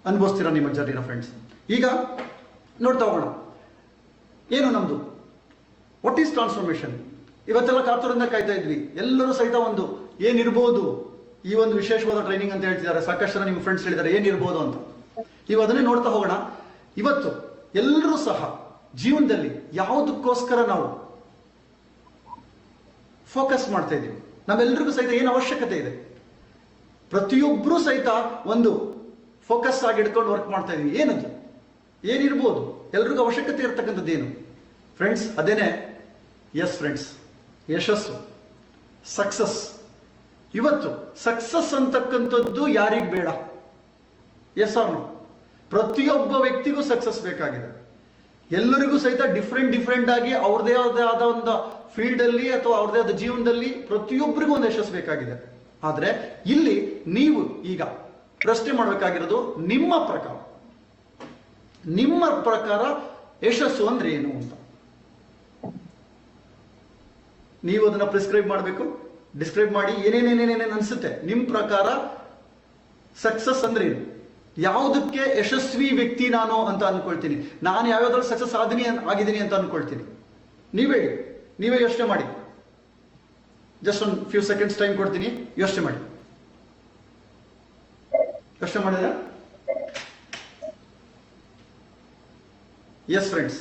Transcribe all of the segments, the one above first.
ಅನುಭವಿಸ್ತೀರಾ ನಿಮ್ಮ ಜರ್ನಿನ ಫ್ರೆಂಡ್ಸ್. ಈಗ ನೋಡ್ತಾ ಹೋಗೋಣ, ಏನು ನಮ್ದು ವಾಟ್ ಈಸ್ ಟ್ರಾನ್ಸ್ಫಾರ್ಮೇಶನ್. ಇವತ್ತೆಲ್ಲ ಕಾತುರದಿಂದ ಕಾಯ್ತಾ ಇದ್ವಿ ಎಲ್ಲರೂ ಸಹಿತ. ಒಂದು ಏನಿರ್ಬೋದು ಈ ಒಂದು ವಿಶೇಷವಾದ ಟ್ರೈನಿಂಗ್ ಅಂತ ಹೇಳ್ತಿದ್ದಾರೆ, ಸಾಕಷ್ಟು ಜನ ನಿಮ್ಮ ಫ್ರೆಂಡ್ಸ್ ಹೇಳಿದ್ದಾರೆ ಏನಿರ್ಬೋದು ಅಂತ. ಇವಾಗ ಅದನ್ನೇ ನೋಡ್ತಾ ಹೋಗೋಣ. ಇವತ್ತು ಎಲ್ಲರೂ ಸಹ ಜೀವನದಲ್ಲಿ ಯಾವುದಕ್ಕೋಸ್ಕರ ನಾವು ಫೋಕಸ್ ಮಾಡ್ತಾ ಇದ್ದೀವಿ, ನಮ್ಮೆಲ್ಲರಿಗೂ ಸಹಿತ ಏನು ಅವಶ್ಯಕತೆ ಇದೆ, ಪ್ರತಿಯೊಬ್ಬರೂ ಸಹಿತ ಒಂದು ಫೋಕಸ್ ಆಗಿ ಇಟ್ಕೊಂಡು ವರ್ಕ್ ಮಾಡ್ತಾ ಇದೀವಿ. ಏನದು, ಏನಿರ್ಬೋದು, ಎಲ್ರಿಗೂ ಅವಶ್ಯಕತೆ ಇರ್ತಕ್ಕಂಥದ್ದು ಏನು ಫ್ರೆಂಡ್ಸ್? ಅದೇನೆ ಎಸ್ ಫ್ರೆಂಡ್ಸ್, ಯಶಸ್ಸು, ಸಕ್ಸಸ್. ಇವತ್ತು ಸಕ್ಸಸ್ ಅಂತಕ್ಕಂಥದ್ದು ಯಾರಿಗೆ ಬೇಡ? Yes or no? ಪ್ರತಿಯೊಬ್ಬ ವ್ಯಕ್ತಿಗೂ ಸಕ್ಸಸ್ ಬೇಕಾಗಿದೆ. ಎಲ್ಲರಿಗೂ ಸಹಿತ ಡಿಫ್ರೆಂಟ್ ಆಗಿ ಅವ್ರದೇ ಆದ ಒಂದು ಫೀಲ್ಡ್ ಅಲ್ಲಿ ಅಥವಾ ಅವ್ರದೇ ಆದ ಜೀವನದಲ್ಲಿ ಪ್ರತಿಯೊಬ್ಬರಿಗೂ ಒಂದು ಯಶಸ್ಸು ಬೇಕಾಗಿದೆ. ಆದ್ರೆ ಇಲ್ಲಿ ನೀವು ಈಗ ಪ್ರಶ್ನೆ ಮಾಡಬೇಕಾಗಿರೋದು ನಿಮ್ಮ ಪ್ರಕಾರ ಯಶಸ್ಸು ಅಂದ್ರೆ ಏನು ಅಂತ. ನೀವು ಅದನ್ನ ಪ್ರಿಸ್ಕ್ರೈಬ್ ಮಾಡಬೇಕು, ಡಿಸ್ಕ್ರೈಬ್ ಮಾಡಿ ಏನೇನೇನೇನೇನೇನು ಅನ್ಸುತ್ತೆ ನಿಮ್ಮ ಪ್ರಕಾರ ಸಕ್ಸಸ್ ಅಂದ್ರೆ ಏನು, ಯಾವುದಕ್ಕೆ ಯಶಸ್ವಿ ವ್ಯಕ್ತಿ ನಾನು ಅಂತ ಅನ್ಕೊಳ್ತೀನಿ, ನಾನು ಯಾವ್ಯಾವ್ದ್ರಲ್ಲಿ ಸಕ್ಸಸ್ ಆಗಿದ್ದೀನಿ ಅಂತ ಅನ್ಕೊಳ್ತೀನಿ. ನೀವೇ ಯೋಚನೆ ಮಾಡಿ. ಜಸ್ಟ್ ಒಂದು ಫ್ಯೂ ಸೆಕೆಂಡ್ಸ್ ಟೈಮ್ ಕೊಡ್ತೀನಿ, ಯೋಚನೆ ಮಾಡಿ. ಯೋಚನೆ ಮಾಡಿದ್ರೆ ಎಸ್ ಫ್ರೆಂಡ್ಸ್,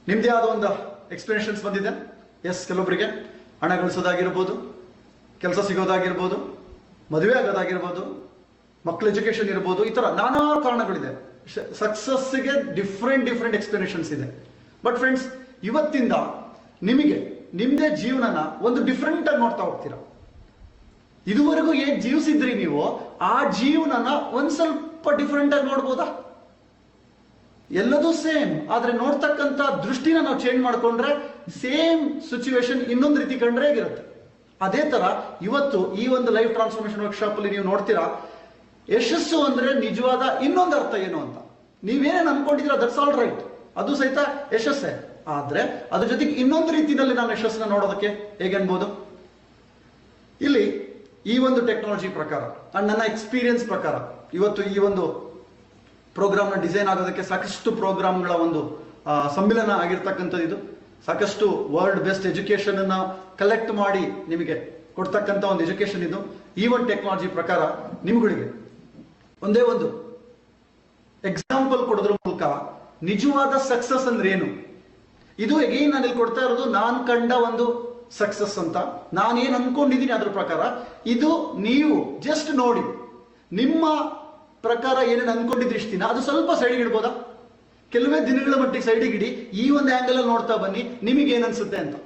ನಿಮ್ದೇ ಆದ ಒಂದು ಎಕ್ಸ್ಪ್ಲನೇಷನ್ಸ್ ಬಂದಿದೆ. ಎಸ್, ಕೆಲವೊಬ್ಬರಿಗೆ ಹಣ ಗಳಿಸೋದಾಗಿರ್ಬೋದು, ಕೆಲಸ ಸಿಗೋದಾಗಿರ್ಬೋದು, ಮದುವೆ ಆಗೋದಾಗಿರ್ಬೋದು, ಮಕ್ಕಳ ಎಜುಕೇಶನ್ ಇರ್ಬೋದು, ಈ ತರ ನಾನಾ ಕಾರಣಗಳಿದೆ. ಸಕ್ಸಸ್ಗೆ ಡಿಫ್ರೆಂಟ್ ಎಕ್ಸ್ಪ್ಲನೇಷನ್ಸ್ ಇದೆ. ಬಟ್ ಫ್ರೆಂಡ್ಸ್, ಇವತ್ತಿಂದ ನಿಮಗೆ ನಿಮ್ದೇ ಜೀವನನ ಒಂದು ಡಿಫ್ರೆಂಟ್ ಆಗಿ ನೋಡ್ತಾ ಹೋಗ್ತೀರಾ. ಇದುವರೆಗೂ ಏನ್ ಜೀವಿಸಿದ್ರಿ ನೀವು, ಆ ಜೀವನನ ಒಂದ್ ಸ್ವಲ್ಪ ಡಿಫ್ರೆಂಟ್ ಆಗಿ ನೋಡ್ಬೋದಾ? ಎಲ್ಲದೂ ಸೇಮ್, ಆದ್ರೆ ನೋಡ್ತಕ್ಕಂಥ ದೃಷ್ಟಿನ ನಾವು ಚೇಂಜ್ ಮಾಡ್ಕೊಂಡ್ರೆ ಸೇಮ್ ಸಿಚುವೇಶನ್ ಇನ್ನೊಂದು ರೀತಿ ಕಂಡ್ರೆ ಹೇಗಿರುತ್ತೆ. ಅದೇ ತರ ಇವತ್ತು ಈ ಒಂದು ಲೈಫ್ ಟ್ರಾನ್ಸ್ಫಾರ್ಮೇಶನ್ ವರ್ಕ್ಶಾಪ್ ಅಲ್ಲಿ ನೀವು ನೋಡ್ತೀರಾ, ಯಶಸ್ಸು ಅಂದ್ರೆ ನಿಜವಾದ ಇನ್ನೊಂದು ಅರ್ಥ ಏನು ಅಂತ. ನೀವೇನೇನು ಅನ್ಕೊಂಡಿದ್ದೀರಾ ದಟ್ಸ್ ಆಲ್ ರೈಟ್, ಅದು ಸಹಿತ ಯಶಸ್ಸೇ. ಆದ್ರೆ ಅದ್ರ ಜೊತೆಗೆ ಇನ್ನೊಂದು ರೀತಿಯಲ್ಲಿ ನಾವು ಯಶಸ್ಸನ್ನ ನೋಡೋದಕ್ಕೆ ಹೇಗೆ ಅನ್ಬೋದು. ಇಲ್ಲಿ ಈ ಒಂದು ಟೆಕ್ನಾಲಜಿ ಪ್ರಕಾರ ಅಂಡ್ ನನ್ನ ಎಕ್ಸ್ಪೀರಿಯನ್ಸ್ ಪ್ರಕಾರ ಇವತ್ತು ಈ ಒಂದು ಪ್ರೋಗ್ರಾಮ್ನ ಡಿಸೈನ್ ಆಗೋದಕ್ಕೆ ಸಾಕಷ್ಟು ಪ್ರೋಗ್ರಾಮ್ಗಳ ಒಂದು ಸಮ್ಮಿಲನ ಆಗಿರ್ತಕ್ಕಂಥದ್ದು. ಇದು ಸಾಕಷ್ಟು ವರ್ಲ್ಡ್ ಬೆಸ್ಟ್ ಎಜುಕೇಶನ್ ಅನ್ನ ಕಲೆಕ್ಟ್ ಮಾಡಿ ನಿಮಗೆ ಕೊಡ್ತಕ್ಕಂಥ ಒಂದು ಎಜುಕೇಶನ್ ಇದು. ಈ ಒಂದು ಟೆಕ್ನಾಲಜಿ ಪ್ರಕಾರ ನಿಮ್ಗಳಿಗೆ ಒಂದೇ ಒಂದು ಎಕ್ಸಾಂಪಲ್ ಕೊಡೋದ್ರ ಮೂಲಕ ನಿಜವಾದ ಸಕ್ಸಸ್ ಅಂದ್ರೆ ಏನು, ಇದು ಎಗೈನ್ ನಾನು ಇಲ್ಲಿ ಕೊಡ್ತಾ ಇರೋದು ನಾನು ಕಂಡ ಒಂದು ಸಕ್ಸಸ್ ಅಂತ ನಾನೇನ್ ಅನ್ಕೊಂಡಿದ್ದೀನಿ ಅದ್ರ ಪ್ರಕಾರ. ಇದು ನೀವು ಜಸ್ಟ್ ನೋಡಿ, ನಿಮ್ಮ ಪ್ರಕಾರ ಏನೇನು ಅನ್ಕೊಂಡಿದ್ರಿ ಇಷ್ಟು ದಿನ ಅದು ಸ್ವಲ್ಪ ಸೈಡಿಗೆ ಇಡ್ಬೋದಾ, ಕೆಲವೇ ದಿನಗಳ ಮಟ್ಟಿಗೆ ಸೈಡಿಗೆ ಇಡಿ, ಈ ಒಂದು ಆಂಗಲ್ ಅಲ್ಲಿ ನೋಡ್ತಾ ಬನ್ನಿ, ನಿಮಗೆ ಏನ್ ಅನ್ಸುತ್ತೆ ಅಂತ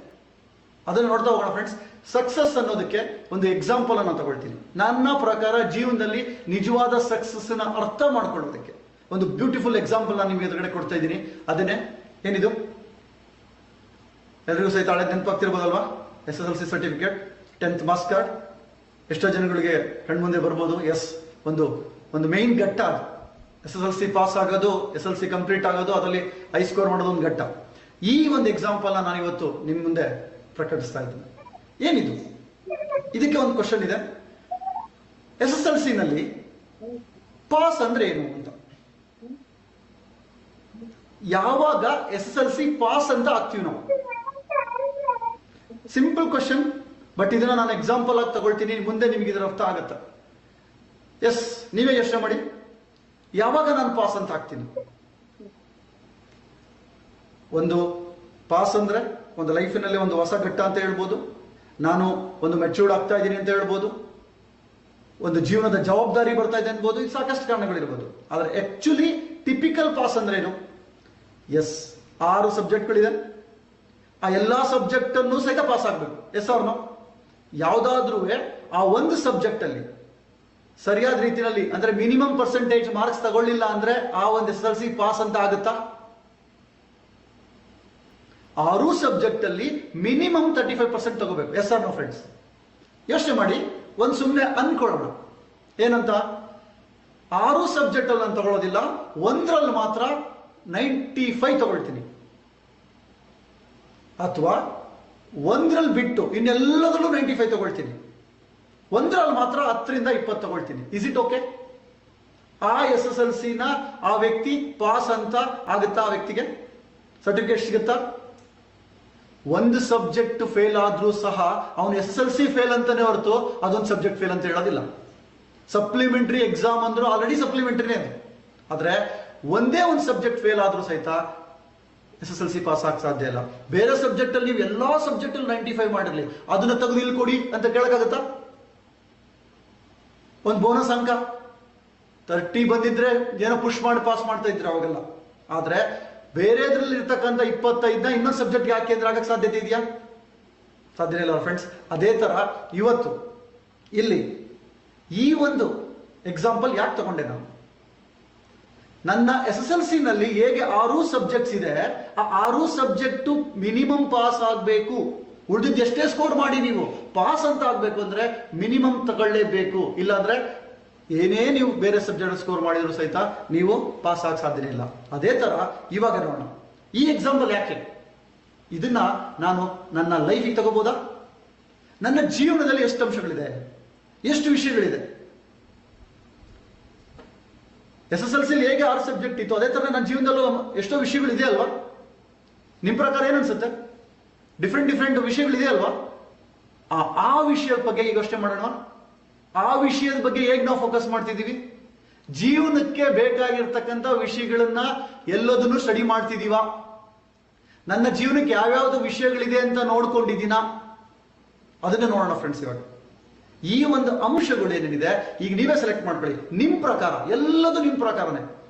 ಅದನ್ನ ನೋಡ್ತಾ ಹೋಗೋಣ ಫ್ರೆಂಡ್ಸ್. ಸಕ್ಸಸ್ ಅನ್ನೋದಕ್ಕೆ ಒಂದು ಎಕ್ಸಾಂಪಲ್ ಅನ್ನು ತಗೊಳ್ತೀನಿ. ನನ್ನ ಪ್ರಕಾರ ಜೀವನದಲ್ಲಿ ನಿಜವಾದ ಸಕ್ಸಸ್ ನ ಅರ್ಥ ಮಾಡ್ಕೊಳ್ಳೋದಕ್ಕೆ ಒಂದು ಬ್ಯೂಟಿಫುಲ್ ಎಕ್ಸಾಂಪಲ್ ನಾನು ನಿಮಗೆ ಎದುರುಗಡೆ ಕೊಡ್ತಾ ಇದ್ದೀನಿ. ಅದನ್ನೇ ಏನಿದು, ಎಲ್ರಿಗೂ ಸಹಿತ ಹಳೆ ನೆನಪಾಗ್ತಿರ್ಬೋದಲ್ವಾ? SSLC certificate, 10th marks card ಎಷ್ಟೋ ಜನಗಳಿಗೆ ಕಣ್ಮುಂದೆ ಬರ್ಬೋದು. ಎಸ್, ಒಂದು ಮೈನ್ ಘಟ್ಟ ಅದು. SSLC ಪಾಸ್ ಆಗೋದು, SSLC ಕಂಪ್ಲೀಟ್ ಆಗೋದು, ಅದರಲ್ಲಿ ಹೈ ಸ್ಕೋರ್ ಮಾಡೋದು ಒಂದು ಘಟ್ಟ. ಈ ಒಂದು ಎಕ್ಸಾಂಪಲ್ ನಾನು ಇವತ್ತು ನಿಮ್ ಮುಂದೆ ಪ್ರಕಟಿಸ್ತಾ ಇದ್ದೀನಿ. ಏನಿದು, ಇದಕ್ಕೆ ಒಂದು ಕ್ವಶನ್ ಇದೆ. SSLC ನಲ್ಲಿ ಪಾಸ್ ಅಂದ್ರೆ ಏನು ಅಂತ, ಯಾವಾಗ SSLC ಪಾಸ್ ಅಂತ ಆಗ್ತೀವಿ ನಾವು? ಸಿಂಪಲ್ ಕ್ವಶನ್, ಬಟ್ ಇದನ್ನ ನಾನು ಎಕ್ಸಾಂಪಲ್ ಆಗಿ ತಗೊಳ್ತೀನಿ, ಮುಂದೆ ನಿಮಗೆ ಇದರ ಅರ್ಥ ಆಗತ್ತೆ. ಎಸ್, ನೀವೇ ಯೋಚನೆ ಮಾಡಿ, ಯಾವಾಗ ನಾನು ಪಾಸ್ ಅಂತ ಆಗ್ತೀನಿ? ಒಂದು ಪಾಸ್ ಅಂದ್ರೆ ಒಂದು ಲೈಫಿನಲ್ಲಿ ಒಂದು ಹೊಸ ಘಟ್ಟ ಅಂತ ಹೇಳ್ಬೋದು, ನಾನು ಒಂದು ಮೆಚೂರ್ಡ್ ಆಗ್ತಾ ಇದ್ದೀನಿ ಅಂತ ಹೇಳ್ಬೋದು, ಒಂದು ಜೀವನದ ಜವಾಬ್ದಾರಿ ಬರ್ತಾ ಇದೆ ಅನ್ಬೋದು, ಇದು ಸಾಕಷ್ಟು ಕಾರಣಗಳಿರ್ಬೋದು. ಆದ್ರೆ ಆಕ್ಚುಲಿ ಟಿಪಿಕಲ್ ಪಾಸ್ ಅಂದ್ರೆ ಏನು? ಎಸ್, 6 ಸಬ್ಜೆಕ್ಟ್ಗಳಿದೆ, ಆ ಎಲ್ಲಾ ಸಬ್ಜೆಕ್ಟ್ ಅನ್ನು ಸಹಿತ ಪಾಸ್ ಆಗ್ಬೇಕು. ಎಸ್ ಅವ್ರನ್ನ ಯಾವ್ದಾದ್ರೂ ಆ ಒಂದು ಸಬ್ಜೆಕ್ಟ್ ಅಲ್ಲಿ ಸರಿಯಾದ ರೀತಿಯಲ್ಲಿ ಅಂದ್ರೆ ಮಿನಿಮಮ್ ಪರ್ಸೆಂಟೇಜ್ ಮಾರ್ಕ್ಸ್ ತಗೊಳ್ಳಿಲ್ಲ ಅಂದ್ರೆ ಆ ಒಂದು SSLC ಪಾಸ್ ಅಂತ ಆಗುತ್ತಾ? 6 ಸಬ್ಜೆಕ್ಟ್ ಅಲ್ಲಿ ಮಿನಿಮಮ್ 35% ತಗೋಬೇಕು. Yes or no friends? ಯೋಚನೆ ಮಾಡಿ, ಒಂದು ಸುಮ್ಮನೆ ಅನ್ಕೊಳ್ಳೋಣ, ಏನಂತ 6 ಸಬ್ಜೆಕ್ಟ್ ಅಲ್ಲಿ ನಾನು ತಗೊಳ್ಳೋದಿಲ್ಲ, ಒಂದ್ರಲ್ಲಿ ಮಾತ್ರ 95 ತಗೊಳ್ತೀನಿ, ಅಥವಾ ಒಂದ್ರಲ್ಲಿ ಬಿಟ್ಟು ಇನ್ನೆಲ್ಲದರಲ್ಲೂ 95 ತಗೊಳ್ತೀನಿ, ಒಂದ್ರಲ್ಲಿ ಮಾತ್ರ 10ರಿಂದ 20 ತಗೊಳ್ತೀನಿ. Is it okay? ಆ SSLC ನ ಆ ವ್ಯಕ್ತಿ ಪಾಸ್ ಅಂತ ಆಗುತ್ತಾ? ಆ ವ್ಯಕ್ತಿಗೆ ಸರ್ಟಿಫಿಕೇಟ್ ಸಿಗುತ್ತಾ? ಒಂದು ಸಬ್ಜೆಕ್ಟ್ ಫೇಲ್ ಆದ್ರೂ ಸಹ ಅವನು SSLC ಫೇಲ್ ಅಂತಾನೆ ಹೊರತು ಅದೊಂದು ಸಬ್ಜೆಕ್ಟ್ ಫೇಲ್ ಅಂತ ಹೇಳೋದಿಲ್ಲ. ಸಪ್ಲಿಮೆಂಟರಿ ಎಕ್ಸಾಮ್ ಅಂದ್ರೂ ಆಲ್ರೆಡಿ ಸಪ್ಲಿಮೆಂಟರಿನೇ ಅದು. ಆದ್ರೆ ಒಂದೇ ಒಂದು ಸಬ್ಜೆಕ್ಟ್ ಫೇಲ್ ಆದ್ರೂ ಸಹಿತ SSLC ಪಾಸ್ ಆಗಕ್ಕೆ ಸಾಧ್ಯ ಇಲ್ಲ. ಬೇರೆ ಸಬ್ಜೆಕ್ಟ್ ಅಲ್ಲಿ ನೀವು ಎಲ್ಲಾ ಸಬ್ಜೆಕ್ಟ್ ಅಲ್ಲಿ 95 ಮಾಡಿರ್ಲಿ, ಅದನ್ನ ತೆಗೆದು ಇಲ್ಲಿ ಕೊಡಿ ಅಂತ ಕೇಳಕ್ಕಾಗತ್ತಾ? ಒಂದು ಬೋನಸ್ ಅಂಕ 30 ಬಂದಿದ್ರೆ ಏನೋ ಪುಷ್ ಮಾಡಿ ಪಾಸ್ ಮಾಡ್ತಾ ಇದ್ರೆ ಅವಾಗೆಲ್ಲ. ಆದ್ರೆ ಬೇರೆದ್ರಲ್ಲಿ ಇರ್ತಕ್ಕಂಥ 25ನ ಇನ್ನೊಂದು ಸಬ್ಜೆಕ್ಟ್ ಯಾಕೆ ಅಂದ್ರೆ ಆಗಕ್ಕೆ ಸಾಧ್ಯತೆ ಇದೆಯಾ? ಸಾಧ್ಯ ಇಲ್ಲ ಫ್ರೆಂಡ್ಸ್. ಅದೇ ತರ ಇವತ್ತು ಇಲ್ಲಿ ಈ ಒಂದು ಎಕ್ಸಾಂಪಲ್ ಯಾಕೆ ತಗೊಂಡೆ ನಾನು? ನನ್ನ SSLC ನಲ್ಲಿ ಹೇಗೆ 6 ಸಬ್ಜೆಕ್ಟ್ಸ್ ಇದೆ, ಆ 6 ಸಬ್ಜೆಕ್ಟ್ ಮಿನಿಮಮ್ ಪಾಸ್ ಆಗಬೇಕು. ಉಳಿದಿದ್ದು ಎಷ್ಟೇ ಸ್ಕೋರ್ ಮಾಡಿ ನೀವು ಪಾಸ್ ಅಂತ ಆಗ್ಬೇಕು ಅಂದ್ರೆ ಮಿನಿಮಮ್ ತಗೊಳ್ಳೇಬೇಕು. ಇಲ್ಲಾಂದ್ರೆ ಏನೇ ನೀವು ಬೇರೆ ಸಬ್ಜೆಕ್ಟ್ ಸ್ಕೋರ್ ಮಾಡಿದ್ರು ಸಹಿತ ನೀವು ಪಾಸ್ ಆಗಕ್ಕೆ ಸಾಧ್ಯನೇ ಇಲ್ಲ. ಅದೇ ತರ ಇವಾಗ ನೋಡೋಣ ಈ ಎಕ್ಸಾಂಪಲ್ ಯಾಕೆ. ಇದನ್ನ ನಾನು ನನ್ನ ಲೈಫಿಗೆ ತಗೋಬೋದಾ? ನನ್ನ ಜೀವನದಲ್ಲಿ ಎಷ್ಟು ಅಂಶಗಳಿದೆ, ಎಷ್ಟು ವಿಷಯಗಳಿದೆ. SSLC ಹೇಗೆ 6 ಸಬ್ಜೆಕ್ಟ್ ಇತ್ತು, ಅದೇ ತರ ನನ್ನ ಜೀವನದಲ್ಲೂ ಎಷ್ಟೋ ವಿಷಯಗಳಿದೆ ಅಲ್ವಾ? ನಿಮ್ ಪ್ರಕಾರ ಏನನ್ಸುತ್ತೆ? ಡಿಫ್ರೆಂಟ್ ವಿಷಯಗಳಿದೆ ಅಲ್ವಾ? ಆ ವಿಷಯದ ಬಗ್ಗೆ ಈಗ ಅಷ್ಟೇ ಮಾಡೋಣ. ಆ ವಿಷಯದ ಬಗ್ಗೆ ಹೇಗೆ ನಾವು ಫೋಕಸ್ ಮಾಡ್ತಿದೀವಿ? ಜೀವನಕ್ಕೆ ಬೇಕಾಗಿರ್ತಕ್ಕಂಥ ವಿಷಯಗಳನ್ನ ಎಲ್ಲದನ್ನು ಸ್ಟಡಿ ಮಾಡ್ತಿದೀವ? ನನ್ನ ಜೀವನಕ್ಕೆ ಯಾವ್ಯಾವ್ದು ವಿಷಯಗಳಿದೆ ಅಂತ ನೋಡ್ಕೊಂಡಿದ್ದೀನ? ಅದನ್ನ ನೋಡೋಣ ಫ್ರೆಂಡ್ಸ್. ಇವಾಗ ಈ ಒಂದು ಅಂಶಗಳು ಏನೇನಿದೆ ಈಗ ನೀವೇ ಸೆಲೆಕ್ಟ್ ಮಾಡ್ಕೊಳ್ಳಿ. ನಿಮ್ ಪ್ರಕಾರ ಎಲ್ಲದೂ ನಿಮ್ ಪ್ರಕಾರನೇ.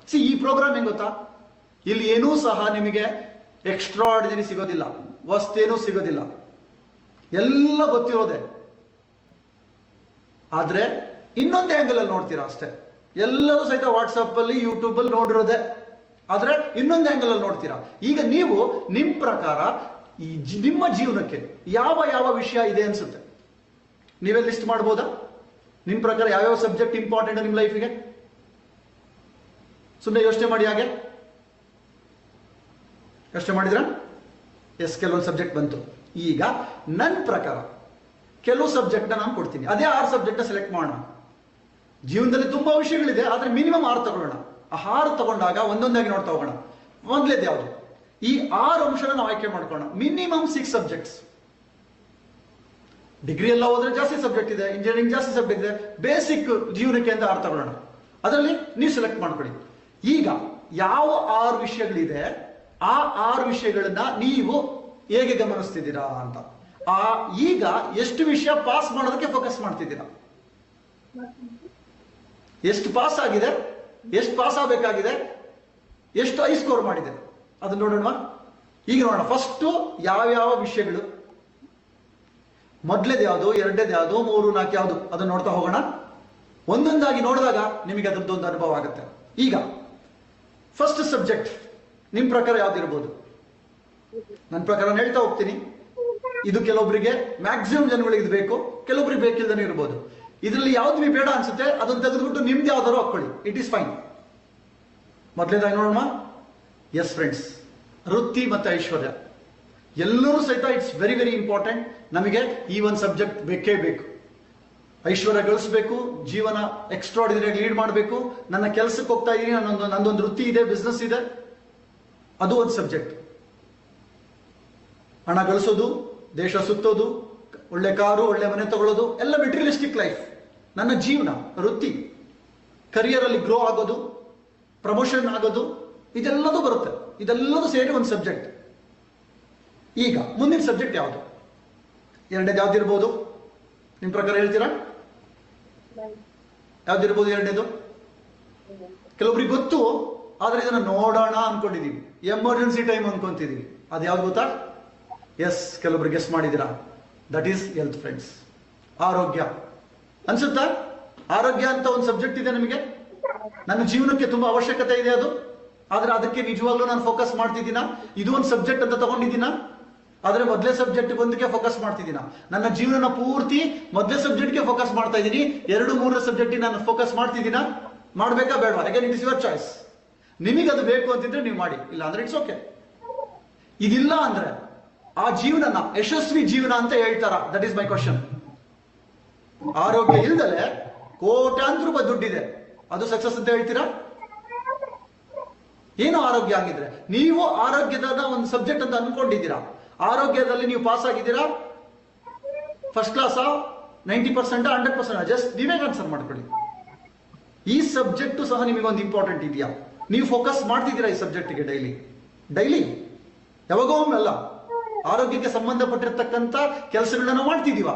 ಈ ಪ್ರೋಗ್ರಾಮ್ ಹೆಂಗ್ ಗೊತ್ತಾ? ಇಲ್ಲಿ ಏನೂ ಸಹ ನಿಮಗೆ ಎಕ್ಸ್ಟ್ರಾ ಆರ್ಡಿನರಿ ಸಿಗೋದಿಲ್ಲ, ವಸ್ತೇನೂ ಸಿಗೋದಿಲ್ಲ, ಎಲ್ಲ ಗೊತ್ತಿರೋದೆ. ಆದ್ರೆ ಇನ್ನೊಂದು ಆಂಗಲ್ ಅಲ್ಲಿ ನೋಡ್ತೀರಾ ಅಷ್ಟೇ. ಎಲ್ಲರೂ ಸಹಿತ ವಾಟ್ಸಪ್ ಅಲ್ಲಿ ಯೂಟ್ಯೂಬ್ ಅಲ್ಲಿ ನೋಡಿರೋದೆ, ಆದ್ರೆ ಇನ್ನೊಂದು ಆಂಗಲ್ ಅಲ್ಲಿ ನೋಡ್ತೀರಾ. ಈಗ ನೀವು ನಿಮ್ ಪ್ರಕಾರ ನಿಮ್ಮ ಜೀವನಕ್ಕೆ ಯಾವ ಯಾವ ವಿಷಯ ಇದೆ ಅನ್ಸುತ್ತೆ ನೀವೇ ಲಿಸ್ಟ್ ಮಾಡ್ಬೋದಾ? ನಿಮ್ ಪ್ರಕಾರ ಯಾವ್ಯಾವ ಸಬ್ಜೆಕ್ಟ್ ಇಂಪಾರ್ಟೆಂಟ್ ನಿಮ್ ಲೈಫಿಗೆ? ಸುಮ್ಮನೆ ಯೋಚನೆ ಮಾಡಿ. ಹಾಗೆ ಯೋಚನೆ ಮಾಡಿದ್ರ? ಎಸ್, ಕೆಲವೊಂದು ಸಬ್ಜೆಕ್ಟ್ ಬಂತು. ಈಗ ನನ್ನ ಪ್ರಕಾರ ಕೆಲವು ಸಬ್ಜೆಕ್ಟ್ ನಾನು ಕೊಡ್ತೀನಿ. ಅದೇ 6 ಸಬ್ಜೆಕ್ಟ್ ಸೆಲೆಕ್ಟ್ ಮಾಡೋಣ. ಜೀವನದಲ್ಲಿ ತುಂಬಾ ವಿಷಯಗಳಿದೆ, ಆದ್ರೆ ಮಿನಿಮಮ್ 6 ತಗೊಳ್ಳೋಣ. ಆ 6 ತಗೊಂಡಾಗ ಒಂದೊಂದಾಗಿ ನೋಡ್ತಾ ಹೋಗೋಣ. ಮೊದಲೇದು ಯಾವುದು? ಈ 6 ಅಂಶನ ನಾವು ಆಯ್ಕೆ ಮಾಡ್ಕೊಳ್ಳೋಣ. Minimum 6 subjects. ಡಿಗ್ರಿ ಎಲ್ಲ ಹೋದ್ರೆ ಜಾಸ್ತಿ ಸಬ್ಜೆಕ್ಟ್ ಇದೆ, ಇಂಜಿನಿಯರಿಂಗ್ ಜಾಸ್ತಿ ಸಬ್ಜೆಕ್ಟ್ ಇದೆ. ಬೇಸಿಕ್ ಜೀವನಕ್ಕೆ ಅಂತ 6 ತಗೊಳ್ಳೋಣ. ಅದರಲ್ಲಿ ನೀವು ಸೆಲೆಕ್ಟ್ ಮಾಡ್ಕೊಳ್ಳಿ. ಈಗ ಯಾವ 6 ವಿಷಯಗಳಿದೆ, ಆ 6 ವಿಷಯಗಳನ್ನ ನೀವು ಹೇಗೆ ಗಮನಿಸ್ತಿದ್ದೀರಾ ಅಂತ. ಈಗ ಎಷ್ಟು ವಿಷಯ ಪಾಸ್ ಮಾಡೋದಕ್ಕೆ ಫೋಕಸ್ ಮಾಡ್ತಿದ್ದೀರಾ? ಎಷ್ಟು ಪಾಸ್ ಆಗಿದೆ, ಎಷ್ಟು ಪಾಸ್ ಆಗಬೇಕಾಗಿದೆ, ಎಷ್ಟು ಹೈ ಸ್ಕೋರ್ ಮಾಡಿದೆ ಅದನ್ನ ನೋಡೋಣ. ಈಗ ನೋಡೋಣ ಫಸ್ಟ್ ಯಾವ್ಯಾವ ವಿಷಯಗಳು. ಮೊದಲೇದು ಯಾವುದು, ಎರಡನೇದು ಯಾವುದು, 3, 4 ಯಾವುದು, ಅದನ್ನ ನೋಡ್ತಾ ಹೋಗೋಣ. ಒಂದೊಂದಾಗಿ ನೋಡಿದಾಗ ನಿಮಗೆ ಅದರದ್ದೊಂದು ಅನುಭವ ಆಗುತ್ತೆ. ಈಗ ಫಸ್ಟ್ ಸಬ್ಜೆಕ್ಟ್ ನಿಮ್ ಪ್ರಕಾರ ಯಾವ್ದಿರ್ಬೋದು? ನನ್ನ ಪ್ರಕಾರ ಹೇಳ್ತಾ ಹೋಗ್ತೀನಿ. ಇದು ಕೆಲವೊಬ್ಬರಿಗೆ, ಮ್ಯಾಕ್ಸಿಮಮ್ ಜನಗಳಿಗೆ ಇದು ಬೇಕು, ಕೆಲವೊಬ್ರಿಗೆ ಬೇಕಿಲ್ದೇ ಇರ್ಬೋದು. ಇದರಲ್ಲಿ ಯಾವ್ದು ನೀವು ಬೇಡ ಅನ್ಸುತ್ತೆ ಅದನ್ನ ತೆಗೆದುಬಿಟ್ಟು ನಿಮ್ದು ಯಾವ್ದಾರು ಹಾಕೊಳ್ಳಿ, ಇಟ್ ಈಸ್ ಫೈನ್. ಮೊದಲೇದಾಗಿ ನೋಡೋಣ. ಎಸ್ ಫ್ರೆಂಡ್ಸ್, ವೃತ್ತಿ ಮತ್ತೆ ಐಶ್ವರ್ಯ ಎಲ್ಲರೂ ಸಹಿತ ಇಟ್ಸ್ ವೆರಿ ವೆರಿ ಇಂಪಾರ್ಟೆಂಟ್. ನಮಗೆ ಈ ಒಂದು ಸಬ್ಜೆಕ್ಟ್ ಬೇಕೇ ಬೇಕು. ಐಶ್ವರ್ಯ ಗಳಿಸಬೇಕು, ಜೀವನ ಎಕ್ಸ್ಟ್ರಾರ್ಡಿನರಿ ಲೀಡ್ ಮಾಡಬೇಕು. ನನ್ನ ಕೆಲಸಕ್ಕೆ ಹೋಗ್ತಾ ಇದೀನಿ, ನಂದೊಂದು ವೃತ್ತಿ ಇದೆ, ಬಿಸ್ನೆಸ್ ಇದೆ, ಅದು ಒಂದು ಸಬ್ಜೆಕ್ಟ್. ಹಣ ಗಳಿಸೋದು, ದೇಶ ಸುತ್ತೋದು, ಒಳ್ಳೆ ಕಾರು, ಒಳ್ಳೆ ಮನೆ ತಗೊಳ್ಳೋದು, ಎಲ್ಲ ಮೆಟೀರಿಯಲಿಸ್ಟಿಕ್ ಲೈಫ್. ನನ್ನ ಜೀವನ, ವೃತ್ತಿ, ಕರಿಯರ್ ಅಲ್ಲಿ ಗ್ರೋ ಆಗೋದು, ಪ್ರಮೋಷನ್ ಆಗೋದು, ಇದೆಲ್ಲದೂ ಬರುತ್ತೆ. ಇದೆಲ್ಲದೂ ಸೇರಿ ಒಂದು ಸಬ್ಜೆಕ್ಟ್. ಈಗ ಮುಂದಿನ ಸಬ್ಜೆಕ್ಟ್ ಯಾವುದು? ಎರಡನೇದು ಯಾವ್ದಿರ್ಬೋದು ನಿಮ್ ಪ್ರಕಾರ ಹೇಳ್ತೀರಾ? ಯಾವ್ದಿರ್ಬೋದು ಎರಡನೇದು? ಕೆಲವೊಬ್ರಿಗೆ ಗೊತ್ತು, ಆದ್ರೆ ಇದನ್ನ ನೋಡೋಣ ಅನ್ಕೊಂಡಿದೀವಿ, ಎಮರ್ಜೆನ್ಸಿ ಟೈಮ್ ಅನ್ಕೊಂತಿದೀವಿ. ಅದು ಯಾವ್ದು ಗೊತ್ತಾ? ಎಸ್, ಕೆಲವೊಬ್ರು ಗೆಸ್ ಮಾಡಿದಿರಾ. ದಟ್ ಈಸ್ ಹೆಲ್ತ್ ಫ್ರೆಂಡ್ಸ್, ಆರೋಗ್ಯ. ಅನ್ಸುತ್ತಾ? ಆರೋಗ್ಯ ಅಂತ ಒಂದು ಸಬ್ಜೆಕ್ಟ್ ಇದೆ ನಮಗೆ, ನನ್ನ ಜೀವನಕ್ಕೆ ತುಂಬಾ ಅವಶ್ಯಕತೆ ಇದೆ ಅದು. ಆದ್ರೆ ಅದಕ್ಕೆ ನಿಜವಾಗ್ಲೂ ನಾನು ಫೋಕಸ್ ಮಾಡ್ತಿದ್ದೀನ? ಇದು ಒಂದು ಸಬ್ಜೆಕ್ಟ್ ಅಂತ ತಗೊಂಡಿದ್ದೀನ? ಆದ್ರೆ ಮೊದಲೇ ಸಬ್ಜೆಕ್ಟ್ ಒಂದಕ್ಕೆ ಫೋಕಸ್ ಮಾಡ್ತಿದ್ದೀನ? ನನ್ನ ಜೀವನ ಪೂರ್ತಿ ಮೊದಲೇ ಸಬ್ಜೆಕ್ಟ್ಗೆ ಫೋಕಸ್ ಮಾಡ್ತಾ ಇದ್ದೀನಿ, 2, 3 ಸಬ್ಜೆಕ್ಟ್ ನಾನು ಫೋಕಸ್ ಮಾಡ್ತಿದ್ದೀನ? ಮಾಡ್ಬೇಕಾ ಬೇಡವಾ? Again it is your choice. ನಿಮಗೆ ಅದು ಬೇಕು ಅಂತಿದ್ರೆ ನೀವು ಮಾಡಿ, ಇಲ್ಲ ಅಂದ್ರೆ ಇಟ್ಸ್ ಓಕೆ. ಇದಿಲ್ಲ ಅಂದ್ರೆ ಆ ಜೀವನನ ಯಶಸ್ವಿ ಜೀವನ ಅಂತ ಹೇಳ್ತಾರ? That is my question. ಆರೋಗ್ಯ ಇಲ್ದಲೆ ಕೋಟ್ಯಾಂತರ ರೂಪಾಯಿ ದುಡ್ಡಿದೆ, ಅದು ಸಕ್ಸಸ್ ಅಂತ ಹೇಳ್ತೀರಾ? ಏನು ಆರೋಗ್ಯ ಆಗಿದ್ರೆ ನೀವು ಆರೋಗ್ಯದ ಒಂದು ಸಬ್ಜೆಕ್ಟ್ ಅಂತ ಅನ್ಕೊಂಡಿದ್ದೀರಾ, ಆರೋಗ್ಯದಲ್ಲಿ ನೀವು ಪಾಸ್ ಆಗಿದ್ದೀರಾ, ಫಸ್ಟ್ ಕ್ಲಾಸ್ 90% 100%, ಜಸ್ಟ್ ನೀವೇ ಆನ್ಸರ್ ಮಾಡ್ಕೊಳ್ಳಿ. ಈ ಸಬ್ಜೆಕ್ಟ್ ಸಹ ನಿಮಗೊಂದು ಇಂಪಾರ್ಟೆಂಟ್ ಇದೆಯಾ? ನೀವು ಫೋಕಸ್ ಮಾಡ್ತಿದ್ದೀರಾ ಈ ಸಬ್ಜೆಕ್ಟ್ಗೆ ಡೈಲಿ ಯಾವಾಗೋ ಒಮ್ಮೆಲ್ಲ ಆರೋಗ್ಯಕ್ಕೆ ಸಂಬಂಧಪಟ್ಟಿರ್ತಕ್ಕಂಥ ಕೆಲಸಗಳನ್ನ ನಾವು ಮಾಡ್ತಿದೀವ.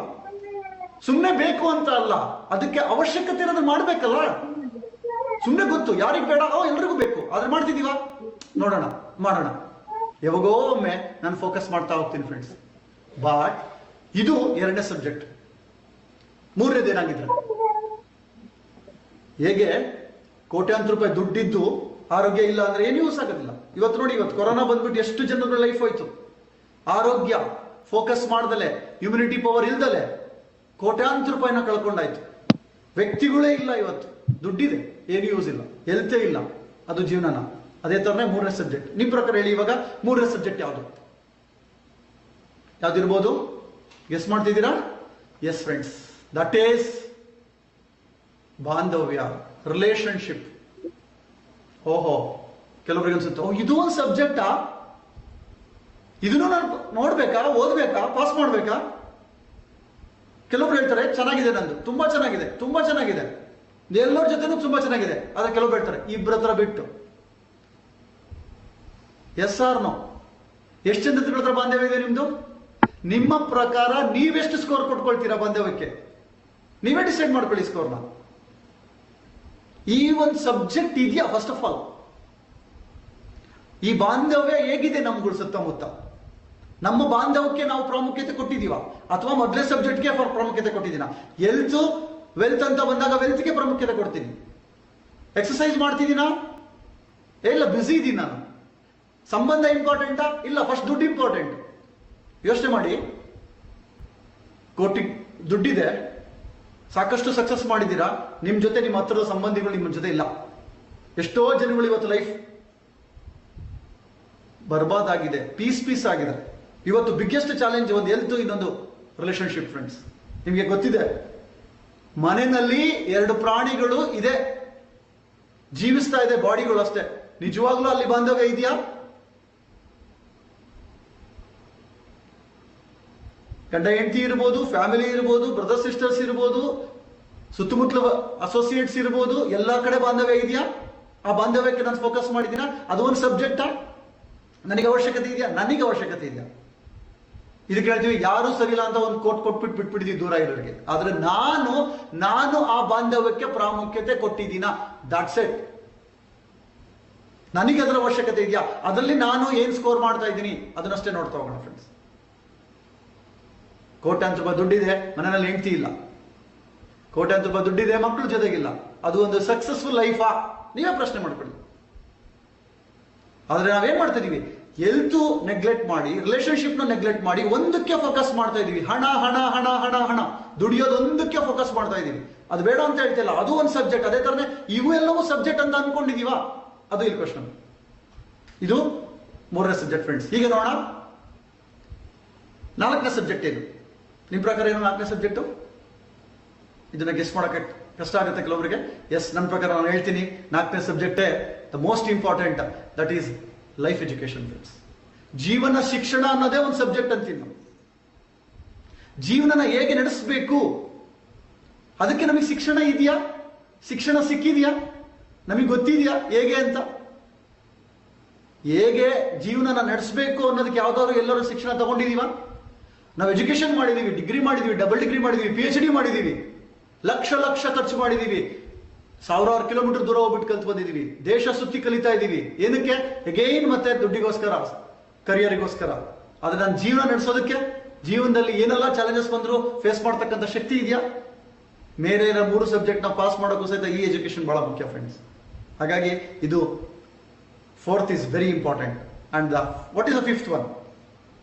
ಸುಮ್ಮನೆ ಬೇಕು ಅಂತ ಅಲ್ಲ, ಅದಕ್ಕೆ ಅವಶ್ಯಕತೆ ಇರೋದನ್ನ ಮಾಡ್ಬೇಕಲ್ಲ. ಸುಮ್ಮನೆ ಗೊತ್ತು ಯಾರಿಗೆ ಬೇಡ ಎಲ್ರಿಗೂ ಬೇಕು, ಆದ್ರೆ ಮಾಡ್ತಿದೀವ? ನೋಡೋಣ, ಮಾಡೋಣ. ಯಾವಾಗೋ ಒಮ್ಮೆ ನಾನು ಫೋಕಸ್ ಮಾಡ್ತಾ ಹೋಗ್ತೀನಿ ಫ್ರೆಂಡ್ಸ್. ಬಟ್ ಇದು ಎರಡನೇ ಸಬ್ಜೆಕ್ಟ್. ಮೂರನೇದು ಏನಾಗಿದ್ರೆ, ಹೇಗೆ ಕೋಟ್ಯಾಂತರ ರೂಪಾಯಿ ದುಡ್ಡಿದ್ದು ಆರೋಗ್ಯ ಇಲ್ಲ ಅಂದ್ರೆ ಏನು ಯೂಸ್ ಆಗೋದಿಲ್ಲ. ಇವತ್ತು ನೋಡಿ, ಇವತ್ತು ಕೊರೋನಾ ಬಂದ್ಬಿಟ್ಟು ಎಷ್ಟು ಜನರ ಲೈಫ್ ಹೋಯ್ತು. ಆರೋಗ್ಯ ಫೋಕಸ್ ಮಾಡ್ದಲೆ, ಇಮ್ಯುನಿಟಿ ಪವರ್ ಇಲ್ದಲೆ ಕೋಟ್ಯಾಂತರ ರೂಪಾಯಿನ ಕಳ್ಕೊಂಡಾಯ್ತು. ವ್ಯಕ್ತಿಗಳೇ ಇಲ್ಲ ಇವತ್ತು, ದುಡ್ಡಿದೆ ಏನು ಯೂಸ್ ಇಲ್ಲ, ಹೆಲ್ತೇ ಇಲ್ಲ, ಅದು ಜೀವನನ. ಅದೇ ತರನೇ ಮೂರನೇ ಸಬ್ಜೆಕ್ಟ್. ನಿಮ್ ಪ್ರಕಾರ ಹೇಳಿ, ಇವಾಗ ಮೂರನೇ ಸಬ್ಜೆಕ್ಟ್ ಯಾವ್ದಿರ್ಬೋದು? ಗೆಸ್ ಮಾಡ್ತಿದ್ದೀರಾ? ಎಸ್ ಫ್ರೆಂಡ್ಸ್, ದಟ್ ಈಸ್ ಬಾಂಧವ್ಯ, ರಿಲೇಶನ್ಶಿಪ್. ಓಹೋ, ಕೆಲವರಿಗೆ ಅನ್ಸುತ್ತೆ ಇದು ಒಂದು ಸಬ್ಜೆಕ್ಟಾ, ಇದನ್ನು ನಾನು ನೋಡ್ಬೇಕಾ, ಓದ್ಬೇಕಾ, ಪಾಸ್ ಮಾಡ್ಬೇಕಾ? ಕೆಲವೊಬ್ರು ಹೇಳ್ತಾರೆ ಚೆನ್ನಾಗಿದೆ, ನಂದು ತುಂಬಾ ಚೆನ್ನಾಗಿದೆ, ತುಂಬಾ ಚೆನ್ನಾಗಿದೆ, ಎಲ್ಲರ ಜೊತೆನೂ ತುಂಬಾ ಚೆನ್ನಾಗಿದೆ. ಆದ್ರೆ ಕೆಲವೊಬ್ರು ಹೇಳ್ತಾರೆ ಇಬ್ಬರ ಹತ್ರ ಬಿಟ್ಟು. Yes or no? ಎಷ್ಟು ಜನಗಳ ಹತ್ರ ಬಾಂಧವ್ಯ ಇದೆ ನಿಮ್ದು? ನಿಮ್ಮ ಪ್ರಕಾರ ನೀವೆಷ್ಟು ಸ್ಕೋರ್ ಕೊಟ್ಕೊಳ್ತೀರಾ ಬಾಂಧವ್ಯಕ್ಕೆ? ನೀವೇ ಡಿಸೈಡ್ ಮಾಡ್ಕೊಳ್ಳಿ ಸ್ಕೋರ್ನ. ಈ ಒಂದು ಸಬ್ಜೆಕ್ಟ್ ಇದೆಯಾ? ಫಸ್ಟ್ ಆಫ್ ಆಲ್ ಈ ಬಾಂಧವ್ಯ ಹೇಗಿದೆ ನಮ್ಗಳ ಸುತ್ತಮುತ್ತ? ನಮ್ಮ ಬಾಂಧವ್ಯಕ್ಕೆ ನಾವು ಪ್ರಾಮುಖ್ಯತೆ ಕೊಟ್ಟಿದೀವ ಅಥವಾ ಮೊದಲೇ ಸಬ್ಜೆಕ್ಟ್ಗೆ ಪ್ರಾಮುಖ್ಯತೆ ಕೊಟ್ಟಿದ್ದೀನ? ಹೆಲ್ತ್ ವೆಲ್ತ್ ಅಂತ ಬಂದಾಗ ವೆಲ್ತ್ಗೆ ಪ್ರಾಮುಖ್ಯತೆ ಕೊಡ್ತೀನಿ. ಎಕ್ಸಸೈಸ್ ಮಾಡ್ತಿದ್ದೀನಾ? ಇಲ್ಲ ಬ್ಯುಸಿ ಇದ್ದೀನಿ ನಾನು. ಸಂಬಂಧ ಇಂಪಾರ್ಟೆಂಟಾ? ಇಲ್ಲ, ಫಸ್ಟ್ ದುಡ್ಡು ಇಂಪಾರ್ಟೆಂಟ್. ಯೋಚನೆ ಮಾಡಿ, ಕೋಟಿ ದುಡ್ಡಿದೆ, ಸಾಕಷ್ಟು ಸಕ್ಸಸ್ ಮಾಡಿದ್ದೀರಾ, ನಿಮ್ ಜೊತೆ ನಿಮ್ಮ ಹತ್ತಿರದ ಸಂಬಂಧಿಗಳು ನಿಮ್ಮ ಜೊತೆ ಇಲ್ಲ. ಎಷ್ಟೋ ಜನಗಳು ಇವತ್ತು ಲೈಫ್ ಬರ್ಬಾದ್ ಆಗಿದೆ, ಪೀಸ್ ಆಗಿದೆ. ಇವತ್ತು ಬಿಗ್ಗೆಸ್ಟ್ ಚಾಲೆಂಜ್ ಒಂದು ಹೆಲ್ತ್, ಇನ್ನೊಂದು ರಿಲೇಶನ್ಶಿಪ್ ಫ್ರೆಂಡ್ಸ್. ನಿಮಗೆ ಗೊತ್ತಿದೆ, ಮನೆಯಲ್ಲಿ ಎರಡು ಪ್ರಾಣಿಗಳು ಇದೆ, ಜೀವಿಸ್ತಾ ಇದೆ, ಬಾಡಿಗಳು ಅಷ್ಟೇ. ನಿಜವಾಗ್ಲೂ ಅಲ್ಲಿ ಬಾಂಧವ್ಯ ಇದೆಯಾ? ಗಂಡ ಹೆಂಡತಿ ಇರ್ಬೋದು, ಫ್ಯಾಮಿಲಿ ಇರ್ಬೋದು, ಬ್ರದರ್ ಸಿಸ್ಟರ್ಸ್ ಇರ್ಬೋದು, ಸುತ್ತಮುತ್ತಲ ಅಸೋಸಿಯೇಟ್ಸ್ ಇರ್ಬೋದು, ಎಲ್ಲಾ ಕಡೆ ಬಾಂಧವ್ಯ ಇದೆಯಾ? ಆ ಬಾಂಧವ್ಯಕ್ಕೆ ನಾನು ಫೋಕಸ್ ಮಾಡಿದ್ದೀನ? ಅದು ಒಂದು ಸಬ್ಜೆಕ್ಟಾ? ನನಗೆ ಅವಶ್ಯಕತೆ ಇದೆಯಾ? ನನಗೆ ಅವಶ್ಯಕತೆ ಇದೆಯಾ? ಇದಕ್ಕೆ ಹೇಳ್ತೀವಿ ಯಾರು ಸರಿ ಇಲ್ಲ ಅಂತ ಒಂದು ಕೋಟ್ ಕೊಟ್ಬಿಟ್ಟು ಬಿಟ್ಬಿಟ್ಟಿದ್ದೀವಿ ದೂರ ಇರೋರಿಗೆ. ಆದ್ರೆ ನಾನು ಆ ಬಾಂಧವ್ಯಕ್ಕೆ ಪ್ರಾಮುಖ್ಯತೆ ಕೊಟ್ಟಿದ್ದೀನ, ದಾಟ್ಸ್ ಇಟ್. ನನಗೆ ಅದರ ಅವಶ್ಯಕತೆ ಇದೆಯಾ? ಅದರಲ್ಲಿ ನಾನು ಏನ್ ಸ್ಕೋರ್ ಮಾಡ್ತಾ ಇದ್ದೀನಿ ಅದನ್ನಷ್ಟೇ ನೋಡ್ತಾ ಹೋಗೋಣ ಫ್ರೆಂಡ್ಸ್. ಕೋಟ್ಯಾಂತರ ರೂಪಾಯಿ ದುಡ್ಡಿದೆ, ಮನೆಯಲ್ಲಿ ಹೆಂಡತಿ ಇಲ್ಲ. ಕೋಟ್ಯಾಂತರ ರೂಪಾಯಿ ದುಡ್ಡಿದೆ, ಮಕ್ಕಳು ಜೊತೆಗಿಲ್ಲ. ಅದು ಒಂದು ಸಕ್ಸಸ್ಫುಲ್ ಲೈಫಾ? ನೀವೇ ಪ್ರಶ್ನೆ ಮಾಡ್ಕೊಳ್ಳಿ. ಆದ್ರೆ ನಾವೇನ್ ಮಾಡ್ತಾ ಇದೀವಿ? ಹೆಲ್ತ್ ನೆಗ್ಲೆಕ್ಟ್ ಮಾಡಿ, ರಿಲೇಶನ್ಶಿಪ್ ನ ನೆಗ್ಲೆಕ್ಟ್ ಮಾಡಿ, ಒಂದಕ್ಕೆ ಫೋಕಸ್ ಮಾಡ್ತಾ ಇದೀವಿ. ಹಣ ಹಣ ಹಣ ಹಣ ಹಣ ದುಡಿಯೋದು ಒಂದಕ್ಕೆ ಫೋಕಸ್ ಮಾಡ್ತಾ ಇದೀವಿ. ಅದು ಬೇಡ ಅಂತ ಹೇಳ್ತಿಲ್ಲ, ಅದು ಒಂದು ಸಬ್ಜೆಕ್ಟ್. ಅದೇ ತರನೇ ಇವು ಎಲ್ಲವೂ ಸಬ್ಜೆಕ್ಟ್ ಅಂತ ಅನ್ಕೊಂಡಿದೀವ? ಅದು ಇಲ್ಲಿ ಕ್ವಶನ್. ಇದು ಮೂರನೇ ಸಬ್ಜೆಕ್ಟ್ ಫ್ರೆಂಡ್ಸ್. ಈಗ ನೋಡೋಣ ನಾಲ್ಕನೇ ಸಬ್ಜೆಕ್ಟ್ ಏನು. ನಿಮ್ ಪ್ರಕಾರ ಏನು ನಾಲ್ಕನೇ ಸಬ್ಜೆಕ್ಟ್? ಇದನ್ನ ಗೆಸ್ ಮಾಡಕ್ಕೆ ಕಷ್ಟ ಆಗುತ್ತೆ ಕೆಲವರಿಗೆ. ಎಸ್, ನನ್ನ ಪ್ರಕಾರ ನಾನು ಹೇಳ್ತೀನಿ, ನಾಲ್ಕನೇ ಸಬ್ಜೆಕ್ಟೇ the most important. That is life education friends. ಜೀವನ ಶಿಕ್ಷಣ ಅನ್ನೋದೇ ಒಂದು ಸಬ್ಜೆಕ್ಟ್ ಅಂತೀವಿ ನಾವು. ಜೀವನನ ಹೇಗೆ ನಡೆಸಬೇಕು ಅದಕ್ಕೆ ನಮಗೆ ಶಿಕ್ಷಣ ಇದೆಯಾ? ಶಿಕ್ಷಣ ಸಿಕ್ಕಿದೆಯಾ? ನಮಗೆ ಗೊತ್ತಿದೆಯಾ ಹೇಗೆ ಅಂತ? ಹೇಗೆ ಜೀವನನ ನಡೆಸಬೇಕು ಅನ್ನೋದಕ್ಕೆ ಯಾವ್ದಾದ್ರು ಎಲ್ಲರೂ ಶಿಕ್ಷಣ ತಗೊಂಡಿದೀವ? ನಾವು ಎಜುಕೇಶನ್ ಮಾಡಿದೀವಿ, ಡಿಗ್ರಿ ಮಾಡಿದೀವಿ, ಡಬಲ್ ಡಿಗ್ರಿ ಮಾಡಿದೀವಿ, PhD ಮಾಡಿದೀವಿ, ಲಕ್ಷ ಖರ್ಚು ಮಾಡಿದೀವಿ, ಸಾವಿರಾರು ಕಿಲೋಮೀಟರ್ ದೂರ ಹೋಗ್ಬಿಟ್ಟು ಕಲ್ತು ಬಂದಿದೀವಿ, ದೇಶ ಸುತ್ತಿ ಕಲಿತಾ ಇದ್ದೀವಿ. ಏನಕ್ಕೆ? ಅಗೈನ್ ಮತ್ತೆ ದುಡ್ಡಿಗೋಸ್ಕರ, ಕರಿಯರಿಗೋಸ್ಕರ. ಆದ್ರೆ ನನ್ನ ಜೀವನ ನಡೆಸೋದಕ್ಕೆ, ಜೀವನದಲ್ಲಿ ಏನೆಲ್ಲ ಚಾಲೆಂಜಸ್ ಬಂದ್ರು ಫೇಸ್ ಮಾಡ್ತಕ್ಕಂಥ ಶಕ್ತಿ ಇದೆಯಾ? ಮೇರೆ ಮೂರು ಸಬ್ಜೆಕ್ಟ್ ನ ಪಾಸ್ ಮಾಡೋಕ್ಕೂ ಸಹಿತ ಈ ಎಜುಕೇಶನ್ ಬಹಳ ಮುಖ್ಯ ಫ್ರೆಂಡ್ಸ್. ಹಾಗಾಗಿ ಇದು fourth is very important. And what is the fifth one?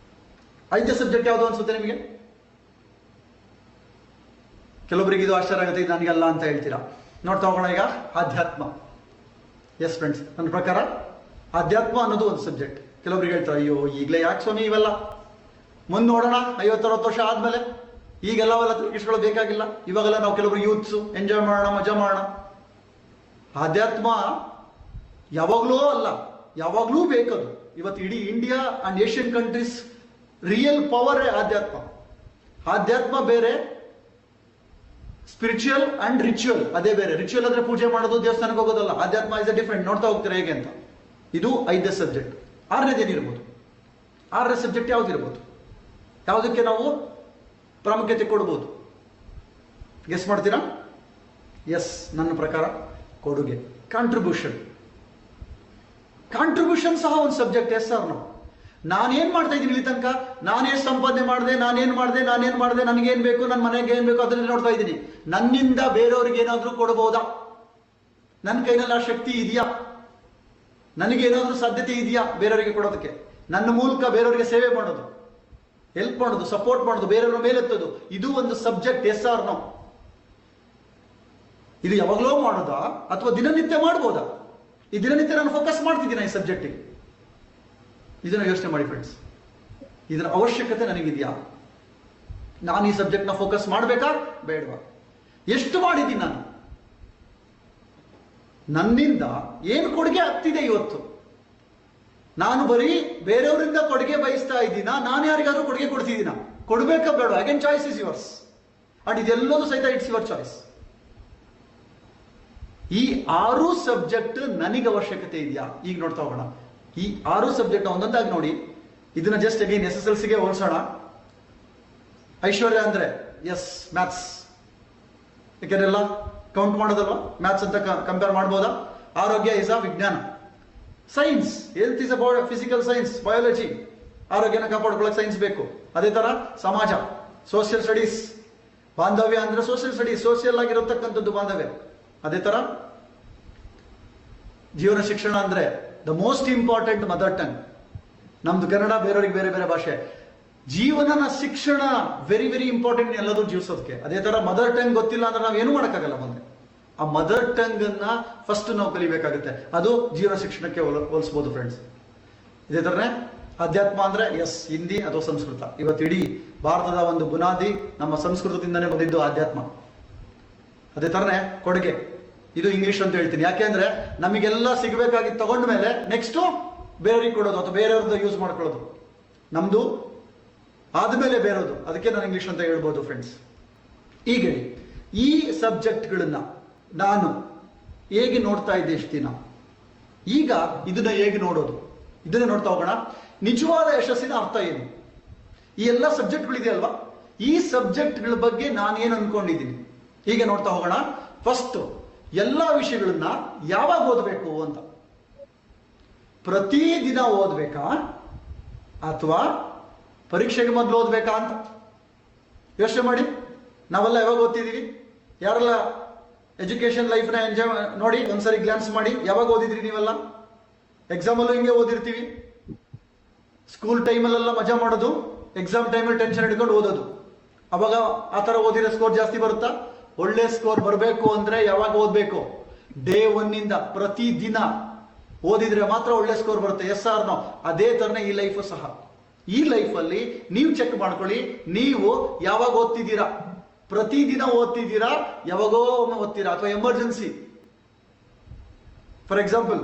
ಐದನೇ ಸಬ್ಜೆಕ್ಟ್ ಯಾವುದು ಅನ್ಸುತ್ತೆ ನಿಮಗೆ? ಕೆಲವೊಬ್ಬರಿಗೆ ಇದು ಆಶ್ಚರ್ಯ ಆಗುತ್ತೆ, ಇದು ನನಗಲ್ಲ ಅಂತ ಹೇಳ್ತೀರಾ. ನೋಡ್ತಾ ಹೋಗೋಣ ಈಗ ಆಧ್ಯಾತ್ಮ. ಎಸ್ ಫ್ರೆಂಡ್ಸ್, ನನ್ನ ಪ್ರಕಾರ ಆಧ್ಯಾತ್ಮ ಅನ್ನೋದು ಒಂದು ಸಬ್ಜೆಕ್ಟ್. ಕೆಲವೊಬ್ರಿಗೆ ಹೇಳ್ತಾರೆ, ಅಯ್ಯೋ ಈಗಲೇ ಯಾಕೆ ಸ್ವಾಮಿ ಇವೆಲ್ಲ, ಮುಂದೆ ನೋಡೋಣ 50-60 ವರ್ಷ ಆದ್ಮೇಲೆ, ಈಗೆಲ್ಲ ಅವೆಲ್ಲ ತಿರುಗಿಸ್ಕೊಳ್ಳೋ ಬೇಕಾಗಿಲ್ಲ. ಇವಾಗೆಲ್ಲ ನಾವು ಕೆಲವರು ಯೂತ್ಸು ಎಂಜಾಯ್ ಮಾಡೋಣ, ಮಜಾ ಮಾಡೋಣ. ಆಧ್ಯಾತ್ಮ ಯಾವಾಗಲೂ ಅಲ್ಲ, ಯಾವಾಗಲೂ ಬೇಕದು. ಇವತ್ತು ಇಡೀ India and Asian countries real power ಆಧ್ಯಾತ್ಮ. ಆಧ್ಯಾತ್ಮ ಬೇರೆ, ಸ್ಪಿರಿಚುವಲ್ ಅಂಡ್ ರಿಚುವಲ್ ಅದೇ ಬೇರೆ. ರಿಚುವಲ್ ಅಂದ್ರೆ ಪೂಜೆ ಮಾಡೋದು, ದೇವಸ್ಥಾನಕ್ಕೆ ಹೋಗೋದಲ್ಲ. ಆಧ್ಯಾತ್ಮ ಇಸ್ ಅ ಡಿಫ್ರೆಂಟ್. ನೋಡ್ತಾ ಹೋಗ್ತೀರಾ ಹೇಗೆ ಅಂತ. ಇದು 5ನೇ ಸಬ್ಜೆಕ್ಟ್. 6ನೇದೇನಿರ್ಬೋದು? 6ನೇ ಸಬ್ಜೆಕ್ಟ್ ಯಾವ್ದಿರ್ಬೋದು? ಯಾವುದಕ್ಕೆ ನಾವು ಪ್ರಾಮುಖ್ಯತೆ ಕೊಡ್ಬೋದು? ಗೆಸ್ ಮಾಡ್ತೀರಾ? ಎಸ್, ನನ್ನ ಪ್ರಕಾರ ಕೊಡುಗೆ, ಕಾಂಟ್ರಿಬ್ಯೂಷನ್. ಕಾಂಟ್ರಿಬ್ಯೂಷನ್ ಸಹ ಒಂದು ಸಬ್ಜೆಕ್ಟ್. ಎಸ್ ಸರ್, ನಾನೇನ್ ಮಾಡ್ತಾ ಇದ್ದೀನಿ ಇಲ್ಲಿ ತನಕ, ನಾನೇನ್ ಸಂಪಾದನೆ ಮಾಡಿದೆ, ನಾನೇನ್ ಮಾಡಿದೆ, ನನಗೇನ್ ಬೇಕು, ನನ್ನ ಮನೆಗೆ ಏನ್ ಬೇಕು ಅದನ್ನ ನೋಡ್ತಾ ಇದ್ದೀನಿ. ನನ್ನಿಂದ ಬೇರೆಯವ್ರಿಗೆ ಏನಾದ್ರೂ ಕೊಡಬಹುದಾ? ನನ್ನ ಕೈನಲ್ಲಿ ಆ ಶಕ್ತಿ ಇದೆಯಾ? ನನಗೇನಾದ್ರೂ ಸಾಧ್ಯತೆ ಇದೆಯಾ ಬೇರೆಯವರಿಗೆ ಕೊಡೋದಕ್ಕೆ? ನನ್ನ ಮೂಲಕ ಬೇರೆಯವರಿಗೆ ಸೇವೆ ಮಾಡೋದು, ಹೆಲ್ಪ್ ಮಾಡೋದು, ಸಪೋರ್ಟ್ ಮಾಡೋದು, ಬೇರೆಯವರ ಮೇಲೆತ್ತೋದು, ಇದು ಒಂದು ಸಬ್ಜೆಕ್ಟ್. S or no? ಇದು ಯಾವಾಗಲೂ ಮಾಡೋದಾ ಅಥವಾ ದಿನನಿತ್ಯ ಮಾಡ್ಬೋದಾ? ಈ ದಿನನಿತ್ಯ ನಾನು ಫೋಕಸ್ ಮಾಡ್ತಿದ್ದೀನಿ ಈ ಸಬ್ಜೆಕ್ಟಿಗೆ. ಇದನ್ನ ಯೋಚನೆ ಮಾಡಿ ಫ್ರೆಂಡ್ಸ್. ಇದರ ಅವಶ್ಯಕತೆ ನನಗಿದೆಯಾ? ನಾನು ಈ ಸಬ್ಜೆಕ್ಟ್ನ ಫೋಕಸ್ ಮಾಡಬೇಕಾ ಬೇಡವಾ? ಎಷ್ಟು ಮಾಡಿದ್ದೀನಿ ನಾನು? ನನ್ನಿಂದ ಏನು ಕೊಡುಗೆ ಆಗ್ತಿದೆ ಇವತ್ತು? ನಾನು ಬರೀ ಬೇರೆಯವರಿಂದ ಕೊಡುಗೆ ಬಯಸ್ತಾ ಇದ್ದೀನಾ? ನಾನು ಯಾರಿಗಾದ್ರೂ ಕೊಡುಗೆ ಕೊಡ್ತಿದ್ದೀನಾ? ಕೊಡ್ಬೇಕಾ ಬೇಡ? Again choice is yours. And ಇದೆಲ್ಲದೂ ಸಹಿತ ಇಟ್ಸ್ ಯುವರ್ ಚಾಯ್ಸ್. ಈ 6 ಸಬ್ಜೆಕ್ಟ್ ನನಗೆ ಅವಶ್ಯಕತೆ ಇದೆಯಾ? ಈಗ ನೋಡ್ತಾ ಹೋಗೋಣ. ಈ 6 ಸಬ್ಜೆಕ್ಟ್ ಒಂದೊಂದಾಗಿ ನೋಡಿ. ಇದನ್ನ ಜಸ್ಟ್ ಅಗೇನ್ SSLCಗೆ ಹೋಲಿಸೋಣ. ಐಶ್ವರ್ಯ ಅಂದ್ರೆ ಎಸ್ ಮ್ಯಾಥ್ಸ್, ಯಾಕೆಂದ್ರೆಲ್ಲ ಕೌಂಟ್ ಮಾಡೋದಲ್ವಾ? ಮ್ಯಾಥ್ಸ್ ಅಂತ ಕಂಪೇರ್ ಮಾಡ್ಬೋದಾ? ಆರೋಗ್ಯ ಇಸ್ ಅ ವಿಜ್ಞಾನ. Science, health is about physical science, biology. ಆರೋಗ್ಯನ ಕಾಪಾಡ್ಕೊಳ್ಳೋಕೆ ಸೈನ್ಸ್ ಬೇಕು. ಅದೇ ತರ ಸಮಾಜ, ಸೋಷಿಯಲ್ ಸ್ಟಡೀಸ್. ಬಾಂಧವ್ಯ ಅಂದ್ರೆ ಸೋಷಿಯಲ್ ಸ್ಟಡೀಸ್, ಸೋಷಿಯಲ್ ಆಗಿರತಕ್ಕಂಥದ್ದು ಬಾಂಧವ್ಯ. ಅದೇ ತರ ಜೀವನ ಶಿಕ್ಷಣ ಅಂದ್ರೆ the most important mother tongue. ನಮ್ದು ಕನ್ನಡ, ಬೇರೆಯವರಿಗೆ ಬೇರೆ ಬೇರೆ ಭಾಷೆ. ಜೀವನನ ಶಿಕ್ಷಣ ವೆರಿ ವೆರಿ ಇಂಪಾರ್ಟೆಂಟ್ ಎಲ್ಲದೂ ಜೀವಿಸೋದಕ್ಕೆ. ಅದೇ ತರ ಮದರ್ ಟಂಗ್ ಗೊತ್ತಿಲ್ಲ ಅಂದ್ರೆ ನಾವು ಏನು ಮಾಡೋಕ್ಕಾಗಲ್ಲ ಮುಂದೆ. ಆ ಮದರ್ ಟಂಗ್ ಅನ್ನ ಫಸ್ಟ್ ನಾವು ಕಲಿಬೇಕಾಗುತ್ತೆ. ಅದು ಜೀವನ ಶಿಕ್ಷಣಕ್ಕೆ ಹೋಲಿಸಬಹುದು ಫ್ರೆಂಡ್ಸ್. ಇದೇ ತರನೇ ಅಧ್ಯಾತ್ಮ ಅಂದ್ರೆ ಎಸ್ ಹಿಂದಿ ಅಥವಾ ಸಂಸ್ಕೃತ. ಇವತ್ತು ಇಡೀ ಭಾರತದ ಒಂದು ಬುನಾದಿ ನಮ್ಮ ಸಂಸ್ಕೃತದಿಂದನೇ ಬಂದಿದ್ದು ಅಧ್ಯಾತ್ಮ. ಅದೇ ತರನೇ ಕೊಡುಗೆ, ಇದು ಇಂಗ್ಲಿಷ್ ಅಂತ ಹೇಳ್ತೀನಿ. ಯಾಕೆಂದ್ರೆ ನಮಗೆಲ್ಲ ಸಿಗಬೇಕಾಗಿ ತಗೊಂಡ ಮೇಲೆ ನೆಕ್ಸ್ಟ್ ಬೇರೆಯವ್ರಿಗೆ ಕೊಡೋದು ಅಥವಾ ಬೇರೆಯವ್ರದ್ದು ಯೂಸ್ ಮಾಡ್ಕೊಳ್ಳೋದು, ನಮ್ದು ಆದ್ಮೇಲೆ ಬೇರೋದು. ಅದಕ್ಕೆ ನಾನು ಇಂಗ್ಲಿಷ್ ಅಂತ ಹೇಳ್ಬೋದು ಫ್ರೆಂಡ್ಸ್. ಈಗ ಈ ಸಬ್ಜೆಕ್ಟ್ಗಳನ್ನ ನಾನು ಹೇಗೆ ನೋಡ್ತಾ ಇದ್ದೆ ಇಷ್ಟು ದಿನ, ಈಗ ಇದನ್ನ ಹೇಗೆ ನೋಡೋದು, ಇದನ್ನ ನೋಡ್ತಾ ಹೋಗೋಣ. ನಿಜವಾದ ಯಶಸ್ಸಿನ ಅರ್ಥ ಏನು? ಈ ಎಲ್ಲ ಸಬ್ಜೆಕ್ಟ್ಗಳಿದೆಯಲ್ವಾ, ಈ ಸಬ್ಜೆಕ್ಟ್ಗಳ ಬಗ್ಗೆ ನಾನೇನು ಅನ್ಕೊಂಡಿದ್ದೀನಿ ಹೀಗೆ ನೋಡ್ತಾ ಹೋಗೋಣ. ಫಸ್ಟ್, ಎಲ್ಲ ವಿಷಯಗಳನ್ನ ಯಾವಾಗ ಓದಬೇಕು ಅಂತ. ಪ್ರತಿದಿನ ಓದ್ಬೇಕಾ ಅಥವಾ ಪರೀಕ್ಷೆಗೆ ಮೊದಲು ಓದ್ಬೇಕಾ ಅಂತ ಯೋಚನೆ ಮಾಡಿ. ನಾವೆಲ್ಲ ಯಾವಾಗ ಓದ್ತಿದೀವಿ? ಯಾರೆಲ್ಲ ಎಜುಕೇಶನ್ ಲೈಫ್ನ ಎಂಜಾಯ್ ನೋಡಿ, ಒಂದ್ಸರಿ ಗ್ಲಾನ್ಸ್ ಮಾಡಿ. ಯಾವಾಗ ಓದಿದ್ರಿ ನೀವೆಲ್ಲ? ಎಕ್ಸಾಮಲ್ಲೂ ಹಿಂಗೆ ಓದಿರ್ತೀವಿ. ಸ್ಕೂಲ್ ಟೈಮಲ್ಲೆಲ್ಲ ಮಜಾ ಮಾಡೋದು, ಎಕ್ಸಾಮ್ ಟೈಮಲ್ಲಿ ಟೆನ್ಷನ್ ಹಿಡ್ಕೊಂಡು ಓದೋದು. ಅವಾಗ ಆ ಥರ ಓದಿರೋ ಸ್ಕೋರ್ ಜಾಸ್ತಿ ಬರುತ್ತಾ? ಒಳ್ಳೆ ಸ್ಕೋರ್ ಬರಬೇಕು ಅಂದ್ರೆ ಯಾವಾಗ ಓದಬೇಕು? ಡೇ 1 ಇಂದ ಪ್ರತಿದಿನ ಓದಿದ್ರೆ ಮಾತ್ರ ಒಳ್ಳೆ ಸ್ಕೋರ್ ಬರುತ್ತೆ. Yes or no? ಅದೇ ತರನೇ ಈ ಲೈಫ್ ಸಹ. ಈ ಲೈಫಲ್ಲಿ ನೀವು ಚೆಕ್ ಮಾಡ್ಕೊಳ್ಳಿ, ನೀವು ಯಾವಾಗ ಓದ್ತಿದ್ದೀರಾ? ಪ್ರತಿದಿನ ಓದ್ತಿದ್ದೀರಾ, ಯಾವಾಗೋ ಒಮ್ಮೆ ಓದ್ತೀರಾ, ಅಥವಾ ಎಮರ್ಜೆನ್ಸಿ? ಫಾರ್ ಎಕ್ಸಾಂಪಲ್,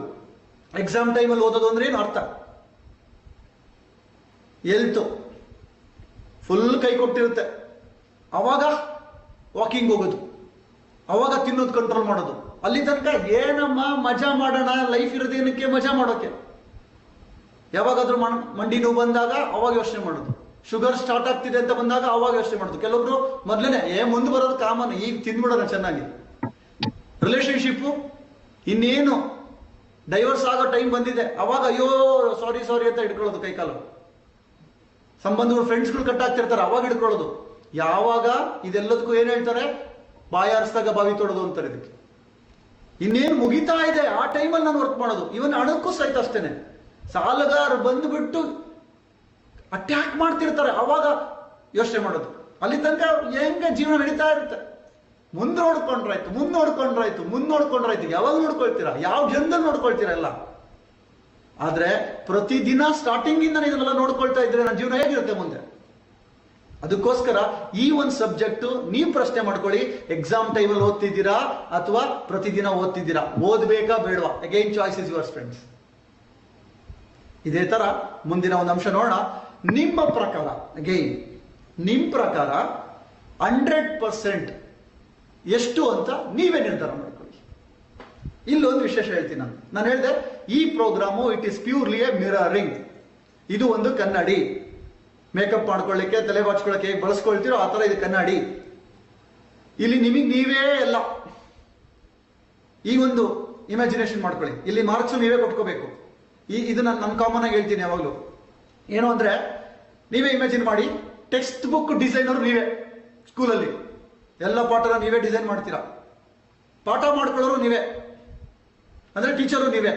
ಎಕ್ಸಾಮ್ ಟೈಮಲ್ಲಿ ಓದೋದು ಅಂದ್ರೆ ಏನು ಅರ್ಥ? ಹೆಲ್ತ್ ಫುಲ್ ಕೈ ಕೊಟ್ಟಿರುತ್ತೆ, ಅವಾಗ ವಾಕಿಂಗ್ ಹೋಗೋದು, ಅವಾಗ ತಿನ್ನೋದು ಕಂಟ್ರೋಲ್ ಮಾಡೋದು. ಅಲ್ಲಿ ತನಕ ಏನಮ್ಮ ಮಜಾ ಮಾಡೋಣ, ಲೈಫ್ ಇರೋದೇನಕ್ಕೆ? ಮಜಾ ಮಾಡೋಕೆ. ಯಾವಾಗಾದ್ರೂ ಮಂಡಿ ನೋವು ಬಂದಾಗ ಅವಾಗ ಯೋಚನೆ ಮಾಡೋದು, ಶುಗರ್ ಸ್ಟಾರ್ಟ್ ಆಗ್ತಿದೆ ಅಂತ ಬಂದಾಗ ಅವಾಗ ಯೋಚನೆ ಮಾಡೋದು. ಕೆಲವೊಬ್ರು ಮೊದಲೇನೆ ಮುಂದೆ ಬರೋದು ಕಾಮನ್, ಈಗ ತಿಂದ್ಬಿಡೋಣ ಚೆನ್ನಾಗಿ. ರಿಲೇಶನ್ಶಿಪ್ ಇನ್ನೇನು ಡೈವರ್ಸ್ ಆಗೋ ಟೈಮ್ ಬಂದಿದೆ, ಅವಾಗ ಅಯ್ಯೋ ಸಾರಿ ಸಾರಿ ಅಂತ ಹಿಡ್ಕೊಳ್ಳೋದು ಕೈಕಾಲು. ಸಂಬಂಧಗಳು, ಫ್ರೆಂಡ್ಸ್ಗಳು ಕಟ್ ಆಗ್ತಿರ್ತಾರೆ, ಅವಾಗ ಹಿಡ್ಕೊಳ್ಳೋದು. ಯಾವಾಗ ಇದೆಲ್ಲದಕ್ಕೂ ಏನ್ ಹೇಳ್ತಾರೆ? ಬಾಯಾರಿಸಿದಾಗ ಬಾವಿ ತೊಡೋದು ಅಂತಾರೆ ಇದಕ್ಕೆ. ಇನ್ನೇನು ಮುಗಿತಾ ಇದೆ ಆ ಟೈಮಲ್ಲಿ ನಾನು ವರ್ಕ್ ಮಾಡೋದು. ಇವನ್ ಹಣಕ್ಕೂ ಸಹಿತ ಅಷ್ಟೇನೆ. ಸಾಲಗಾರ ಬಂದ್ಬಿಟ್ಟು ಅಟ್ಯಾಕ್ ಮಾಡ್ತಿರ್ತಾರೆ, ಅವಾಗ ಯೋಚನೆ ಮಾಡೋದು. ಅಲ್ಲಿ ತನಕ ಹೆಂಗೆ ಜೀವನ ನಡೀತಾ ಇರುತ್ತೆ. ಮುಂದೆ ನೋಡ್ಕೊಂಡ್ರಾಯ್ತು. ಯಾವಾಗ ನೋಡ್ಕೊಳ್ತೀರಾ? ಯಾವ ಜನದಲ್ಲಿ ನೋಡ್ಕೊಳ್ತೀರಾ ಎಲ್ಲ? ಆದ್ರೆ ಪ್ರತಿದಿನ ಸ್ಟಾರ್ಟಿಂಗ್ ಇಂದ ಇದನ್ನೆಲ್ಲ ನೋಡ್ಕೊಳ್ತಾ ಇದ್ರೆ ನನ್ನ ಜೀವನ ಹೇಗಿರುತ್ತೆ ಮುಂದೆ? ಅದಕ್ಕೋಸ್ಕರ ಈ ಒಂದು ಸಬ್ಜೆಕ್ಟ್ ನೀವು ಪ್ರಶ್ನೆ ಮಾಡ್ಕೊಳ್ಳಿ, ಎಕ್ಸಾಮ್ ಟೈಮಲ್ಲಿ ಓದ್ತಿದ್ದೀರಾ ಅಥವಾ ಪ್ರತಿದಿನ ಓದ್ತಿದ್ದೀರಾ, ಓದ್ಬೇಕಾ ಬೇಡವಾ? Again choice is yours friends. ಇದೇ ತರ ಮುಂದಿನ ಒಂದು ಅಂಶ ನೋಡೋಣ. ನಿಮ್ಮ ಪ್ರಕಾರ ಅಗೈನ್ ನಿಮ್ಮ ಪ್ರಕಾರ 100% ಎಷ್ಟು ಅಂತ ನೀವೇ ನಿರ್ಧಾರ ಮಾಡ್ಕೊಳ್ಳಿ. ಇಲ್ಲೊಂದು ವಿಶೇಷ ಹೇಳ್ತೀನಿ ನಾನು ಹೇಳಿದೆ, ಈ programme it is purely a mirroring. ಇದು ಒಂದು ಕನ್ನಡಿ. ಮೇಕಪ್ ಮಾಡ್ಕೊಳ್ಳಿಕ್ಕೆ, ತಲೆ ಬಾಚ್ಕೊಳ್ಳಕ್ಕೆ ಹೇಗೆ ಬಳಸ್ಕೊಳ್ತೀರೋ ಆ ತರ ಇದು ಕನ್ನಡಿ. ಇಲ್ಲಿ ನಿಮಗೆ ನೀವೇ ಎಲ್ಲ ಈ ಒಂದು ಇಮ್ಯಾಜಿನೇಷನ್ ಮಾಡ್ಕೊಳ್ಳಿ. ಇಲ್ಲಿ ಮಾರ್ಕ್ಸ್ ನೀವೇ ಕೊಟ್ಕೋಬೇಕು. ಇದು ನಾನು ಕಾಮನ್ ಆಗಿ ಹೇಳ್ತೀನಿ ಯಾವಾಗಲೂ. ಏನು ಅಂದ್ರೆ, ನೀವೇ ಇಮ್ಯಾಜಿನ್ ಮಾಡಿ, ಟೆಕ್ಸ್ಟ್ ಬುಕ್ ಡಿಸೈನರ್ ನೀವೇ. ಸ್ಕೂಲಲ್ಲಿ ಎಲ್ಲ ಪಾಠನ ನೀವೇ ಡಿಸೈನ್ ಮಾಡ್ತೀರಾ, ಪಾಠ ಮಾಡ್ಕೊಳ್ಳೋರು ನೀವೇ, ಅಂದ್ರೆ ಟೀಚರು ನೀವೇ,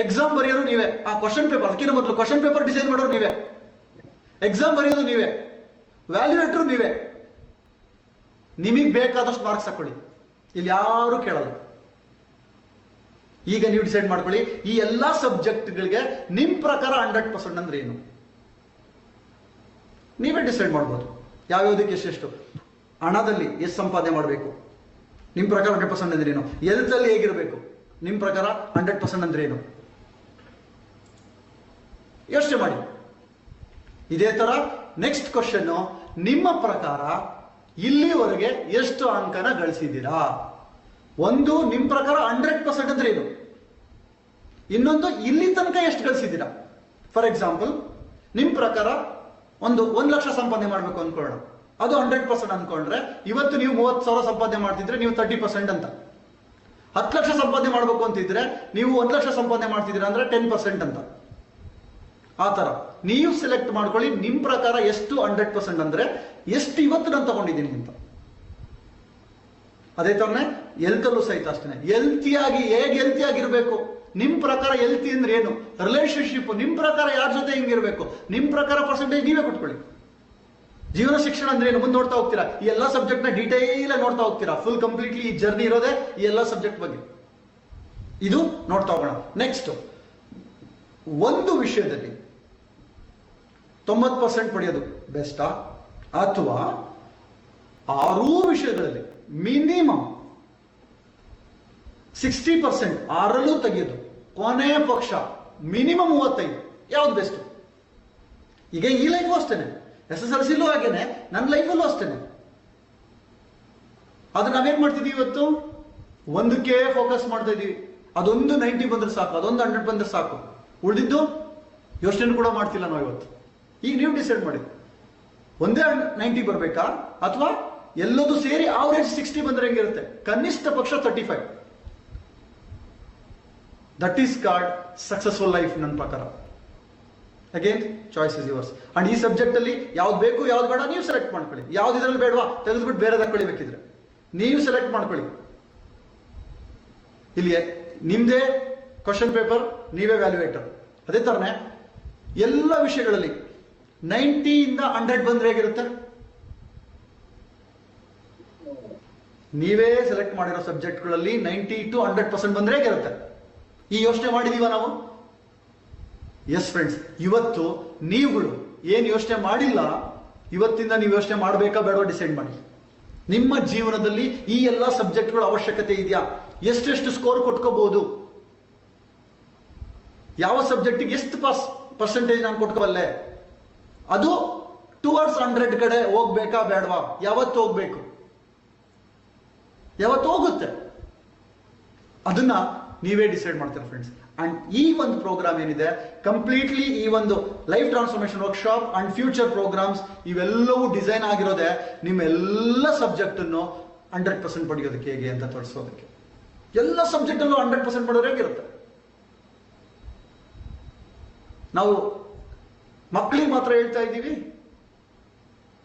ಎಕ್ಸಾಮ್ ಬರೆಯೋರು ನೀವೇ, ಆ ಕ್ವಶನ್ ಪೇಪರ್, ಅದಕ್ಕಿಂತ ಮೊದಲು ಕ್ವಶನ್ ಪೇಪರ್ ಡಿಸೈನ್ ಮಾಡೋರು ನೀವೇ, ಎಕ್ಸಾಮ್ ಬರೆಯೋದು ನೀವೇ, ವ್ಯಾಲ್ಯೂಯೇಟರ್ ನೀವೇ. ನಿಮಗೆ ಬೇಕಾದಷ್ಟು ಮಾರ್ಕ್ಸ್ ಹಾಕೊಳ್ಳಿ, ಇಲ್ಲಿ ಯಾರು ಕೇಳಲ್ಲ. ಈಗ ನೀವು ಡಿಸೈಡ್ ಮಾಡ್ಕೊಳ್ಳಿ, ಈ ಎಲ್ಲಾ ಸಬ್ಜೆಕ್ಟ್ಗಳಿಗೆ ನಿಮ್ ಪ್ರಕಾರ 100% ಅಂದ್ರೆ ಏನು ನೀವೇ ಡಿಸೈಡ್ ಮಾಡ್ಬೋದು. ಯಾವ್ಯಾವುದಕ್ಕೆ ಎಷ್ಟೆಷ್ಟು, ಹಣದಲ್ಲಿ ಎಷ್ಟು ಸಂಪಾದನೆ ಮಾಡಬೇಕು ನಿಮ್ ಪ್ರಕಾರ 100% ಅಂದ್ರೆ ಏನು, ಹೆಲ್ತ್ ಅಲ್ಲಿ ಹೇಗಿರಬೇಕು ನಿಮ್ ಪ್ರಕಾರ 100% ಅಂದ್ರೆ ಏನು, ಯೋಚನೆ ಮಾಡಿ. ಇದೇ ತರ ನೆಕ್ಸ್ಟ್ ಕ್ವಶನ್, ನಿಮ್ಮ ಪ್ರಕಾರ ಇಲ್ಲಿವರೆಗೆ ಎಷ್ಟು ಅಂಕನ ಗಳಿಸಿದ್ದೀರಾ? ಒಂದು ನಿಮ್ ಪ್ರಕಾರ 100% ಅಂದ್ರೆ ಏನು, ಇನ್ನೊಂದು ಇಲ್ಲಿ ತನಕ ಎಷ್ಟು ಗಳಿಸಿದ್ದೀರಾ. ಫಾರ್ ಎಕ್ಸಾಂಪಲ್, ನಿಮ್ ಪ್ರಕಾರ 1 ಲಕ್ಷ ಸಂಪಾದನೆ ಮಾಡ್ಬೇಕು ಅನ್ಕೊಳ್ಳೋಣ, ಅದು 100% ಅನ್ಕೊಂಡ್ರೆ, ಇವತ್ತು ನೀವು 30,000 ಸಂಪಾದನೆ ಮಾಡ್ತಿದ್ರೆ ನೀವು 30% ಅಂತ. 10 ಲಕ್ಷ ಸಂಪಾದನೆ ಮಾಡ್ಬೇಕು ಅಂತಿದ್ರೆ ನೀವು 1 ಲಕ್ಷ ಸಂಪಾದನೆ ಮಾಡ್ತಿದ್ದೀರಾ ಅಂದ್ರೆ 10% ಅಂತ. ಆ ತರ ನೀವು ಸೆಲೆಕ್ಟ್ ಮಾಡ್ಕೊಳ್ಳಿ, ನಿಮ್ ಪ್ರಕಾರ ಎಷ್ಟು 100% ಅಂದ್ರೆ ಎಷ್ಟು ಇವತ್ತು ನಾನು ತಗೊಂಡಿದ್ದೀನಿ ಅಂತ. ಅದೇ ತರನೇ ಹೆಲ್ತಲ್ಲೂ ಸಹಿತ ಅಷ್ಟೇ, ಹೆಲ್ತಿಯಾಗಿ ಹೇಗೆ ಹೆಲ್ತಿಯಾಗಿರ್ಬೇಕು ನಿಮ್ ಪ್ರಕಾರ. ಹೆಲ್ತಿ ಅಂದ್ರೆ ಏನು, ರಿಲೇಶನ್ಶಿಪ್ ನಿಮ್ ಪ್ರಕಾರ ಯಾರ ಜೊತೆ ಹಿಂಗಿರ್ಬೇಕು, ನಿಮ್ ಪ್ರಕಾರ ಪರ್ಸೆಂಟೇಜ್ ನೀವೇ ಕೊಟ್ಕೊಳ್ಳಿ. ಜೀವನ ಶಿಕ್ಷಣ ಅಂದ್ರೆ ಏನು, ಮುಂದೆ ನೋಡ್ತಾ ಹೋಗ್ತೀರಾ, ಈ ಎಲ್ಲಾ ಸಬ್ಜೆಕ್ಟ್ ನ ಡೀಟೇಲ್ ನೋಡ್ತಾ ಹೋಗ್ತೀರಾ. ಫುಲ್ ಕಂಪ್ಲೀಟ್ಲಿ ಈ ಜರ್ನಿ ಇರೋದೇ ಈ ಎಲ್ಲಾ ಸಬ್ಜೆಕ್ಟ್ ಬಗ್ಗೆ. ಇದು ನೋಡ್ತಾ ಹೋಗೋಣ. ನೆಕ್ಸ್ಟ್, ಒಂದು ವಿಷಯದಲ್ಲಿ 90% ಪಡೆಯೋದು ಬೆಸ್ಟಾ, ಅಥವಾ 6 ವಿಷಯಗಳಲ್ಲಿ ಮಿನಿಮಮ್ 60%, 6ರಲ್ಲೂ ತೆಗೆಯೋದು, ಕೊನೆಯ ಪಕ್ಷ ಮಿನಿಮಮ್ 35, ಯಾವ್ದು ಬೆಸ್ಟ್? ಈಗ ಈ ಲೈಫು ಅಷ್ಟೇನೆ, SSLCಲೂ ಹಾಗೇನೆ, ನನ್ನ ಲೈಫಲ್ಲೂ ಅಷ್ಟೇನೆ. ಅದು ನಾವೇನ್ ಮಾಡ್ತಿದೀವಿ ಇವತ್ತು, ಒಂದಕ್ಕೆ ಫೋಕಸ್ ಮಾಡ್ತಾ ಇದೀವಿ. ಅದೊಂದು 90 ಬಂದ್ರೆ ಸಾಕು, ಅದೊಂದು 100 ಬಂದ್ರೆ ಸಾಕು, ಉಳಿದಿದ್ದು ಯೋಚನೆ ಕೂಡ ಮಾಡ್ತಿಲ್ಲ ನಾವು ಇವತ್ತು. ಈಗ ನೀವು ಡಿಸೈಡ್ ಮಾಡಿ, ಒಂದೇ 90 ಬರ್ಬೇಕಾ, ಅಥವಾ ಎಲ್ಲದೂ ಸೇರಿ ಆವರೇಜ್ 60 ಬಂದ್ರೆ ಹೆಂಗಿರುತ್ತೆ? ಕನಿಷ್ಠ ಪಕ್ಷ 35. That is called successful life ನನ್ನ ಪ್ರಕಾರ. Again choice is yours. And ಈ ಸಬ್ಜೆಕ್ಟ್ ಅಲ್ಲಿ ಯಾವ್ದು ಬೇಕು ಯಾವ್ದು ಬೇಡ ನೀವು ಸೆಲೆಕ್ಟ್ ಮಾಡ್ಕೊಳ್ಳಿ. ಯಾವ್ದು ಇದ್ರಲ್ಲಿ ಬೇಡವಾ ತೆಗೆದ್ಬಿಟ್ಟು ಬೇರೆ ಹಾಕೊಳ್ಳಿ, ಬೇಕಿದ್ರೆ ನೀವು ಸೆಲೆಕ್ಟ್ ಮಾಡ್ಕೊಳ್ಳಿ. ಇಲ್ಲಿ ನಿಮ್ದೇ ಕ್ವಶನ್ ಪೇಪರ್, ನೀವೇ ವ್ಯಾಲ್ಯೂಯೇಟರ್. ಅದೇ ತರನೇ ಎಲ್ಲ ವಿಷಯಗಳಲ್ಲಿ 90 ಇಂದ 100 ಬಂದ್ರೆ ಹೇಗಿರುತ್ತೆ? ನೀವೇ ಸೆಲೆಕ್ಟ್ ಮಾಡಿರೋ ಸಬ್ಜೆಕ್ಟ್ಗಳಲ್ಲಿ 90 to 100% ಬಂದ್ರೆ ಹೇಗಿರುತ್ತೆ? ಈ ಯೋಚನೆ ಮಾಡಿದೀವ ನಾವು? ಎಸ್ ಫ್ರೆಂಡ್ಸ್, ಇವತ್ತು ನೀವುಗಳು ಏನ್ ಯೋಚನೆ ಮಾಡಿಲ್ಲ, ಇವತ್ತಿಂದ ನೀವು ಯೋಚನೆ ಮಾಡಬೇಕಾ ಬೇಡವಾ ಡಿಸೈಡ್ ಮಾಡಿ. ನಿಮ್ಮ ಜೀವನದಲ್ಲಿ ಈ ಎಲ್ಲಾ ಸಬ್ಜೆಕ್ಟ್ಗಳ ಅವಶ್ಯಕತೆ ಇದೆಯಾ? ಎಷ್ಟೆಷ್ಟು ಸ್ಕೋರ್ ಕೊಟ್ಕೋಬಹುದು, ಯಾವ ಸಬ್ಜೆಕ್ಟಿಗೆ ಎಷ್ಟು ಪರ್ಸೆಂಟೇಜ್ ನಾನು ಕೊಟ್ಕೋಬಲ್ಲೆ, ಅದು ಟುವರ್ಡ್ಸ್ 100 ಕಡೆ ಹೋಗ್ಬೇಕಾ ಬೇಡವಾ? ಯಾವತ್ತು ಹೋಗ್ಬೇಕು? ಯಾವತ್ತು ಹೋಗುತ್ತೆ? ಅದನ್ನ ನೀವೇ ಡಿಸೈಡ್ ಮಾಡ್ತೀರಾ ಫ್ರೆಂಡ್ಸ್. ಅಂಡ್ ಈ ಒಂದು ಪ್ರೋಗ್ರಾಮ್ ಏನಿದೆ, ಕಂಪ್ಲೀಟ್ಲಿ ಈ ಒಂದು life transformation workshop and future programmes ಇವೆಲ್ಲವೂ ಡಿಸೈನ್ ಆಗಿರೋದೆ ನಿಮ್ಮ ಎಲ್ಲ ಸಬ್ಜೆಕ್ಟ್ ಅನ್ನು 100% ಪಡೆಯೋದಕ್ಕೆ ಹೇಗೆ ಅಂತ ತೋರಿಸೋದಕ್ಕೆ. ಎಲ್ಲ ಸಬ್ಜೆಕ್ಟ್ ಅಲ್ಲೂ 100% ಪಡೆಯೋದು ಹೇಗಿರುತ್ತೆ? ನಾವು ಮಕ್ಕಳಿಗೆ ಮಾತ್ರ ಹೇಳ್ತಾ ಇದ್ದೀವಿ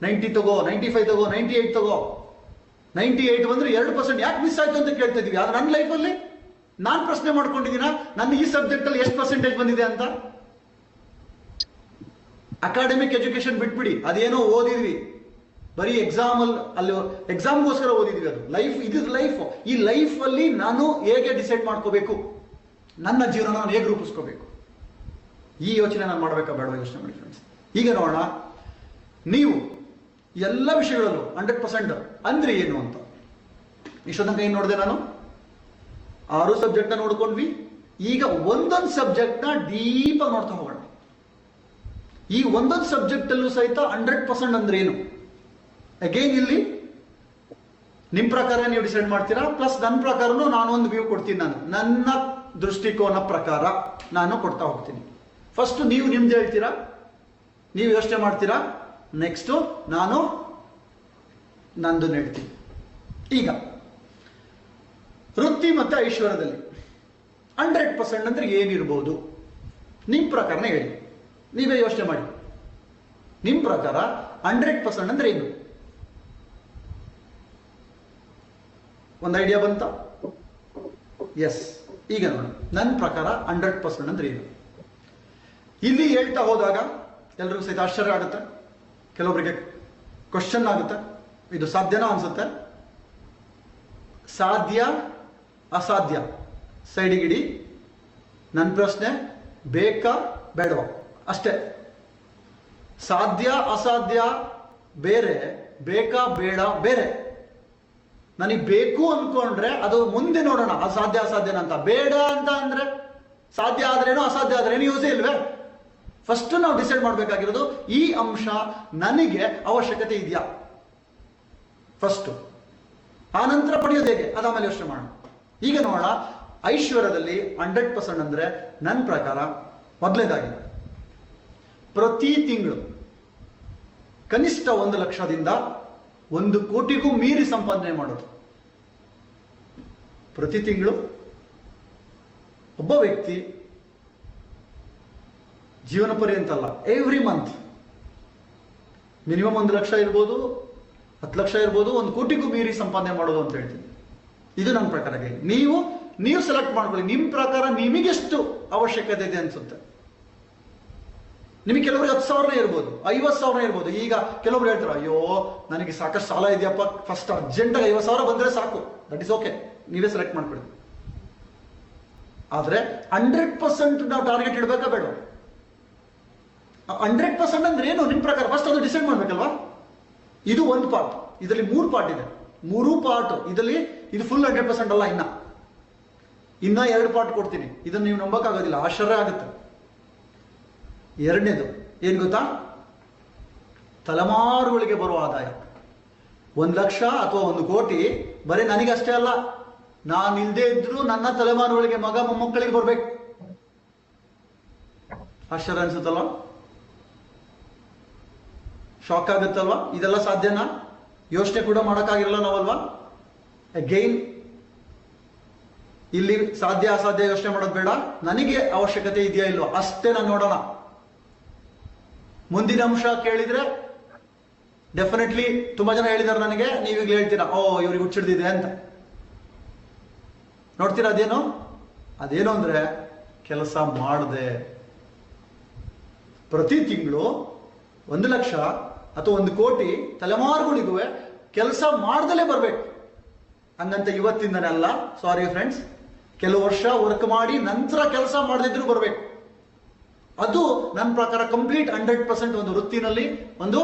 90 ತಗೋ, 95 ತಗೋ, 98 ತಗೋ. 98 ಬಂದ್ರೆ 2% ಯಾಕೆ ಮಿಸ್ ಆಯ್ತು ಅಂತ ಕೇಳ್ತಾ ಇದೀವಿ. ಆದ್ರೆ ನನ್ನ ಲೈಫಲ್ಲಿ ನಾನು ಪ್ರಶ್ನೆ ಮಾಡ್ಕೊಂಡಿದ್ದೀನ, ನನ್ನ ಈ ಸಬ್ಜೆಕ್ಟ್ ಅಲ್ಲಿ ಎಷ್ಟು ಪರ್ಸೆಂಟೇಜ್ ಬಂದಿದೆ ಅಂತ. ಅಕಾಡೆಮಿಕ್ ಎಜುಕೇಶನ್ ಬಿಟ್ಬಿಡಿ, ಅದೇನೋ ಓದಿದ್ವಿ, ಬರೀ ಅಲ್ಲಿ ಎಕ್ಸಾಮ್ಗೋಸ್ಕರ ಓದಿದ್ವಿ. ಅದು ಲೈಫ್, ಇದು ಲೈಫ್. ಈ ಲೈಫ್ ಅಲ್ಲಿ ನಾನು ಹೇಗೆ ಡಿಸೈಡ್ ಮಾಡ್ಕೋಬೇಕು, ನನ್ನ ಜೀವನ ನಾನು ಹೇಗೆ ರೂಪಿಸ್ಕೋಬೇಕು, ಈ ಯೋಚನೆ ನಾನು ಮಾಡ್ಬೇಕಾ ಬೇಡ ಯೋಚನೆ ಮಾಡಿ ಫ್ರೆಂಡ್ಸ್. ಈಗ ನೋಡೋಣ, ನೀವು ಎಲ್ಲ ವಿಷಯಗಳಲ್ಲೂ 100% ಅಂದ್ರೆ ಏನು ಅಂತ. ಇಷ್ಟೊಂದು ತನಕ ಏನು ನೋಡಿದೆ ನಾನು? 6 ಸಬ್ಜೆಕ್ಟ್ನ ನೋಡ್ಕೊಂಡ್ವಿ. ಈಗ ಒಂದೊಂದು ಸಬ್ಜೆಕ್ಟ್ನ ಡೀಪಾಗಿ ನೋಡ್ತಾ ಹೋಗೋಣ. ಈ ಒಂದೊಂದು ಸಬ್ಜೆಕ್ಟ್ ಅಲ್ಲೂ ಸಹಿತ 100% ಅಂದ್ರೆ ಏನು? ಅಗೈನ್ ಇಲ್ಲಿ ನಿಮ್ ಪ್ರಕಾರ ನೀವು ಡಿಸೈಡ್ ಮಾಡ್ತೀರಾ, ಪ್ಲಸ್ ನನ್ನ ಪ್ರಕಾರನು ನಾನು ಒಂದು ವ್ಯೂ ಕೊಡ್ತೀನಿ. ನನ್ನ ದೃಷ್ಟಿಕೋನ ಪ್ರಕಾರ ನಾನು ಕೊಡ್ತಾ ಹೋಗ್ತೀನಿ. ಫಸ್ಟ್ ನೀವು ನಿಮ್ದು ಹೇಳ್ತೀರಾ, ನೀವು ಯೋಚನೆ ಮಾಡ್ತೀರಾ, ನೆಕ್ಸ್ಟ್ ನಾನು ನಂದು ಹೇಳ್ತೀನಿ. ಈಗ ವೃತ್ತಿ ಮತ್ತೆ ಐಶ್ವರ್ಯದಲ್ಲಿ 100% ಅಂದ್ರೆ ಏನಿರ್ಬೋದು ನಿಮ್ ಪ್ರಕಾರನೇ ಹೇಳಿ. ನೀವೇ ಯೋಚನೆ ಮಾಡಿ, ನಿಮ್ ಪ್ರಕಾರ 100% ಅಂದ್ರೆ ಏನು? ಒಂದು ಐಡಿಯಾ ಬಂತ? ಎಸ್. ಈಗ ನೋಡಿ, ನನ್ನ ಪ್ರಕಾರ 100% ಅಂದ್ರೆ ಏನು? ಇಲ್ಲಿ ಹೇಳ್ತಾ ಹೋದಾಗ ಎಲ್ರಿಗೂ ಸಹಿತ ಆಶ್ಚರ್ಯ ಆಗುತ್ತೆ, ಕೆಲವೊಬ್ಬರಿಗೆ ಕ್ವಶನ್ ಆಗುತ್ತೆ, ಇದು ಸಾಧ್ಯನಾ ಅನ್ಸುತ್ತೆ. ಸಾಧ್ಯ ಅಸಾಧ್ಯ ಸೈಡಿಗಿಡಿ. ನನ್ನ ಪ್ರಶ್ನೆ ಬೇಕಾ ಬೇಡವಾ ಅಷ್ಟೇ. ಸಾಧ್ಯ ಅಸಾಧ್ಯ ಬೇರೆ, ಬೇಕಾ ಬೇಡ ಬೇರೆ. ನನಗೆ ಬೇಕು ಅನ್ಕೊಂಡ್ರೆ ಅದು ಮುಂದೆ ನೋಡೋಣ, ಅದು ಸಾಧ್ಯ ಅಸಾಧ್ಯನ ಅಂತ. ಬೇಡ ಅಂತ ಅಂದ್ರೆ ಸಾಧ್ಯ ಆದ್ರೇನೋ ಅಸಾಧ್ಯ ಆದ್ರೇನು ಯೂಸೇ ಇಲ್ವೇ? ಫಸ್ಟ್ ನಾವು ಡಿಸೈಡ್ ಮಾಡ್ಬೇಕಾಗಿರೋದು ಈ ಅಂಶ ನನಗೆ ಅವಶ್ಯಕತೆ ಇದೆಯಾ ಫಸ್ಟ್, ಆ ನಂತರ ಪಡೆಯೋದು ಹೇಗೆ ಅದಾದ್ಮೇಲೆ ಯೋಚನೆ ಮಾಡೋಣ. ಈಗ ನೋಡೋಣ, ಐಶ್ವರ್ಯದಲ್ಲಿ 100% ಅಂದ್ರೆ ನನ್ನ ಪ್ರಕಾರ ಮೊದಲನೇದಾಗಿ ಪ್ರತಿ ತಿಂಗಳು ಕನಿಷ್ಠ 1 ಲಕ್ಷದಿಂದ 1 ಕೋಟಿಗೂ ಮೀರಿ ಸಂಪಾದನೆ ಮಾಡೋದು. ಪ್ರತಿ ತಿಂಗಳು ಒಬ್ಬ ವ್ಯಕ್ತಿ ಜೀವನ ಪರ್ಯಂತ ಅಲ್ಲ, ಎವ್ರಿ ಮಂತ್ ಮಿನಿಮಮ್ 1 ಲಕ್ಷ ಇರ್ಬೋದು, 10 ಲಕ್ಷ ಇರ್ಬೋದು, 1 ಕೋಟಿಗೂ ಮೀರಿ ಸಂಪಾದನೆ ಮಾಡೋದು ಅಂತ ಹೇಳ್ತೀನಿ. ಇದು ನನ್ನ ಪ್ರಕಾರ. ನೀವು ಸೆಲೆಕ್ಟ್ ಮಾಡ್ಕೊಳ್ಳಿ, ನಿಮ್ಮ ಪ್ರಕಾರ ನಿಮಗೆಷ್ಟು ಅವಶ್ಯಕತೆ ಇದೆ ಅನ್ಸುತ್ತೆ. ನಿಮಗೆ ಕೆಲವರಿಗೆ 10,000 ಇರ್ಬೋದು, 50,000 ಇರ್ಬೋದು. ಈಗ ಕೆಲವರು ಹೇಳ್ತಾರೆ, ಅಯ್ಯೋ ನನಗೆ ಸಾಕಷ್ಟು ಸಾಲ ಇದೆಯಪ್ಪ, ಫಸ್ಟ್ ಅರ್ಜೆಂಟಾಗಿ 50,000 ಬಂದ್ರೆ ಸಾಕು. ದಟ್ ಇಸ್ ಓಕೆ, ನೀವೇ ಸೆಲೆಕ್ಟ್ ಮಾಡ್ಕೊಳ್ಳಿ. ಆದ್ರೆ 100% ನಾವು ಟಾರ್ಗೆಟ್ ಇಡಬೇಕಾ ಬೇಡ? 100% ಅಂದ್ರೆ ಏನು ನಿಮ್ ಪ್ರಕಾರ? ಫಸ್ಟ್ ಅದು ಡಿಸೈಡ್ ಮಾಡ್ಬೇಕಲ್ವಾ? ಇದು ಒಂದು ಪಾರ್ಟ್. ಇದರಲ್ಲಿ 3 ಪಾರ್ಟ್ ಇದೆ. 3 ಪಾರ್ಟ್ ಇದರಲ್ಲಿ. ಇದು ಫುಲ್ 100% ಅಲ್ಲ, ಇನ್ನ 2 ಪಾರ್ಟ್ ಕೊಡ್ತೀನಿ. ಇದನ್ನು ನೀವು ನಂಬಕ್ಕಾಗೋದಿಲ್ಲ, ಆಶ್ಚರ್ಯ ಆಗುತ್ತೆ. ಎರಡನೇದು ಏನ್ ಗೊತ್ತಾ? ತಲೆಮಾರುಗಳಿಗೆ ಬರುವ ಆದಾಯ. 1 ಲಕ್ಷ ಅಥವಾ 1 ಕೋಟಿ ಬರೀ ನನಗಷ್ಟೇ ಅಲ್ಲ, ನಾನು ಇಲ್ದೇ ಇದ್ರು ನನ್ನ ತಲೆಮಾರುಗಳಿಗೆ, ಮಗ ಮೊಮ್ಮಕ್ಕಳಿಗೆ ಬರ್ಬೇಕು. ಆಶ್ಚರ್ಯ ಅನ್ಸುತ್ತಲ್ವಾ? ಶಾಕ್ ಆಗುತ್ತಲ್ವಾ? ಇದೆಲ್ಲ ಸಾಧ್ಯನಾ? ಯೋಚನೆ ಕೂಡ ಮಾಡೋಕ್ಕಾಗಿರಲ್ಲ ನಾವಲ್ವಾ? ಅಗೈನ್ ಇಲ್ಲಿ ಸಾಧ್ಯ ಅಸಾಧ್ಯ ಯೋಚನೆ ಮಾಡೋದು ಬೇಡ, ನನಗೆ ಅವಶ್ಯಕತೆ ಇದೆಯಾ ಇಲ್ವಾ ಅಷ್ಟೇ ನಾನು ನೋಡೋಣ. ಮುಂದಿನ ಅಂಶ ಕೇಳಿದ್ರೆ ಡೆಫಿನೆಟ್ಲಿ ತುಂಬಾ ಜನ ಹೇಳಿದಾರೆ ನನಗೆ, ನೀವೀಗ ಹೇಳ್ತೀರಾ ಓ ಇವ್ರಿಗೆ ಹುಚ್ಚಿಡ್ದಿದೆ ಅಂತ. ನೋಡ್ತೀರಾ ಅದೇನು ಅಂದ್ರೆ ಕೆಲಸ ಮಾಡದೆ ಪ್ರತಿ ತಿಂಗಳು 1 ಲಕ್ಷ ಅಥವಾ 1 ಕೋಟಿ ತಲೆಮಾರುಗಳಿಗೂ ಕೆಲಸ ಮಾಡ್ದಲೇ ಬರ್ಬೇಕು. ಹಂಗಂತ ಇವತ್ತಿಂದನೇ ಅಲ್ಲ, ಸಾರಿ ಫ್ರೆಂಡ್ಸ್, ಕೆಲವು ವರ್ಷ ವರ್ಕ್ ಮಾಡಿ ನಂತರ ಕೆಲಸ ಮಾಡದಿದ್ರು ಬರ್ಬೇಕು. ಅದು ನನ್ನ ಪ್ರಕಾರ ಕಂಪ್ಲೀಟ್ 100% ಒಂದು ವೃತ್ತಿನಲ್ಲಿ, ಒಂದು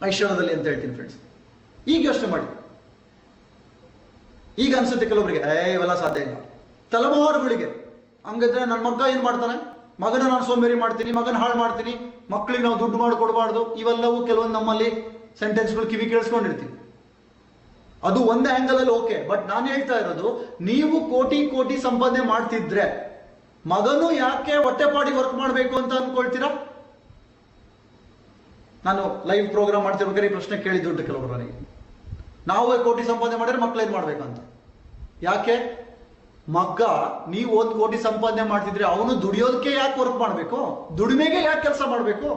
ಐಶ್ವರ್ಯದಲ್ಲಿ ಅಂತ ಹೇಳ್ತೀನಿ ಫ್ರೆಂಡ್ಸ್. ಈಗ ಯೋಚನೆ ಮಾಡಿ. ಈಗ ಅನ್ಸುತ್ತೆ ಕೆಲವೊಬ್ಬರಿಗೆ ಇವೆಲ್ಲ ಸಾಧ್ಯ ಇಲ್ಲ. ತಲೆಮಾರುಗಳಿಗೆ ಹಂಗಿದ್ರೆ ನನ್ನ ಮಗ ಏನ್ ಮಾಡ್ತಾನೆ, ಮಗನ ನಾನು ಸೋಂಬೇರಿ ಮಾಡ್ತೀನಿ, ಮಗನ ಹಾಳು ಮಾಡ್ತೀನಿ, ಮಕ್ಕಳಿಗೆ ನಾವು ದುಡ್ಡು ಮಾಡಿ ಕೊಡಬಾರ್ದು, ಇವೆಲ್ಲವೂ ಕೆಲವೊಂದು ನಮ್ಮಲ್ಲಿ ಸೆಂಟೆನ್ಸ್ಗಳು ಕಿವಿ ಕೇಳಿಸ್ಕೊಂಡಿರ್ತೀವಿ. ಅದು ಒಂದೇ ಆಂಗಲ್ ಅಲ್ಲಿ ಓಕೆ. ಬಟ್ ನಾನು ಹೇಳ್ತಾ ಇರೋದು, ನೀವು ಕೋಟಿ ಕೋಟಿ ಸಂಪಾದನೆ ಮಾಡ್ತಿದ್ರೆ ಮಗನು ಯಾಕೆ ಹೊಟ್ಟೆಪಾಡಿ ವರ್ಕ್ ಮಾಡಬೇಕು ಅಂತ ಅನ್ಕೊಳ್ತೀರಾ? ನಾನು ಲೈವ್ ಪ್ರೋಗ್ರಾಮ್ ಮಾಡ್ತಿರ್ಬೇಕಾದ್ರೆ ಈ ಪ್ರಶ್ನೆ ಕೇಳಿದ್ದುಂಟು ಕೆಲವರು ನನಗೆ. ನಾವು ಕೋಟಿ ಸಂಪಾದನೆ ಮಾಡಿದ್ರೆ ಮಕ್ಳು ಏನ್ ಮಾಡ್ಬೇಕಂತ. ಯಾಕೆ ಮಗ್ಗ ನೀವು 1 ಕೋಟಿ ಸಂಪಾದನೆ ಮಾಡ್ತಿದ್ರೆ ಅವನು ದುಡಿಯೋದಕ್ಕೆ ಯಾಕೆ ವರ್ಕ್ ಮಾಡಬೇಕು? ದುಡಿಮೆಗೆ ಯಾಕೆ ಕೆಲಸ ಮಾಡಬೇಕು?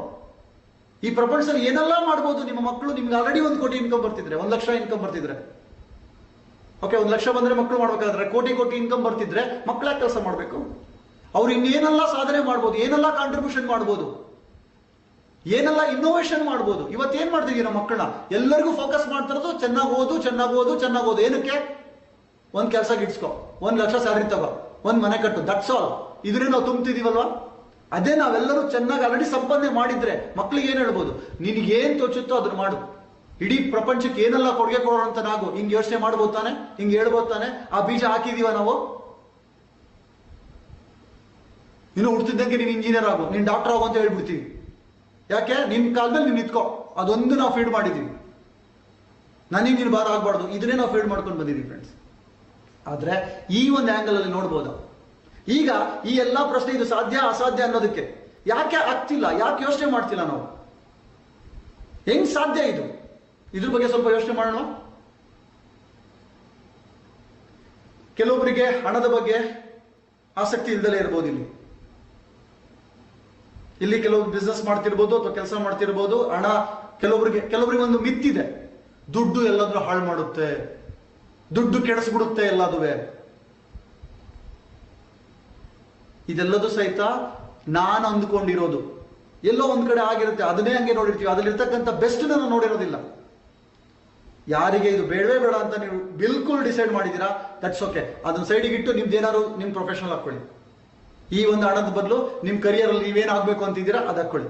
ಈ ಪ್ರಪಂಚದಲ್ಲಿ ಏನೆಲ್ಲ ಮಾಡ್ಬೋದು ನಿಮ್ಮ ಮಕ್ಕಳು. ನಿಮ್ಗೆ ಆಲ್ರೆಡಿ 1 ಕೋಟಿ ಇನ್ಕಮ್ ಬರ್ತಿದ್ರೆ, 1 ಲಕ್ಷ ಇನ್ಕಮ್ ಬರ್ತಿದ್ರೆ, ಓಕೆ 1 ಲಕ್ಷ ಬಂದ್ರೆ ಮಕ್ಕಳು ಮಾಡ್ಬೇಕಾದ್ರೆ, ಕೋಟಿ ಕೋಟಿ ಇನ್ಕಮ್ ಬರ್ತಿದ್ರೆ ಮಕ್ಕಳ ಕೆಲಸ ಮಾಡಬೇಕು? ಅವ್ರು ಇನ್ನೇನೆಲ್ಲ ಸಾಧನೆ ಮಾಡ್ಬೋದು, ಏನೆಲ್ಲ ಕಾಂಟ್ರಿಬ್ಯೂಷನ್ ಮಾಡ್ಬೋದು, ಏನೆಲ್ಲ ಇನ್ನೋವೇಷನ್ ಮಾಡ್ಬೋದು. ಇವತ್ತೇನ್ ಮಾಡ್ತಿದೀವಿ ನಮ್ಮ ಮಕ್ಕಳನ್ನ? ಎಲ್ಲರಿಗೂ ಫೋಕಸ್ ಮಾಡ್ತಿರೋದು ಚೆನ್ನಾಗಿ ಓದು, ಚೆನ್ನಾಗಿ ಓದು, ಚೆನ್ನಾಗಿ ಓದು. ಏನಕ್ಕೆ? 1 ಕೆಲಸ ಗಿಟ್ಸ್ಕೊ, 1 ಲಕ್ಷ ಸ್ಯಾಲರಿ ತಗೋ, 1 ಮನೆ ಕಟ್ಟು, ದಟ್ಸ್ ಆಲ್. ಇದನ್ನೇ ನಾವು ತುಂಬ್ತಿದೀವಲ್ವಾ? ಅದೇ ನಾವೆಲ್ಲರೂ ಚೆನ್ನಾಗಿ ಆಲ್ರೆಡಿ ಸಂಪಾದನೆ ಮಾಡಿದ್ರೆ ಮಕ್ಳಿಗೆ ಏನ್ ಹೇಳ್ಬೋದು, ನಿನಗೆ ಏನ್ ತೋಚುತ್ತೋ ಅದನ್ನ ಮಾಡು, ಇಡೀ ಪ್ರಪಂಚಕ್ಕೆ ಏನೆಲ್ಲ ಕೊಡುಗೆ ಕೊಡೋಣ ಅಂತ ನಾವು ಹಿಂಗೆ ಯೋಚನೆ ಮಾಡ್ಬೋದು ತಾನೆ, ಹಿಂಗೆ ಹೇಳ್ಬೋದು ತಾನೆ. ಆ ಬೀಜ ಹಾಕಿದೀವ ನಾವು. ಇನ್ನು ಹುಡ್ತಿದ್ದಂಗೆ ನೀನು ಇಂಜಿನಿಯರ್ ಆಗು, ನೀನು ಡಾಕ್ಟರ್ ಆಗು ಅಂತ ಹೇಳ್ಬಿಡ್ತೀವಿ. ಯಾಕೆ? ನಿನ್ನ ಕಾಲದಲ್ಲಿ ನೀನು ನಿಂತ್ಕೋ, ಅದೊಂದು ನಾವು ಫೀಡ್ ಮಾಡಿದ್ದೀವಿ. ನನಗೆ ನೀನು ಭಾರ ಆಗಬಾರ್ದು, ಇದನ್ನೇ ನಾವು ಫೀಡ್ ಮಾಡ್ಕೊಂಡು ಬಂದಿದ್ದೀವಿ ಫ್ರೆಂಡ್ಸ್. ಆದ್ರೆ ಈ ಒಂದು ಆಂಗಲ್ ಅಲ್ಲಿ ನೋಡ್ಬೋದಾ, ಈಗ ಈ ಎಲ್ಲಾ ಪ್ರಶ್ನೆ ಇದು ಸಾಧ್ಯ ಅಸಾಧ್ಯ ಅನ್ನೋದಕ್ಕೆ ಯಾಕೆ ಆಗ್ತಿಲ್ಲ, ಯಾಕೆ ಯೋಚನೆ ಮಾಡ್ತಿಲ್ಲ ನಾವು? ಹೆಂಗ್ ಸಾಧ್ಯ ಇದು? ಇದ್ರ ಬಗ್ಗೆ ಸ್ವಲ್ಪ ಯೋಚನೆ ಮಾಡೋಣ. ಕೆಲವೊಬ್ಬರಿಗೆ ಹಣದ ಬಗ್ಗೆ ಆಸಕ್ತಿ ಇಲ್ದಲೇ ಇರ್ಬೋದು. ಇಲ್ಲಿ ಕೆಲವರು ಬಿಸ್ನೆಸ್ ಮಾಡ್ತಿರ್ಬೋದು ಅಥವಾ ಕೆಲಸ ಮಾಡ್ತಿರ್ಬೋದು. ಹಣ ಕೆಲವರಿಗೆ ಒಂದು ಮಿತ್ತಿದೆ, ದುಡ್ಡು ಎಲ್ಲಾದ್ರೂ ಹಾಳು ಮಾಡುತ್ತೆ, ದುಡ್ಡು ಕೆಡಿಸ್ಬಿಡುತ್ತೆ ಎಲ್ಲದುವೆ. ಇದೆಲ್ಲದೂ ಸಹಿತ ನಾನು ಅಂದ್ಕೊಂಡಿರೋದು ಎಲ್ಲೋ ಒಂದ್ ಕಡೆ ಆಗಿರುತ್ತೆ, ಅದನ್ನೇ ಹಂಗೆ ನೋಡಿರ್ತೀವಿ. ಅದ್ರಲ್ಲಿರ್ತಕ್ಕಂಥ ಬೆಸ್ಟ್ ನಾನು ನೋಡಿರೋದಿಲ್ಲ. ಯಾರಿಗೆ ಇದು ಬೇಡವೇ ಬೇಡ ಅಂತ ನೀವು ಬಿಲ್ಕುಲ್ ಡಿಸೈಡ್ ಮಾಡಿದ್ದೀರಾ, ದಟ್ಸ್ ಓಕೆ. ಅದನ್ನ ಸೈಡಿಗೆ ಇಟ್ಟು ನಿಮ್ದೇನಾದ್ರು ನಿಮ್ ಪ್ರೊಫೆಷನಲ್ ಹಾಕೊಳ್ಳಿ. ಈ ಒಂದು ಹಣದ ಬದಲು ನಿಮ್ ಕರಿಯರ್ ಅಲ್ಲಿ ನೀವೇನ್ ಆಗ್ಬೇಕು ಅಂತಿದ್ದೀರಾ ಅದು ಹಾಕೊಳ್ಳಿ.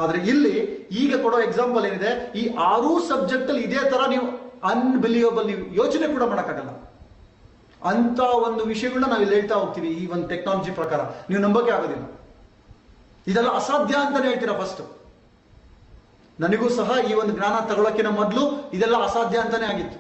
ಆದ್ರೆ ಇಲ್ಲಿ ಈಗ ಕೊಡೋ ಎಕ್ಸಾಂಪಲ್ ಏನಿದೆ, ಈ 6 ಸಬ್ಜೆಕ್ಟ್ ಅಲ್ಲಿ ಇದೇ ತರ ನೀವು ಅನ್ಬಿಲಿಯಬಲ್, ನೀವು ಯೋಚನೆ ಕೂಡ ಮಾಡಕ್ಕಾಗಲ್ಲ ಅಂತ ಒಂದು ವಿಷಯಗಳನ್ನ ನಾವು ಇಲ್ಲಿ ಹೇಳ್ತಾ ಹೋಗ್ತೀವಿ. ಈ ಒಂದು ಟೆಕ್ನಾಲಜಿ ಪ್ರಕಾರ ನೀವು ನಂಬಕ್ಕೆ ಆಗೋದಿಲ್ಲ. ಇದೆಲ್ಲ ಅಸಾಧ್ಯ ಅಂತಾನೆ ಹೇಳ್ತೀರಾ ಫಸ್ಟ್. ನನಗೂ ಸಹ ಈ ಒಂದು ಜ್ಞಾನ ತಗೊಳಕ್ಕಿನ ಮೊದಲು ಇದೆಲ್ಲ ಅಸಾಧ್ಯ ಅಂತಾನೆ ಆಗಿತ್ತು.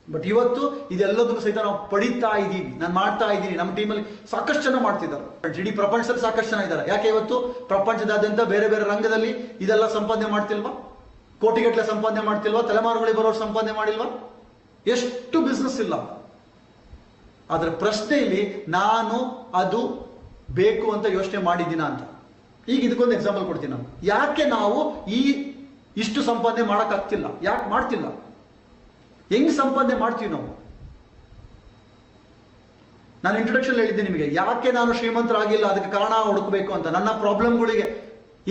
ಬಟ್ ಇವತ್ತು ಇದೆಲ್ಲದನ್ನು ಸಹಿತ ನಾವು ಪಡಿತಾ ಇದ್ದೀವಿ, ನಾನು ಮಾಡ್ತಾ ಇದ್ದೀನಿ. ನಮ್ಮ ಟೀಮಲ್ಲಿ ಸಾಕಷ್ಟು ಜನ ಮಾಡ್ತಿದ್ದಾರೆ, ಇಡೀ ಪ್ರಪಂಚದಲ್ಲಿ ಸಾಕಷ್ಟು ಜನ ಇದ್ದಾರೆ. ಯಾಕೆ ಇವತ್ತು ಪ್ರಪಂಚದಾದ್ಯಂತ ಬೇರೆ ಬೇರೆ ರಂಗದಲ್ಲಿ ಇದೆಲ್ಲ ಸಂಪಾದನೆ ಮಾಡ್ತಿಲ್ವಾ? ಕೋಟಿಗಟ್ಟಲೆ ಸಂಪಾದನೆ ಮಾಡ್ತಿಲ್ವಾ? ತಲೆಮಾರುಗಳಿಗೆ ಬರೋರು ಸಂಪಾದನೆ ಮಾಡಿಲ್ವಾ? ಎಷ್ಟು ಬಿಸ್ನೆಸ್ ಇಲ್ಲ. ಆದ್ರೆ ಪ್ರಶ್ನೆ ಇಲ್ಲಿ ನಾನು ಅದು ಬೇಕು ಅಂತ ಯೋಚನೆ ಮಾಡಿದ್ದೀನ ಅಂತ. ಈಗ ಇದಕ್ಕೊಂದು ಎಕ್ಸಾಂಪಲ್ ಕೊಡ್ತೀನಿ ನಾನು. ಯಾಕೆ ನಾವು ಇಷ್ಟು ಸಂಪಾದನೆ ಮಾಡಕ್ಕಾಗ್ತಿಲ್ಲ, ಯಾಕೆ ಮಾಡ್ತಿಲ್ಲ, ಹೆಂಗ್ ಸಂಪಾದನೆ ಮಾಡ್ತೀವಿ ನಾವು? ನಾನು ಇಂಟ್ರೊಡಕ್ಷನ್ ಹೇಳಿದ್ದೆ ನಿಮಗೆ, ಯಾಕೆ ನಾನು ಶ್ರೀಮಂತರಾಗಿಲ್ಲ ಅದಕ್ಕೆ ಕಾರಣ ಹುಡುಕಬೇಕು ಅಂತ. ನನ್ನ ಪ್ರಾಬ್ಲಮ್ಗಳಿಗೆ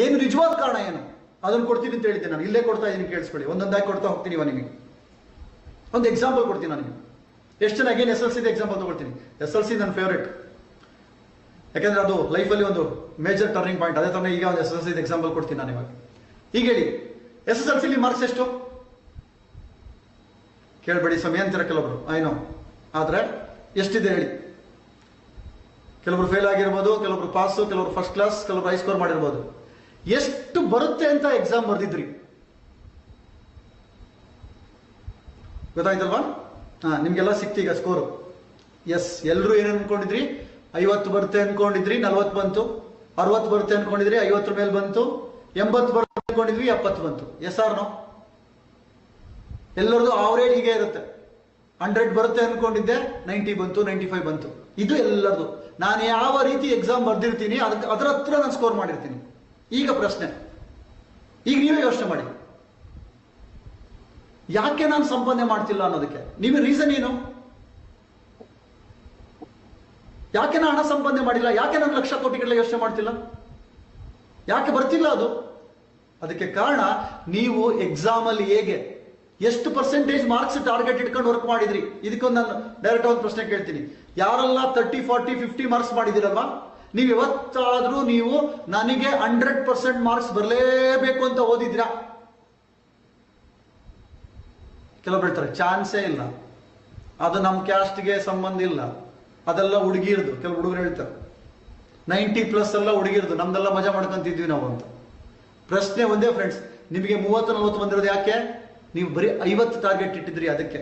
ಏನು ನಿಜವಾದ ಕಾರಣ ಏನು ಅದನ್ನು ಕೊಡ್ತೀನಿ ಅಂತ ಹೇಳಿದ್ದೆ ನಾನು. ಇಲ್ಲೇ ಕೊಡ್ತಾ ಇದ್ದೀನಿ, ಕೇಳಿಸ್ಕೊಳ್ಳಿ. ಒಂದೊಂದಾಗಿ ಕೊಡ್ತಾ ಹೋಗ್ತೀನಿ. ನಿಮಗೆ ಒಂದು ಎಕ್ಸಾಂಪಲ್ ಕೊಡ್ತೀನಿ ನಾನು ನಿಮಗೆ. ಎಷ್ಟು ಜನ ಅಗೇನ್ SLC ಎಕ್ಸಾಂಪಲ್ ತಗೊಳ್ತೀನಿ. SLC ನನ್ನ ಫೇವ್ರೇಟ್, ಯಾಕಂದ್ರೆ ಅದು ಲೈಫಲ್ಲಿ ಒಂದು ಮೇಜರ್ ಟರ್ನಿಂಗ್ ಪಾಯಿಂಟ್. ಅದೇ ತರ ಈಗ ಒಂದು SLC ಎಕ್ಸಾಂಪಲ್ ಕೊಡ್ತೀನಿ ನಾನು ಇವಾಗ. ಈಗ ಹೇಳಿ, SSLC ಮಾರ್ಕ್ಸ್ ಎಷ್ಟು? ಕೇಳಬೇಡಿ ಸ್ವಾಮಿ ಅಂತೀರ ಕೆಲವೊಬ್ರು, ಐನೋ. ಆದ್ರೆ ಎಷ್ಟಿದೆ ಹೇಳಿ? ಕೆಲವರು ಫೇಲ್ ಆಗಿರ್ಬೋದು, ಕೆಲವರು ಪಾಸ್, ಕೆಲವರು ಫಸ್ಟ್ ಕ್ಲಾಸ್, ಕೆಲವರು ಹೈ ಸ್ಕೋರ್ ಮಾಡಿರ್ಬೋದು. ಎಷ್ಟು ಬರುತ್ತೆ ಅಂತ ಎಕ್ಸಾಮ್ ಬರ್ದಿದ್ರಿ? ಗೊತ್ತಾಯ್ತಲ್ವಾ? ನಿಮ್ಗೆಲ್ಲ ಸಿಕ್ತೀಗ ಸ್ಕೋರು. ಎಸ್, ಎಲ್ಲರೂ ಏನೇನು ಅನ್ಕೊಂಡಿದ್ರಿ? 50 ಬರುತ್ತೆ ಅನ್ಕೊಂಡಿದ್ರಿ, 40 ಬಂತು. 60 ಬರುತ್ತೆ ಅನ್ಕೊಂಡಿದ್ರಿ, 50 ಮೇಲೆ ಬಂತು. 80 ಬರುತ್ತೆ ಅನ್ಕೊಂಡಿದ್ವಿ, 70 ಬಂತು. Yes or no? ಎಲ್ಲರದು ಆವರೇಜ್ ಹೀಗೆ ಇರುತ್ತೆ. 100 ಬರುತ್ತೆ ಅನ್ಕೊಂಡಿದ್ದೆ, 90 ಬಂತು, 95 ಬಂತು. ಇದು ಎಲ್ಲರದು. ನಾನು ಯಾವ ರೀತಿ ಎಕ್ಸಾಮ್ ಬರ್ದಿರ್ತೀನಿ ಅದರ ಹತ್ರ ನಾನು ಸ್ಕೋರ್ ಮಾಡಿರ್ತೀನಿ. ಈಗ ಪ್ರಶ್ನೆ, ಈಗ ನೀವೇ ಯೋಚನೆ ಮಾಡಿ, ಯಾಕೆ ನಾನು ಸಂಪಾದನೆ ಮಾಡ್ತಿಲ್ಲ ಅನ್ನೋದಕ್ಕೆ ನೀವೇ ರೀಸನ್ ಏನು? ಯಾಕೆ ನಾನು ಹಣ ಸಂಪಾದನೆ ಮಾಡಿಲ್ಲ? ಯಾಕೆ ನಾನು ಲಕ್ಷ ಕೋಟಿಗಳೆಲ್ಲ ಯೋಚನೆ ಮಾಡ್ತಿಲ್ಲ? ಯಾಕೆ ಬರ್ತಿಲ್ಲ ಅದು? ಅದಕ್ಕೆ ಕಾರಣ ನೀವು ಎಕ್ಸಾಮ್ ಅಲ್ಲಿ ಹೇಗೆ ಎಷ್ಟು ಪರ್ಸೆಂಟೇಜ್ ಮಾರ್ಕ್ಸ್ ಟಾರ್ಗೆಟ್ ಇಟ್ಕೊಂಡು ವರ್ಕ್ ಮಾಡಿದ್ರಿ. ಇದಕ್ಕೊಂದು ನಾನು ಡೈರೆಕ್ಟ್ ಒಂದು ಪ್ರಶ್ನೆ ಕೇಳ್ತೀನಿ. ಯಾರೆಲ್ಲ 30, 40, 50 ಮಾರ್ಕ್ಸ್ ಮಾಡಿದಿರಲ್ವಾ, ನೀವು ಯಾವತ್ತಾದ್ರೂ ನೀವು ನನಗೆ 100% ಮಾರ್ಕ್ಸ್ ಬರಲೇಬೇಕು ಅಂತ ಓದಿದ್ರಾ? ಕೆಲವ್ರು ಹೇಳ್ತಾರೆ ಚಾನ್ಸೇ ಇಲ್ಲ, ಅದು ನಮ್ಮ ಕ್ಯಾಸ್ಟ್ಗೆ ಸಂಬಂಧ ಇಲ್ಲ, ಅದೆಲ್ಲ ಹುಡುಗಿರ್ದು. ಕೆಲವು ಹುಡುಗರು ಹೇಳ್ತಾರೆ 90+ ಎಲ್ಲ ಹುಡುಗಿರ್ದು, ನಮ್ದೆಲ್ಲ ಮಜಾ ಮಾಡ್ಕೊಂತಿದ್ವಿ ನಾವು ಅಂತ. ಪ್ರಶ್ನೆ ಒಂದೇ ಫ್ರೆಂಡ್ಸ್, ನಿಮಗೆ 30, 40 ಬಂದಿರೋದು ಯಾಕೆ? ನೀವು ಬರೀ 50 ಟಾರ್ಗೆಟ್ ಇಟ್ಟಿದ್ರಿ. ಅದಕ್ಕೆ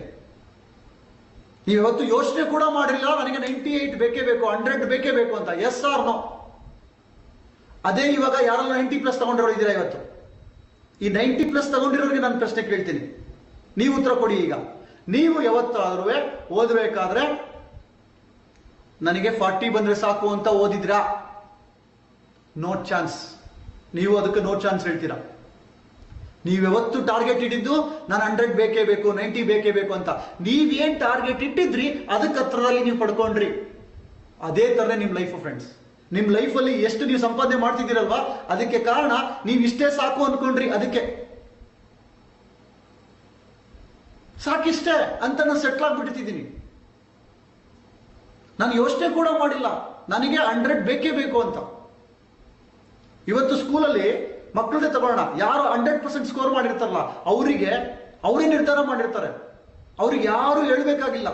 ನೀವು ಇವತ್ತು ಯೋಚನೆ ಕೂಡ ಮಾಡಿಲ್ಲ ನನಗೆ 98 ಬೇಕೇ ಬೇಕು, 100 ಬೇಕೇ ಬೇಕು ಅಂತ. Yes or no? ಅದೇ ಇವಾಗ ಯಾರೆಲ್ಲ 90+ ತಗೊಂಡಿರೋ ಇದ್ದೀರಾ ಇವತ್ತು? ಈ 90+ ತಗೊಂಡಿರೋರಿಗೆ ನಾನು ಪ್ರಶ್ನೆ ಕೇಳ್ತೀನಿ, ನೀವು ಉತ್ತರ ಕೊಡಿ. ಈಗ ನೀವು ಯಾವತ್ತಾದ್ರೂ ಓದಬೇಕಾದ್ರೆ ನನಗೆ 40 ಬಂದ್ರೆ ಸಾಕು ಅಂತ ಓದಿದ್ರಾ? No chance. ನೀವು ಅದಕ್ಕೆ ನೋ ಚಾನ್ಸ್ ಹೇಳ್ತೀರಾ. ನೀವು ಯಾವತ್ತು ಟಾರ್ಗೆಟ್ ಇಟ್ಟಿದ್ದು ನಾನು 100 ಬೇಕೇ ಬೇಕು, 90 ಬೇಕೇ ಬೇಕು ಅಂತ. ನೀವೇನ್ ಟಾರ್ಗೆಟ್ ಇಟ್ಟಿದ್ರಿ ಅದಕ್ಕೆ ಹತ್ರದಲ್ಲಿ ನೀವು ಪಡ್ಕೊಂಡ್ರಿ. ಅದೇ ತರನೇ ನಿಮ್ ಲೈಫ್ ಫ್ರೆಂಡ್ಸ್. ನಿಮ್ ಲೈಫಲ್ಲಿ ಎಷ್ಟು ನೀವು ಸಂಪಾದನೆ ಮಾಡ್ತಿದ್ದೀರಲ್ವಾ, ಅದಕ್ಕೆ ಕಾರಣ ನೀವು ಇಷ್ಟೇ ಸಾಕು ಅನ್ಕೊಂಡ್ರಿ. ಅದಕ್ಕೆ ಸಾಕಿಷ್ಟೇ ಅಂತ ನಾನು ಸೆಟ್ಲ್ ಆಗ್ಬಿಟ್ಟಿದ್ದೀನಿ. ನಾನು ಯೋಚನೆ ಕೂಡ ಮಾಡಿಲ್ಲ ನನಗೆ 100 ಬೇಕೇ ಬೇಕು ಅಂತ. ಇವತ್ತು ಸ್ಕೂಲಲ್ಲಿ ಮಕ್ಕಳದೇ ತಗೊಳ್ಳೋಣ, ಯಾರು 100% ಸ್ಕೋರ್ ಮಾಡಿರ್ತಾರಲ್ಲ ಅವರೇ ನಿರ್ಧಾರ ಮಾಡಿರ್ತಾರೆ, ಅವ್ರಿಗೆ ಯಾರು ಹೇಳ್ಬೇಕಾಗಿಲ್ಲ.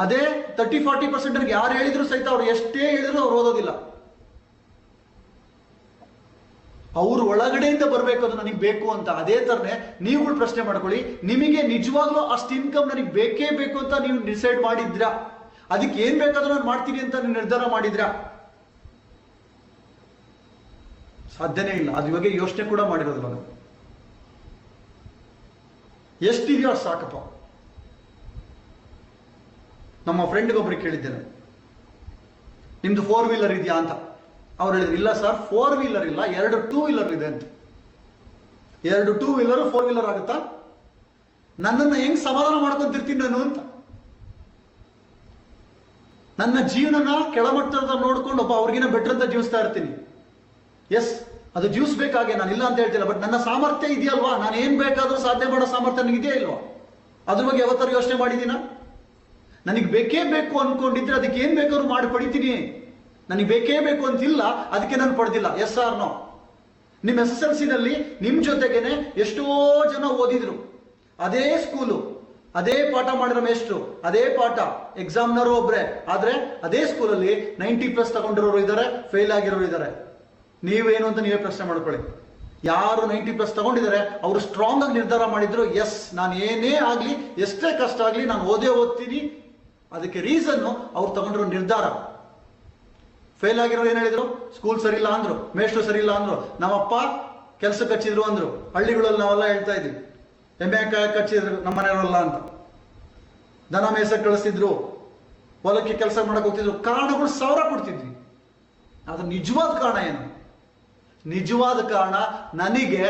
ಅದೇ 30-40% ಯಾರು ಹೇಳಿದ್ರು ಸಹಿತ ಅವ್ರು ಎಷ್ಟೇ ಹೇಳಿದ್ರು ಅವ್ರು ಓದೋದಿಲ್ಲ. ಅವ್ರು ಒಳಗಡೆಯಿಂದ ಬರಬೇಕು, ಅದು ನನಗೆ ಬೇಕು ಅಂತ. ಅದೇ ತರನೇ ನೀವುಗಳು ಪ್ರಶ್ನೆ ಮಾಡ್ಕೊಳ್ಳಿ, ನಿಮಗೆ ನಿಜವಾಗ್ಲೂ ಅಷ್ಟು ಇನ್ಕಮ್ ನನಗೆ ಬೇಕೇ ಬೇಕು ಅಂತ ನೀವು ಡಿಸೈಡ್ ಮಾಡಿದ್ರಾ? ಅದಕ್ಕೆ ಏನ್ ಬೇಕಾದ್ರೂ ನಾನು ಮಾಡ್ತೀನಿ ಅಂತ ನೀವು ನಿರ್ಧಾರ ಮಾಡಿದ್ರಾ? ಸಾಧ್ಯನೇ ಇಲ್ಲ. ಅದ್ರ ಬಗ್ಗೆ ಯೋಚನೆ ಕೂಡ ಮಾಡಿರೋದಿಲ್ಲ ನಾವು. ಎಷ್ಟಿದೆಯೋ ಅಷ್ಟು ಸಾಕಪ್ಪ. ನಮ್ಮ ಫ್ರೆಂಡ್ಗೊಬ್ರಿಗೆ ಕೇಳಿದ್ದೇನೆ, ನಿಮ್ದು 4 ವೀಲರ್ ಇದೆಯಾ ಅಂತ. ಅವ್ರು ಹೇಳಿದ್ರು, ಇಲ್ಲ ಸರ್ 4 ವೀಲರ್ ಇಲ್ಲ, 2 2 ವೀಲರ್ ಇದೆ ಅಂತ. 2 2 ವೀಲರ್ 4 ವೀಲರ್ ಆಗುತ್ತಾ? ನನ್ನನ್ನು ಹೆಂಗ್ ಸಮಾಧಾನ ಮಾಡ್ಕೊಂತಿರ್ತೀನಿ ನಾನು ಅಂತ. ನನ್ನ ಜೀವನನ ಕೆಳಮಟ್ಟದ ನೋಡ್ಕೊಂಡು ಒಬ್ಬ ಅವ್ರಿಗಿನ ಬೆಟರ್ ಅಂತ ಜೀವಿಸ್ತಾ ಇರ್ತೀನಿ. ಎಸ್, ಅದು ಜೀವಿಸ್ಬೇಕಾಗೆ, ನಾನು ಇಲ್ಲ ಅಂತ ಹೇಳ್ತಿಲ್ಲ. ಬಟ್ ನನ್ನ ಸಾಮರ್ಥ್ಯ ಇದೆಯಲ್ವಾ, ನಾನು ಏನ್ ಬೇಕಾದ್ರೂ ಸಾಧ್ಯ ಮಾಡೋ ಸಾಮರ್ಥ್ಯ ನನಗಿದೆಯಾ ಇಲ್ವಾ? ಅದ್ರ ಬಗ್ಗೆ ಯಾವತ್ತಾರು ಯೋಚನೆ ಮಾಡಿದೀನ? ನನಗೆ ಬೇಕೇ ಬೇಕು ಅನ್ಕೊಂಡಿದ್ರೆ ಅದಕ್ಕೆ ಏನ್ ಬೇಕಾದ್ರೂ ಮಾಡಿ ಪಡಿತೀನಿ. ನನಗೆ ಬೇಕೇ ಬೇಕು ಅಂತಿಲ್ಲ, ಅದಕ್ಕೆ ನಾನು ಪಡೆದಿಲ್ಲ. Yes or no? ನಿಮ್ಮ SSLC ನಲ್ಲಿ ನಿಮ್ ಜೊತೆಗೇನೆ ಎಷ್ಟೋ ಜನ ಓದಿದ್ರು, ಅದೇ ಸ್ಕೂಲು, ಅದೇ ಪಾಠ ಮಾಡಿರೋ ಮೇಷ್ಟ್ರು, ಅದೇ ಪಾಠ, ಎಕ್ಸಾಮ್ನರು ಒಬ್ರೆ. ಆದ್ರೆ ಅದೇ ಸ್ಕೂಲಲ್ಲಿ 90+ ತಗೊಂಡಿರೋರು ಇದ್ದಾರೆ, ಫೇಲ್ ಆಗಿರೋರು ಇದ್ದಾರೆ. ನೀವೇನು ಅಂತ ನೀವೇ ಪ್ರಶ್ನೆ ಮಾಡ್ಕೊಳ್ಳಿ. ಯಾರು 90+ ತಗೊಂಡಿದ್ದಾರೆ ಅವರು ಸ್ಟ್ರಾಂಗ್ ಆಗಿ ನಿರ್ಧಾರ ಮಾಡಿದ್ರು, ಎಸ್ ನಾನು ಏನೇ ಆಗ್ಲಿ, ಎಷ್ಟೇ ಕಷ್ಟ ಆಗ್ಲಿ ನಾನು ಓದ್ತೀನಿ. ಅದಕ್ಕೆ ರೀಸನ್ ಅವ್ರು ತಗೊಂಡಿರೋ ನಿರ್ಧಾರ. ಫೇಲ್ ಆಗಿರೋ ಏನ್ ಹೇಳಿದ್ರು? ಸ್ಕೂಲ್ ಸರಿ ಇಲ್ಲ ಅಂದ್ರು, ಮೇಷ್ಟ್ರು ಸರಿ ಇಲ್ಲ ಅಂದ್ರು, ನಮ್ಮಪ್ಪ ಕೆಲ್ಸಕ್ಕೆ ಹಚ್ಚಿದ್ರು ಅಂದ್ರು. ಹಳ್ಳಿಗಳಲ್ಲಿ ನಾವೆಲ್ಲ ಹೇಳ್ತಾ ಇದ್ವಿ, ಎಮ್ಮೆ ಕಚ್ಚಿದ್ರು ನಮ್ಮ ಮನೆಯವರೆಲ್ಲ ಅಂತ. ದನ ಮೇಸಕ್ಕೆ ಕಳಿಸ್ತಿದ್ರು, ಹೊಲಕ್ಕೆ ಕೆಲಸ ಮಾಡಕ್ ಹೋಗ್ತಿದ್ರು. ಕಾರಣಗಳು 1000 ಕೊಡ್ತಿದ್ವಿ. ಅದ್ರ ನಿಜವಾದ ಕಾರಣ ಏನು? ನಿಜವಾದ ಕಾರಣ ನನಗೆ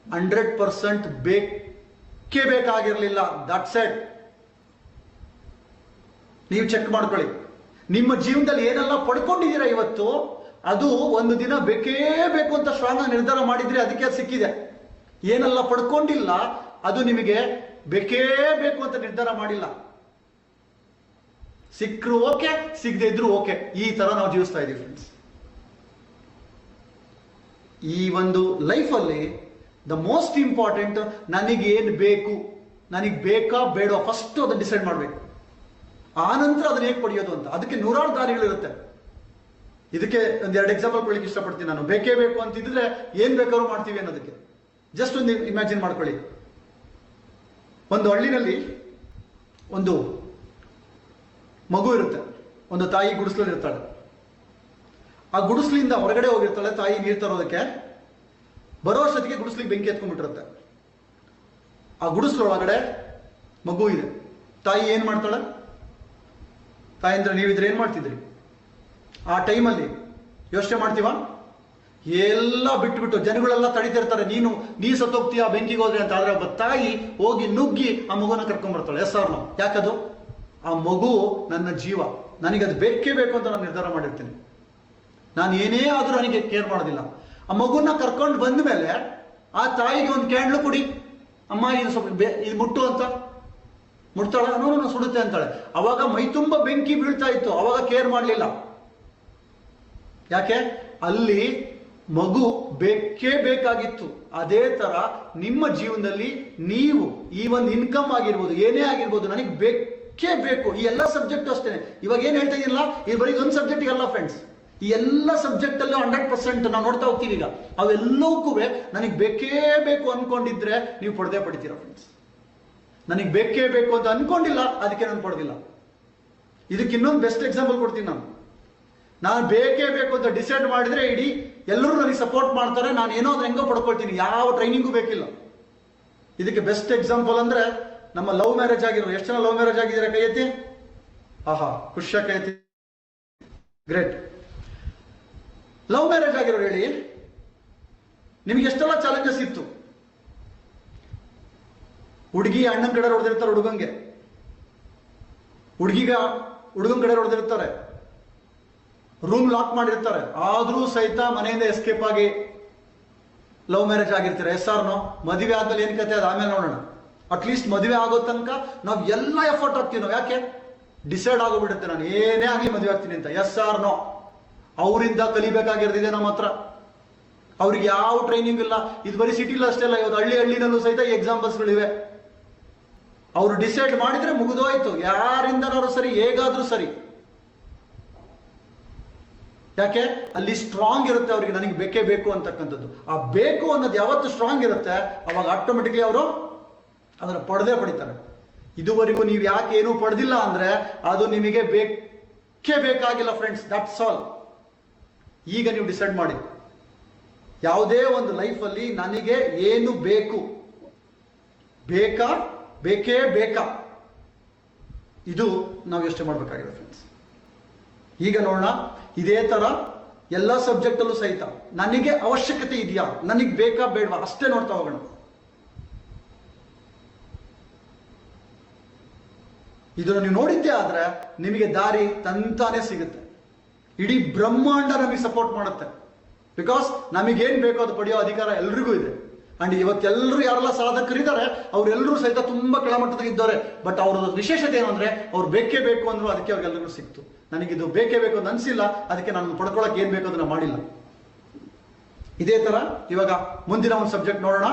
100% ಬೇಕೇ ಬೇಕಾಗಿರ್ಲಿಲ್ಲ. That's it. ನೀವು ಚೆಕ್ ಮಾಡ್ಕೊಳ್ಳಿ. ನಿಮ್ಮ ಜೀವನದಲ್ಲಿ ಏನೆಲ್ಲ ಪಡ್ಕೊಂಡಿದ್ದೀರಾ ಇವತ್ತು, ಅದು ಒಂದು ದಿನ ಬೇಕೇ ಬೇಕು ಅಂತ ಸ್ಟ್ರಾಂಗ್ ಆಗಿ ನಿರ್ಧಾರ ಮಾಡಿದ್ರೆ ಅದಕ್ಕೆ ಅದು ಸಿಕ್ಕಿದೆ. ಏನೆಲ್ಲ ಪಡ್ಕೊಂಡಿಲ್ಲ ಅದು ನಿಮಗೆ ಬೇಕೇ ಬೇಕು ಅಂತ ನಿರ್ಧಾರ ಮಾಡಿಲ್ಲ. ಸಿಕ್ಕರು ಓಕೆ, ಸಿಗದೆ ಇದ್ರು ಓಕೆ. ಈ ತರ ನಾವು ಜೀವಿಸ್ತಾ ಇದೀವಿ ಫ್ರೆಂಡ್ಸ್. ಈ ಒಂದು ಲೈಫಲ್ಲಿ ದ ಮೋಸ್ಟ್ ಇಂಪಾರ್ಟೆಂಟ್, ನನಗೇನು ಬೇಕು, ನನಗೆ ಬೇಕಾ ಬೇಡ, ಫಸ್ಟ್ ಅದನ್ನ ಡಿಸೈಡ್ ಮಾಡಬೇಕು. ಆ ನಂತರ ಅದನ್ನ ಹೇಗೆ ಪಡೆಯೋದು ಅಂತ. ಅದಕ್ಕೆ 100 ದಾರಿಗಳಿರುತ್ತೆ. ಇದಕ್ಕೆ ಒಂದೆರಡು ಎಕ್ಸಾಂಪಲ್ ಕೊಡ್ಲಿಕ್ಕೆ ಇಷ್ಟಪಡ್ತೀನಿ ನಾನು. ಬೇಕೇ ಬೇಕು ಅಂತಿದ್ರೆ ಏನ್ ಬೇಕಾದ್ರೂ ಮಾಡ್ತೀವಿ ಅನ್ನೋದಕ್ಕೆ ಜಸ್ಟ್ ಒಂದು ಇಮ್ಯಾಜಿನ್ ಮಾಡ್ಕೊಳ್ಳಿ. ಒಂದು ಹಳ್ಳಿನಲ್ಲಿ ಒಂದು ಮಗು ಇರುತ್ತೆ. ಒಂದು ತಾಯಿ ಗುಡಿಸ್ಲಲ್ಲಿ ಇರ್ತಾಳೆ. ಆ ಗುಡಿಸ್ಲಿಂದ ಹೊರಗಡೆ ಹೋಗಿರ್ತಾಳೆ ತಾಯಿ ನೀರು ತರೋದಕ್ಕೆ. ಬರೋ ಅಷ್ಟೊತ್ತಿಗೆ ಗುಡಿಸ್ಲಿಗೆ ಬೆಂಕಿ ಎತ್ಕೊಂಡ್ಬಿಟ್ಟಿರುತ್ತೆ. ಆ ಗುಡಿಸ್ಲೊಳಗಡೆ ಮಗು ಇದೆ. ತಾಯಿ ಏನ್ ಮಾಡ್ತಾಳೆ? ತಾಯಿ ಅಂದ್ರೆ ನೀವಿದ್ರೆ ಏನ್ ಮಾಡ್ತಿದ್ರಿ? ಆ ಟೈಮಲ್ಲಿ ಯೋಚನೆ ಮಾಡ್ತೀವ? ಎಲ್ಲ ಬಿಟ್ಬಿಟ್ಟು ಜನಗಳೆಲ್ಲ ತಡಿತಿರ್ತಾರೆ, ನೀ ಸತ್ತೋಗ್ತೀಯ ಬೆಂಕಿಗೆ ಹೋದ್ರೆ ಅಂತ. ಆದ್ರೆ ಒಬ್ಬ ತಾಯಿ ಹೋಗಿ ನುಗ್ಗಿ ಆ ಮಗುನ ಕರ್ಕೊಂಡ್ ಬರ್ತಾಳೆ. Yes or no? ಯಾಕದು? ಆ ಮಗು ನನ್ನ ಜೀವ, ನನಗದು ಬೇಕೇ ಬೇಕು ಅಂತ ನಾನು ನಿರ್ಧಾರ ಮಾಡಿರ್ತೀನಿ. ನಾನು ಏನೇ ಆದ್ರೂ ನನಗೆ ಕೇರ್ ಮಾಡೋದಿಲ್ಲ. ಆ ಮಗುನ ಕರ್ಕೊಂಡು ಬಂದ ಮೇಲೆ ಆ ತಾಯಿಗೆ ಒಂದು ಕ್ಯಾಂಡ್ಲು ಕೊಡಿ, ಅಮ್ಮ ಇದು ಸ್ವಲ್ಪ ಇದು ಮುಟ್ಟು ಅಂತ. ಮುಟ್ತಾಳ? ನಾನು ಸುಡುತ್ತೆ ಅಂತಾಳೆ. ಅವಾಗ ಮೈ ತುಂಬ ಬೆಂಕಿ ಬೀಳ್ತಾ ಇತ್ತು, ಅವಾಗ ಕೇರ್ ಮಾಡಲಿಲ್ಲ. ಯಾಕೆ? ಅಲ್ಲಿ ಮಗು ಬೇಕೇ ಬೇಕಾಗಿತ್ತು. ಅದೇ ತರ ನಿಮ್ಮ ಜೀವನದಲ್ಲಿ ನೀವು ಈ ಒಂದು ಇನ್ಕಮ್ ಆಗಿರ್ಬೋದು, ಏನೇ ಆಗಿರ್ಬೋದು, ನನಗೆ ಬೇಕೇ ಬೇಕು. ಈ ಎಲ್ಲ ಸಬ್ಜೆಕ್ಟ್ ಅಷ್ಟೇ. ಇವಾಗ ಏನ್ ಹೇಳ್ತಾ ಇದೀನಿಲ್ಲ, ಇದು ಬರೀ ಒಂದು ಸಬ್ಜೆಕ್ಟ್ ಅಲ್ಲ ಫ್ರೆಂಡ್ಸ್. ಈ ಎಲ್ಲ ಸಬ್ಜೆಕ್ಟ್ ಅಲ್ಲೂ 100% ನಾವು ನೋಡ್ತಾ ಹೋಗ್ತೀವಿ. ಈಗ ಅವೆಲ್ಲವಕ್ಕೂ ನನಗೆ ಬೇಕೇ ಬೇಕು ಅನ್ಕೊಂಡಿದ್ರೆ ನೀವು ಪಡೆದೇ ಪಡಿತೀರಾ ಫ್ರೆಂಡ್ಸ್. ನನಗೆ ಬೇಕೇ ಬೇಕು ಅಂತ ಅನ್ಕೊಂಡಿಲ್ಲ, ಅದಕ್ಕೆ ನಾನು ಪಡೆದಿಲ್ಲ. ಇದಕ್ಕೆ ಇನ್ನೊಂದು ಬೆಸ್ಟ್ ಎಕ್ಸಾಂಪಲ್ ಕೊಡ್ತೀನಿ. ನಾನು ಬೇಕೇ ಬೇಕು ಅಂತ ಡಿಸೈಡ್ ಮಾಡಿದ್ರೆ ಇಡೀ ಎಲ್ಲರೂ ನನಗೆ ಸಪೋರ್ಟ್ ಮಾಡ್ತಾರೆ, ನಾನು ಏನೋ ಅದ್ರ ಹೆಂಗೋ ಪಡ್ಕೊಳ್ತೀನಿ, ಯಾವ ಟ್ರೈನಿಂಗು ಬೇಕಿಲ್ಲ. ಇದಕ್ಕೆ ಬೆಸ್ಟ್ ಎಕ್ಸಾಂಪಲ್ ಅಂದ್ರೆ ನಮ್ಮ ಲವ್ ಮ್ಯಾರೇಜ್ ಆಗಿರೋ. ಎಷ್ಟು ಜನ ಲವ್ ಮ್ಯಾರೇಜ್ ಆಗಿದ್ದೀರಾ? ಕೈ ಎತ್ತಿ. ಆಹಾ, ಖುಷಿಯಾಗಿ ಕೈ ಎತ್ತಿ. ಗ್ರೇಟ್. ಲವ್ ಮ್ಯಾರೇಜ್ ಆಗಿರೋರು ಹೇಳಿ, ನಿಮ್ಗೆ ಎಷ್ಟೆಲ್ಲ ಚಾಲೆಂಜಸ್ ಇತ್ತು. ಹುಡುಗಿ ಅಣ್ಣನ ಕಡೆ ಹೊಡೆದಿರ್ತಾರೆ ಹುಡುಗಂಗೆ, ಹುಡುಗನ್ ಕಡೆ ಹೊಡೆದಿರ್ತಾರೆ, ರೂಮ್ ಲಾಕ್ ಮಾಡಿರ್ತಾರೆ. ಆದ್ರೂ ಸಹಿತ ಮನೆಯಿಂದ ಎಸ್ಕೇಪ್ ಆಗಿ ಲವ್ ಮ್ಯಾರೇಜ್ ಆಗಿರ್ತೀರ. Yes or no? ಮದುವೆ ಆದ್ಮೇಲೆ ಏನ್ ಕತೆ ಅದು ಆಮೇಲೆ ನೋಡೋಣ. ಅಟ್ಲೀಸ್ಟ್ ಮದುವೆ ಆಗೋ ತನಕ ನಾವು ಎಲ್ಲ ಎಫರ್ಟ್ ಹಾಕ್ತೀವಿ ನಾವು. ಯಾಕೆ? ಡಿಸೈಡ್ ಆಗೋಗ್ಬಿಡುತ್ತೆ ನಾನು ಏನೇ ಆಗಲಿ ಮದುವೆ ಆಗ್ತೀನಿ ಅಂತ. Yes or no? ಅವರಿಂದ ಕಲಿಬೇಕಾಗಿರೋದಿದೆ ನಮ್ಮ ಹತ್ರ. ಅವ್ರಿಗೆ ಯಾವ ಟ್ರೈನಿಂಗ್ ಇಲ್ಲ. ಇದು ಬರೀ ಸಿಟಿಲಿ ಅಷ್ಟೇ ಅಲ್ಲ, ಇವತ್ತು ಹಳ್ಳಿನಲ್ಲೂ ಸಹಿತ ಎಕ್ಸಾಂಪಲ್ಸ್ಗಳಿವೆ. ಅವರು ಡಿಸೈಡ್ ಮಾಡಿದ್ರೆ ಮುಗಿದೋಯ್ತು, ಯಾರಿಂದನಾದ್ರು ಸರಿ, ಹೇಗಾದ್ರೂ ಸರಿ. ಯಾಕೆ? ಅಲ್ಲಿ ಸ್ಟ್ರಾಂಗ್ ಇರುತ್ತೆ ಅವ್ರಿಗೆ, ನನಗೆ ಬೇಕೇ ಬೇಕು ಅಂತಕ್ಕಂಥದ್ದು. ಆ ಬೇಕು ಅನ್ನೋದು ಯಾವತ್ತು ಸ್ಟ್ರಾಂಗ್ ಇರುತ್ತೆ, ಅವಾಗ ಆಟೋಮೆಟಿಕ್ಲಿ ಅವರು ಅದರ ಪಡೆದೇ ಪಡಿತಾರೆ. ಇದುವರೆಗೂ ನೀವು ಯಾಕೆ ಏನೂ ಪಡೆದಿಲ್ಲ ಅಂದ್ರೆ ಅದು ನಿಮಗೆ ಬೇಕೇ ಬೇಕಾಗಿಲ್ಲ ಫ್ರೆಂಡ್ಸ್, ದಟ್ಸ್ ಆಲ್. ಈಗ ನೀವು ಡಿಸೈಡ್ ಮಾಡಿ, ಯಾವುದೇ ಒಂದು ಲೈಫಲ್ಲಿ ನನಗೆ ಏನು ಬೇಕು, ಬೇಕಾ, ಬೇಕೇ ಬೇಕಾ, ಇದು ನಾವು ಯೋಚನೆ ಮಾಡಬೇಕಾಗಿದೆ ಫ್ರೆಂಡ್ಸ್. ಈಗ ನೋಡೋಣ, ಇದೇ ತರ ಎಲ್ಲ ಸಬ್ಜೆಕ್ಟಲ್ಲೂ ಸಹಿತ ನನಗೆ ಅವಶ್ಯಕತೆ ಇದೆಯಾ, ನನಗೆ ಬೇಕಾ ಬೇಡವಾ, ಅಷ್ಟೇ ನೋಡ್ತಾ ಹೋಗೋಣ. ಇದನ್ನು ನೀವು ನೋಡಿದ್ದೇ ಆದ್ರೆ ನಿಮಗೆ ದಾರಿ ತಂತಾನೆ ಸಿಗುತ್ತೆ. ಇಡೀ ಬ್ರಹ್ಮಾಂಡ ನಮಗೆ ಸಪೋರ್ಟ್ ಮಾಡುತ್ತೆ. ಬಿಕಾಸ್ ನಮಗೇನ್ ಬೇಕೋ ಅದು ಪಡೆಯೋ ಅಧಿಕಾರ ಎಲ್ರಿಗೂ ಇದೆ. ಅಂಡ್ ಇವತ್ತೆಲ್ಲರೂ ಯಾರೆಲ್ಲ ಸಾಧಕರಿದ್ದಾರೆ ಅವರೆಲ್ಲರೂ ಸಹಿತ ತುಂಬಾ ಕೆಳಮಟ್ಟದಾಗಿದ್ದಾರೆ. ಬಟ್ ಅವರ ವಿಶೇಷತೆ ಏನು ಅಂದ್ರೆ, ಅವ್ರು ಬೇಕೇ ಬೇಕು ಅಂದ್ರು ಅದಕ್ಕೆ ಅವ್ರಿಗೆಲ್ಲರಿಗೂ ಸಿಕ್ತು. ನನಗಿದು ಬೇಕೇ ಬೇಕು ಅಂತ ಅನ್ಸಿಲ್ಲ, ಅದಕ್ಕೆ ನಾನು ಪಡ್ಕೊಳಕ್ ಏನ್ ಬೇಕು ಅದನ್ನ ಮಾಡಿಲ್ಲ. ಇದೇ ತರ ಇವಾಗ ಮುಂದಿನ ಒಂದು ಸಬ್ಜೆಕ್ಟ್ ನೋಡೋಣ.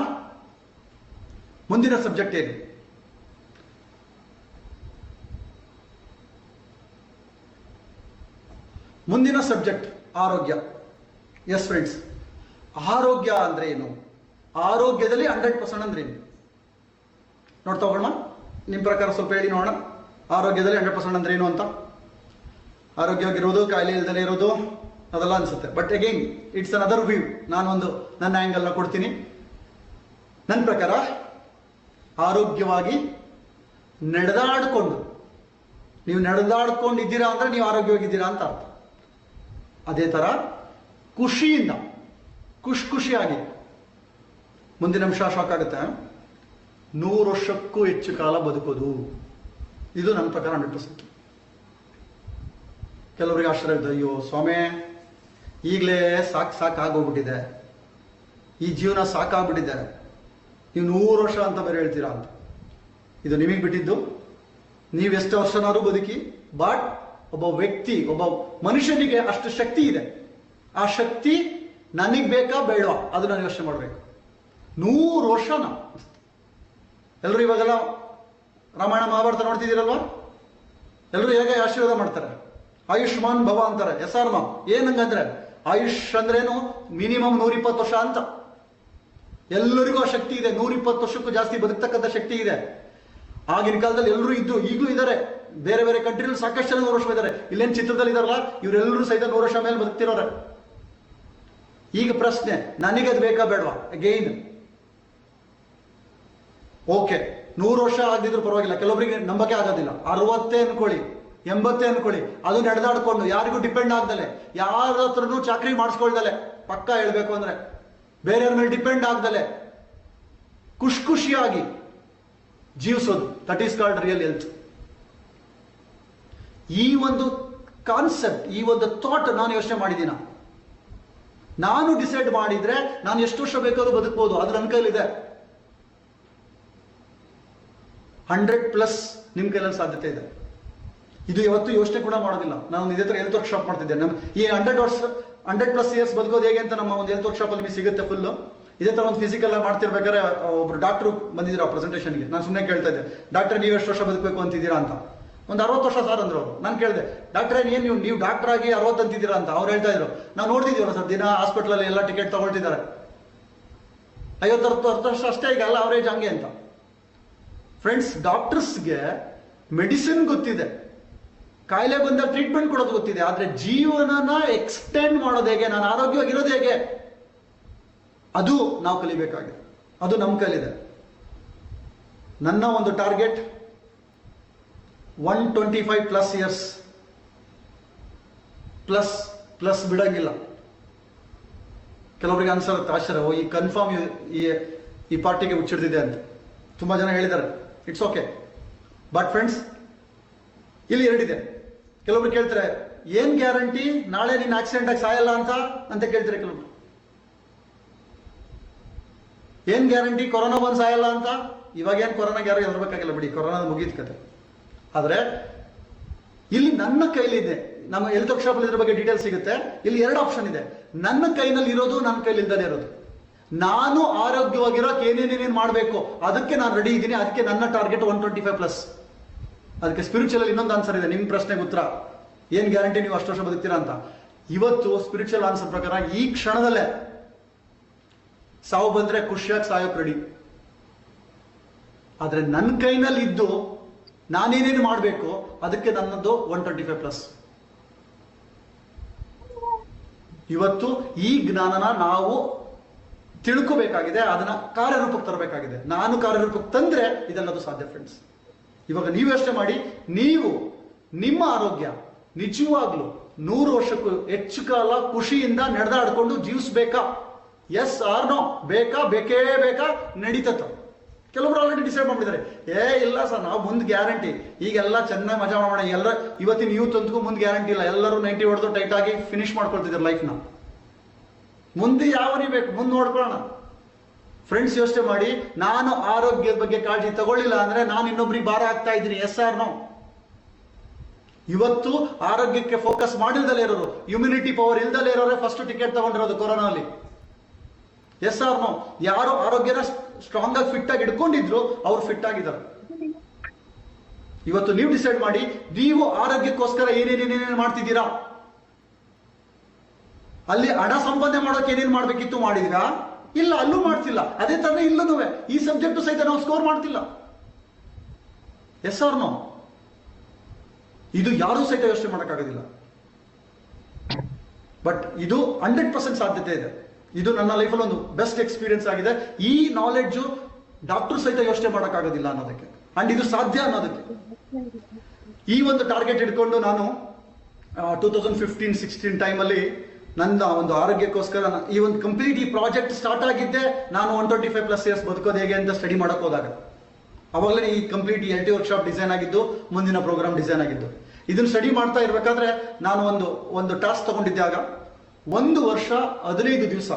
ಮುಂದಿನ ಸಬ್ಜೆಕ್ಟ್ ಏನು? ಮುಂದಿನ ಸಬ್ಜೆಕ್ಟ್ ಆರೋಗ್ಯ. ಎಸ್ ಫ್ರೆಂಡ್ಸ್, ಆರೋಗ್ಯ ಅಂದ್ರೆ ಏನು, ಆರೋಗ್ಯದಲ್ಲಿ 100% ಅಂದ್ರೆ ಏನು ನೋಡ್ತಾ ಹೋಗೋಣ. ನಿಮ್ಮ ಪ್ರಕಾರ ಸ್ವಲ್ಪ ಹೇಳಿ ನೋಡೋಣ. ಆರೋಗ್ಯದಲ್ಲಿ 100% ಅಂದ್ರೆ ಏನು ಅಂತ. ಆರೋಗ್ಯವಾಗಿರೋದು, ಕಾಯಿಲೆ ಇಲ್ದಲೇ ಇರೋದು, ಅದೆಲ್ಲ ಅನ್ಸುತ್ತೆ. But again it's another view. ನಾನೊಂದು ನನ್ನ ಆ್ಯಂಗಲ್ನ ಕೊಡ್ತೀನಿ. ನನ್ನ ಪ್ರಕಾರ ಆರೋಗ್ಯವಾಗಿ ನಡೆದಾಡಿಕೊಂಡು, ನೀವು ನಡೆದಾಡ್ಕೊಂಡಿದ್ದೀರಾ ಅಂದ್ರೆ ನೀವು ಆರೋಗ್ಯವಾಗಿದ್ದೀರಾ ಅಂತ ಅರ್ಥ. ಅದೇ ತರ ಖುಷಿಯಿಂದ, ಖುಷಿಯಾಗಿ, ಮುಂದಿನ ಅಂಶ ಶಾಕ್ ಆಗುತ್ತೆ, 100 ವರ್ಷಕ್ಕೂ ಹೆಚ್ಚು ಕಾಲ ಬದುಕೋದು. ಇದು ನನ್ನ ಪ್ರಕಾರ 100%. ಕೆಲವರಿಗೆ ಆಶ್ಚರ್ಯ ಇದೆ, ಅಯ್ಯೋ ಸ್ವಾಮಿ, ಈಗಲೇ ಸಾಕಾಗೋಗ್ಬಿಟ್ಟಿದೆ, ಈ ಜೀವನ ಸಾಕಾಗ್ಬಿಟ್ಟಿದೆ, ನೀವು 100 ವರ್ಷ ಅಂತ ಬೇರೆ ಹೇಳ್ತೀರಾ ಅಂತ. ಇದು ನಿಮಗೆ ಬಿಟ್ಟಿದ್ದು. ನೀವೆಷ್ಟು ವರ್ಷನಾದ್ರೂ ಬದುಕಿ, ಬಟ್ ಒಬ್ಬ ವ್ಯಕ್ತಿ, ಒಬ್ಬ ಮನುಷ್ಯನಿಗೆ ಅಷ್ಟು ಶಕ್ತಿ ಇದೆ. ಆ ಶಕ್ತಿ ನನಗೆ ಬೇಕಾ ಬೇಡವಾ, ಅದು ನಾನು ಯೋಚನೆ ಮಾಡಬೇಕು. 100 ವರ್ಷನ ಎಲ್ಲರೂ ಇವಾಗೆಲ್ಲ ರಾಮಾಯಣ ಮಹಾಭಾರತ ನೋಡ್ತಿದ್ದೀರಲ್ವಾ? ಎಲ್ಲರೂ ಹೇಗೆ ಆಶೀರ್ವಾದ ಮಾಡ್ತಾರೆ, ಆಯುಷ್ಮಾನ್ ಭವ ಅಂತಾರೆ. SR ಮಾ ಏನಂಗಂದ್ರೆ, ಆಯುಷ್ ಅಂದ್ರೇನು, ಮಿನಿಮಮ್ 120 ವರ್ಷ ಅಂತ. ಎಲ್ಲರಿಗೂ ಆ ಶಕ್ತಿ ಇದೆ. 120 ವರ್ಷಕ್ಕೂ ಜಾಸ್ತಿ ಬದುಕ್ತಕ್ಕಂಥ ಶಕ್ತಿ ಇದೆ. ಆಗಿನ ಕಾಲದಲ್ಲಿ ಎಲ್ಲರೂ ಇದ್ದು, ಈಗಲೂ ಇದ್ದಾರೆ. ಬೇರೆ ಬೇರೆ ಕಂಟ್ರಿಯಲ್ಲಿ ಸಾಕಷ್ಟು ಜನ 100 ವರ್ಷ ಇದ್ದಾರೆ. ಇಲ್ಲೇನು ಚಿತ್ರದಲ್ಲಿ ಇದಾರಲ್ಲ, ಇವರೆಲ್ಲರೂ ಸಹಿತ 100 ವರ್ಷ ಮೇಲೆ ಬದುಕ್ತಿರೋರೆ. ಈಗ ಪ್ರಶ್ನೆ, ನನಗೆ ಅದು ಬೇಕಾ ಬೇಡವಾ? ಅಗೈನ್ ಓಕೆ, 100 ವರ್ಷ ಆಗದಿದ್ರು ಪರವಾಗಿಲ್ಲ, ಕೆಲವರಿಗೆ ನಂಬಕ್ಕೆ ಆಗೋದಿಲ್ಲ. 60 ಅನ್ಕೊಳ್ಳಿ, 80 ಅನ್ಕೊಳ್ಳಿ, ಅದು ನಡೆದಾಡ್ಕೊಂಡು, ಯಾರಿಗೂ ಡಿಪೆಂಡ್ ಆಗ್ದಲೆ, ಯಾರ ಹತ್ರನೂ ಚಾಕ್ರಿ ಮಾಡಿಸ್ಕೊಳ್ದಲೆ, ಪಕ್ಕ ಹೇಳ್ಬೇಕು ಅಂದ್ರೆ ಬೇರೆಯವ್ರ ಮೇಲೆ ಡಿಪೆಂಡ್ ಆಗ್ದಲೆ ಖುಷಿಯಾಗಿ ಜೀವಿಸೋದು, that is called real health. ಈ ಒಂದು ಕಾನ್ಸೆಪ್ಟ್, ಈ ಒಂದು ಥಾಟ್ ನಾನು ಯೋಚನೆ ಮಾಡಿದ್ದೀನ. ನಾನು ಡಿಸೈಡ್ ಮಾಡಿದ್ರೆ ನಾನು ಎಷ್ಟು ವರ್ಷ ಬೇಕಾದ್ರೂ ಬದುಕಬಹುದು, ಅದು ನನ್ನ ಕೈಲಿದೆ. 100+ ನಿಮ್ಮ ಕೈಲಲ್ಲಿ ಸಾಧ್ಯತೆ ಇದೆ. ಇದು ಯಾವತ್ತೂ ಯೋಚನೆ ಕೂಡ ಮಾಡೋದಿಲ್ಲ. ನಾನು ಇದೇ ತರ ಹೆಲ್ತ್ ವರ್ಕ್ಶಾಪ್ ಮಾಡ್ತಿದ್ದೆ. ಈ 100+ ಇಯರ್ಸ್ ಬದುಕೋದು ಹೇಗೆ ಅಂತ ನಮ್ಮ ಒಂದು ಹೆಲ್ತ್ ವರ್ಕ್ಶಾಪ್ ಅಲ್ಲಿ ಸಿಗುತ್ತೆ ಫುಲ್. ಇದೇ ತರ ಒಂದು ಫಿಸಿಕಲ್ ಮಾಡ್ತಿರ್ಬೇಕಾದ್ರೆ ಒಬ್ರು ಡಾಕ್ಟರ್ ಬಂದಿದ್ರು ಆ ಪ್ರೆಸೆಂಟೇಷನ್ಗೆ. ನಾನು ಸುಮ್ಮನೆ ಕೇಳ್ತಾ ಇದ್ದೆ, ಡಾಕ್ಟರ್ ನೀವು ಎಷ್ಟು ವರ್ಷ ಬದುಕಬೇಕು ಅಂತಿದ್ದೀರಾ ಅಂತ. ಒಂದು 60 ವರ್ಷ ಸರ್ ಅಂದ್ರು ಅವರು. ನಾನು ಕೇಳಿದೆ, ಡಾಕ್ಟ್ರೇ ಏನು ನೀವು ಡಾಕ್ಟರ್ ಆಗಿ 60 ಅಂತಿದ್ದೀರಾ ಅಂತ. ಅವ್ರು ಹೇಳ್ತಾ ಇದ್ರು, ನಾವು ನೋಡ್ತಿದ್ದೀವಲ್ಲ ಸರ್, ದಿನ ಹಾಸ್ಪಿಟಲ್ ಎಲ್ಲ ಟಿಕೆಟ್ ತಗೊಳ್ತಿದ್ದಾರೆ, 50-60 ವರ್ಷ ಅಷ್ಟೇ, ಈಗ ಎಲ್ಲ ಅವರೇಜ್ ಹಂಗೆ ಅಂತ. ಫ್ರೆಂಡ್ಸ್, ಡಾಕ್ಟರ್ಸ್ಗೆ ಮೆಡಿಸಿನ್ ಗೊತ್ತಿದೆ, ಕಾಯಿಲೆ ಬಂದ ಟ್ರೀಟ್ಮೆಂಟ್ ಕೊಡೋದು ಗೊತ್ತಿದೆ. ಆದ್ರೆ ಜೀವನನ ಎಕ್ಸ್ಟೆಂಡ್ ಮಾಡೋದು ಹೇಗೆ, ನಾನು ಆರೋಗ್ಯವಾಗಿರೋದು ಹೇಗೆ, ಅದು ನಾವು ಕಲಿಬೇಕಾಗಿದೆ. ಅದು ನಮ್ಮ ಕೈಲಿದೆ. ನನ್ನ ಒಂದು ಟಾರ್ಗೆಟ್ 125+ ಇಯರ್ಸ್ ಪ್ಲಸ್ ಬಿಡಂಗಿಲ್ಲ. ಕೆಲವರಿಗೆ ಅನ್ಸರುತ್ತೆ ಆಶ್ಚರ್ಯ, ಈ ಕನ್ಫರ್ಮ್ ಈ ಪಾರ್ಟಿಗೆ ಹುಚ್ಚಿಡ್ದಿದೆ ಅಂತ ತುಂಬಾ ಜನ ಹೇಳಿದ್ದಾರೆ. It's okay. ಬಟ್ ಫ್ರೆಂಡ್ಸ್, ಇಲ್ಲಿ ಎರಡಿದೆ. ಕೆಲವೊಬ್ರು ಕೇಳ್ತಾರೆ, ಏನ್ ಗ್ಯಾರಂಟಿ ನಾಳೆ ನೀನು ಆಕ್ಸಿಡೆಂಟ್ ಆಗಿ ಸಾಯಲ್ಲ ಅಂತ ಕೇಳ್ತಾರೆ ಕೆಲವರು. ಏನ್ ಗ್ಯಾರಂಟಿ ಕೊರೋನಾ ಬಂದು ಸಾಯಲ್ಲ ಅಂತ? ಇವಾಗ ಏನ್ ಕೊರೋನಾಗೆ ಯಾರು ಹೆದರ್ಬೇಕಾಗಿಲ್ಲ ಬಿಡಿ, ಕೊರೋನಾ ಮುಗಿದ ಕತೆ. ಆದ್ರೆ ಇಲ್ಲಿ ನನ್ನ ಕೈಲಿದೆ. ನಮ್ಮ ಹೆಲ್ತ್ ವರ್ಕ್ಶಾಪ್ ಇದ್ರ ಬಗ್ಗೆ ಡೀಟೇಲ್ಸ್ ಸಿಗುತ್ತೆ. ಇಲ್ಲಿ 2 ಆಪ್ಷನ್ ಇದೆ. ನನ್ನ ಕೈನಲ್ಲಿ ಇರೋದು, ನನ್ನ ಕೈಲಿ ಇಲ್ದಲೇ ಇರೋದು. ನಾನು ಆರೋಗ್ಯವಾಗಿರೋಕೆ ಏನೇನೇನೇನು ಮಾಡಬೇಕು ಅದಕ್ಕೆ ನಾನು ರೆಡಿ ಇದ್ದೀನಿ. ಅದಕ್ಕೆ ನನ್ನ ಟಾರ್ಗೆಟ್ 125+. ಅದಕ್ಕೆ ಸ್ಪಿರಿಚುವಲ್ ಇನ್ನೊಂದು ಆನ್ಸರ್ ಇದೆ. ನಿಮ್ಮ ಪ್ರಶ್ನೆಗೆ ಉತ್ತರ, ಏನ್ ಗ್ಯಾರಂಟಿ ನೀವು ಅಷ್ಟು ವರ್ಷ ಬದುಕ್ತೀರಾ ಅಂತ. ಇವತ್ತು ಸ್ಪಿರಿಚುವಲ್ ಆನ್ಸರ್ ಪ್ರಕಾರ ಈ ಕ್ಷಣದಲ್ಲೇ ಸಾವು ಬಂದ್ರೆ ಖುಷಿಯಾಗಿ ಸಾಯೋಕ್ ರೆಡಿ. ಆದ್ರೆ ನನ್ನ ಕೈನಲ್ಲಿ ಇದ್ದು ನಾನೇನೇನು ಮಾಡಬೇಕು ಅದಕ್ಕೆ ನನ್ನದು 125+. ಇವತ್ತು ಈ ಜ್ಞಾನನ ನಾವು ತಿಳ್ಕೋಬೇಕಾಗಿದೆ, ಅದನ್ನ ಕಾರ್ಯರೂಪಕ್ಕೆ ತರಬೇಕಾಗಿದೆ. ನಾನು ಕಾರ್ಯರೂಪಕ್ಕೆ ತಂದ್ರೆ ಇದೆಲ್ಲದು ಸಾಧ್ಯ ಫ್ರೆಂಡ್ಸ್. ಇವಾಗ ನೀವು ಯೋಚನೆ ಮಾಡಿ, ನೀವು ನಿಮ್ಮ ಆರೋಗ್ಯ ನಿಜವಾಗ್ಲು 100 ವರ್ಷಕ್ಕೂ ಹೆಚ್ಚು ಕಾಲ ಖುಷಿಯಿಂದ ನಡೆದಾಡ್ಕೊಂಡು ಜೀವಿಸ್ಬೇಕಾ? Yes or no? ಬೇಕಾ? ಬೇಕೇ ಬೇಕಾ? ನಡೀತತ್ತ? ಕೆಲವರು ಆಲ್ರೆಡಿ ಡಿಸೈಡ್ ಮಾಡ್ಬಿಟ್ಟಿದ್ದಾರೆ, ಇಲ್ಲ ಸರ್ ನಾವು ಮುಂದೆ ಗ್ಯಾರಂಟಿ, ಈಗೆಲ್ಲ ಚೆನ್ನಾಗಿ ಮಜಾ ಮಾಡೋಣ. ಎಲ್ಲ ಇವತ್ತಿನ ಯೂತ್ ಅಂತೂ ಮುಂದೆ ಗ್ಯಾರಂಟಿ ಇಲ್ಲ, ಎಲ್ಲರೂ 90 ಹೊಡೆದು ಟೈಟ್ ಆಗಿ ಫಿನಿಶ್ ಮಾಡ್ಕೊಳ್ತಿದ್ದಾರೆ ಲೈಫ್ನ. ಮುಂದೆ ಯಾವನಿ ಬೇಕು, ಮುಂದೆ ನೋಡ್ಕೊಳ್ಳೋಣ. ಫ್ರೆಂಡ್ಸ್ ಯೋಚನೆ ಮಾಡಿ, ನಾನು ಆರೋಗ್ಯದ ಬಗ್ಗೆ ಕಾಳಜಿ ತಗೊಳ್ಳಿಲ್ಲ ಅಂದ್ರೆ ನಾನು ಇನ್ನೊಬ್ರಿಗೆ ಭಾರ ಆಗ್ತಾ ಇದ್ದೀನಿ. Yes or no? ಇವತ್ತು ಆರೋಗ್ಯಕ್ಕೆ ಫೋಕಸ್ ಮಾಡಿಲ್ದಲೇ ಇರೋರು, ಇಮ್ಯುನಿಟಿ ಪವರ್ ಇಲ್ದಲೇ ಇರೋರೆ ಫಸ್ಟ್ ಟಿಕೆಟ್ ತಗೊಂಡಿರೋದು ಕೊರೋನಾಲಿ. S or no? ಯಾರು ಆರೋಗ್ಯನ ಸ್ಟ್ರಾಂಗ್ ಆಗಿ ಫಿಟ್ ಆಗಿ ಇಟ್ಕೊಂಡಿದ್ರು ಅವ್ರು ಫಿಟ್ ಆಗಿದ್ದಾರೆ. ಇವತ್ತು ನೀವು ಡಿಸೈಡ್ ಮಾಡಿ, ನೀವು ಆರೋಗ್ಯಕ್ಕೋಸ್ಕರ ಏನೇನೇನೇನೇನು ಮಾಡ್ತಿದ್ದೀರಾ? ಅಲ್ಲಿ ಹಣ ಸಂಪಾದನೆ ಮಾಡೋಕೆ ಏನೇನು ಮಾಡ್ಬೇಕಿತ್ತು ಮಾಡಿದ್ರಾ? ಇಲ್ಲ, ಅಲ್ಲೂ ಮಾಡ್ತಿಲ್ಲ. ಅದೇ ತರ ಇಲ್ಲನೂ ಈ ಸಬ್ಜೆಕ್ಟ್ ಸಹಿತ ನಾವು ಸ್ಕೋರ್ ಮಾಡ್ತಿಲ್ಲ. Yes or no? ಇದು ಯಾರೂ ಸಹಿತ ಯೋಚನೆ ಮಾಡೋಕ್ಕಾಗೋದಿಲ್ಲ. ಬಟ್ ಇದು 100% ಸಾಧ್ಯತೆ ಇದೆ. ಇದು ನನ್ನ ಲೈಫಲ್ಲಿ ಒಂದು ಬೆಸ್ಟ್ ಎಕ್ಸ್ಪೀರಿಯನ್ಸ್ ಆಗಿದೆ. ಈ ನಾಲೆಡ್ಜು ಡಾಕ್ಟರ್ ಸಹಿತ ಯೋಚನೆ ಮಾಡೋಕ್ಕಾಗೋದಿಲ್ಲ ಅನ್ನೋದಕ್ಕೆ, ಅಂಡ್ ಇದು ಸಾಧ್ಯ ಅನ್ನೋದಕ್ಕೆ. ಈ ಒಂದು ಟಾರ್ಗೆಟ್ ಇಟ್ಕೊಂಡು ನಾನು 2015-16 ಟೈಮಲ್ಲಿ ನನ್ನ ಒಂದು ಆರೋಗ್ಯಕ್ಕೋಸ್ಕರ ಈ ಒಂದು ಕಂಪ್ಲೀಟ್ ಈ ಪ್ರಾಜೆಕ್ಟ್ ಸ್ಟಾರ್ಟ್ ಆಗಿದ್ದೆ ನಾನು 125+ ಇಯರ್ಸ್ ಬದುಕೋದು ಹೇಗೆ ಅಂತ ಸ್ಟಡಿ ಮಾಡಕ್ ಹೋದಾಗ. ಅವಾಗಲೇ ಈ ಕಂಪ್ಲೀಟ್ ಈ LT ವರ್ಕ್ಶಾಪ್ ಡಿಸೈನ್ ಆಗಿದ್ದು, ಮುಂದಿನ ಪ್ರೋಗ್ರಾಮ್ ಡಿಸೈನ್ ಆಗಿದ್ದು. ಇದನ್ನ ಸ್ಟಡಿ ಮಾಡ್ತಾ ಇರ್ಬೇಕಾದ್ರೆ ನಾನು ಒಂದು ಟಾಸ್ಕ್ ತಗೊಂಡಿದ್ದೆ. ಆಗ 1 ವರ್ಷ 15 ದಿವಸ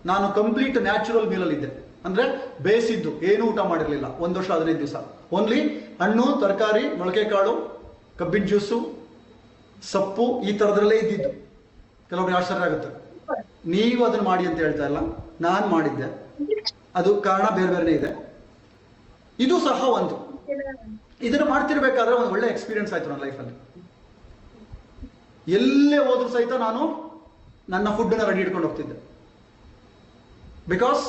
ನಾನು ಕಂಪ್ಲೀಟ್ ನ್ಯಾಚುರಲ್ ಮೀಲಲ್ಲಿ ಇದ್ದೆ. ಅಂದ್ರೆ ಬೇಯಿಸಿದ್ದು ಏನು ಊಟ ಮಾಡಿರ್ಲಿಲ್ಲ. 1 ವರ್ಷ 15 ದಿವಸ ಓನ್ಲಿ ಹಣ್ಣು, ತರಕಾರಿ, ಮೊಳಕೆ ಕಾಳು, ಕಬ್ಬಿನ ಜ್ಯೂಸು, ಸೊಪ್ಪು, ಈ ತರದ್ರಲ್ಲೇ ಇದ್ದಿದ್ದು. ಕೆಲವೊಬ್ರು ಆಶ್ಚರ್ಯ ಆಗುತ್ತೆ, ನೀವು ಅದನ್ನ ಮಾಡಿ ಅಂತ ಹೇಳ್ತಾ ಇಲ್ಲ, ನಾನು ಮಾಡಿದ್ದೆ. ಅದು ಕಾರಣ ಬೇರೆ ಬೇರೆನೇ ಇದೆ. ಇದು ಸಹ ಒಂದು. ಇದನ್ನ ಮಾಡ್ತಿರ್ಬೇಕಾದ್ರೆ ಒಂದು ಒಳ್ಳೆ ಎಕ್ಸ್ಪೀರಿಯನ್ಸ್ ಆಯ್ತು ನನ್ನ ಲೈಫಲ್ಲಿ. ಎಲ್ಲೇ ಹೋದ್ರು ಸಹಿತ ನಾನು ನನ್ನ ಫುಡ್ನ ರೆಡಿ ಇಟ್ಕೊಂಡು ಹೋಗ್ತಿದ್ದೆ. ಬಿಕಾಸ್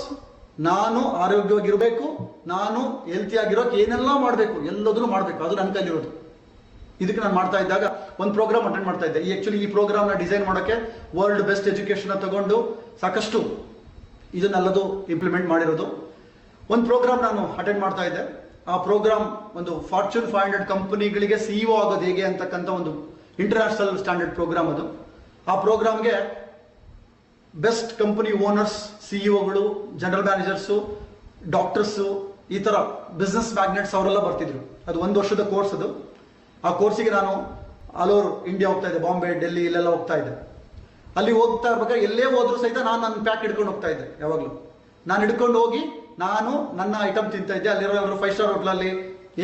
ನಾನು ಆರೋಗ್ಯವಾಗಿರ್ಬೇಕು, ನಾನು ಹೆಲ್ತಿ ಆಗಿರೋಕೆ ಏನೆಲ್ಲ ಮಾಡಬೇಕು ಎಲ್ಲದನ್ನು ಮಾಡಬೇಕು, ಅದು ನನ್ನ ಕೈಲಿರೋದು. ಇದಕ್ಕೆ ನಾನು ಮಾಡ್ತಾ ಇದ್ದಾಗ ಒಂದು ಪ್ರೋಗ್ರಾಮ್ ಅಟೆಂಡ್ ಮಾಡ್ತಾ ಇದ್ದೆ. ಈ ಪ್ರೋಗ್ರಾಮ್ನ ಡಿಸೈನ್ ಮಾಡೋಕ್ಕೆ ವರ್ಲ್ಡ್ ಬೆಸ್ಟ್ ಎಜುಕೇಶನ್ ತಗೊಂಡು ಸಾಕಷ್ಟು ಇದನ್ನೆಲ್ಲದು ಇಂಪ್ಲಿಮೆಂಟ್ ಮಾಡಿರೋದು. ಒಂದು ಪ್ರೋಗ್ರಾಮ್ ನಾನು ಅಟೆಂಡ್ ಮಾಡ್ತಾ ಇದ್ದೆ. ಆ ಪ್ರೋಗ್ರಾಮ್ ಒಂದು ಫಾರ್ಚೂನ್ 500 ಕಂಪನಿಗಳಿಗೆ CEO ಆಗೋದು ಹೇಗೆ ಅಂತಕ್ಕಂಥ ಒಂದು ಇಂಟರ್ನ್ಯಾಷನಲ್ ಸ್ಟ್ಯಾಂಡರ್ಡ್ ಪ್ರೋಗ್ರಾಮ್ ಅದು. ಆ ಪ್ರೋಗ್ರಾಮ್ಗೆ ಬೆಸ್ಟ್ ಕಂಪನಿ ಓನರ್ಸ್, CEOಗಳು, ಜನರಲ್ ಮ್ಯಾನೇಜರ್ಸು, ಡಾಕ್ಟರ್ಸು, ಈ ತರ ಬಿಸ್ನೆಸ್ ಮ್ಯಾಗ್ನೆಟ್ಸ್ ಅವರೆಲ್ಲ ಬರ್ತಿದ್ರು. ಅದು 1 ವರ್ಷದ ಕೋರ್ಸ್ ಅದು. ಆ ಕೋರ್ಸಿಗೆ ನಾನು ಆಲ್ ಓವರ್ ಇಂಡಿಯಾ ಹೋಗ್ತಾ ಇದ್ದೆ, ಬಾಂಬೆ, ಡೆಲ್ಲಿ, ಇಲ್ಲೆಲ್ಲ ಹೋಗ್ತಾ ಇದ್ದೆ. ಅಲ್ಲಿ ಹೋಗ್ತಾ ಇರ್ಬೇಕಾದ್ರೆ ಎಲ್ಲೇ ಹೋದ್ರು ಸಹಿತ ನಾನು ನನ್ನ ಪ್ಯಾಕ್ ಹಿಡ್ಕೊಂಡು ಹೋಗ್ತಾ ಇದ್ದೆ. ಯಾವಾಗಲೂ ನಾನು ಹಿಡ್ಕೊಂಡು ಹೋಗಿ ನಾನು ನನ್ನ ಐಟಮ್ ತಿಂತಾ ಇದ್ದೆ. ಅಲ್ಲಿರೋ 5 ಸ್ಟಾರ್ ಹೋಟ್ಲಲ್ಲಿ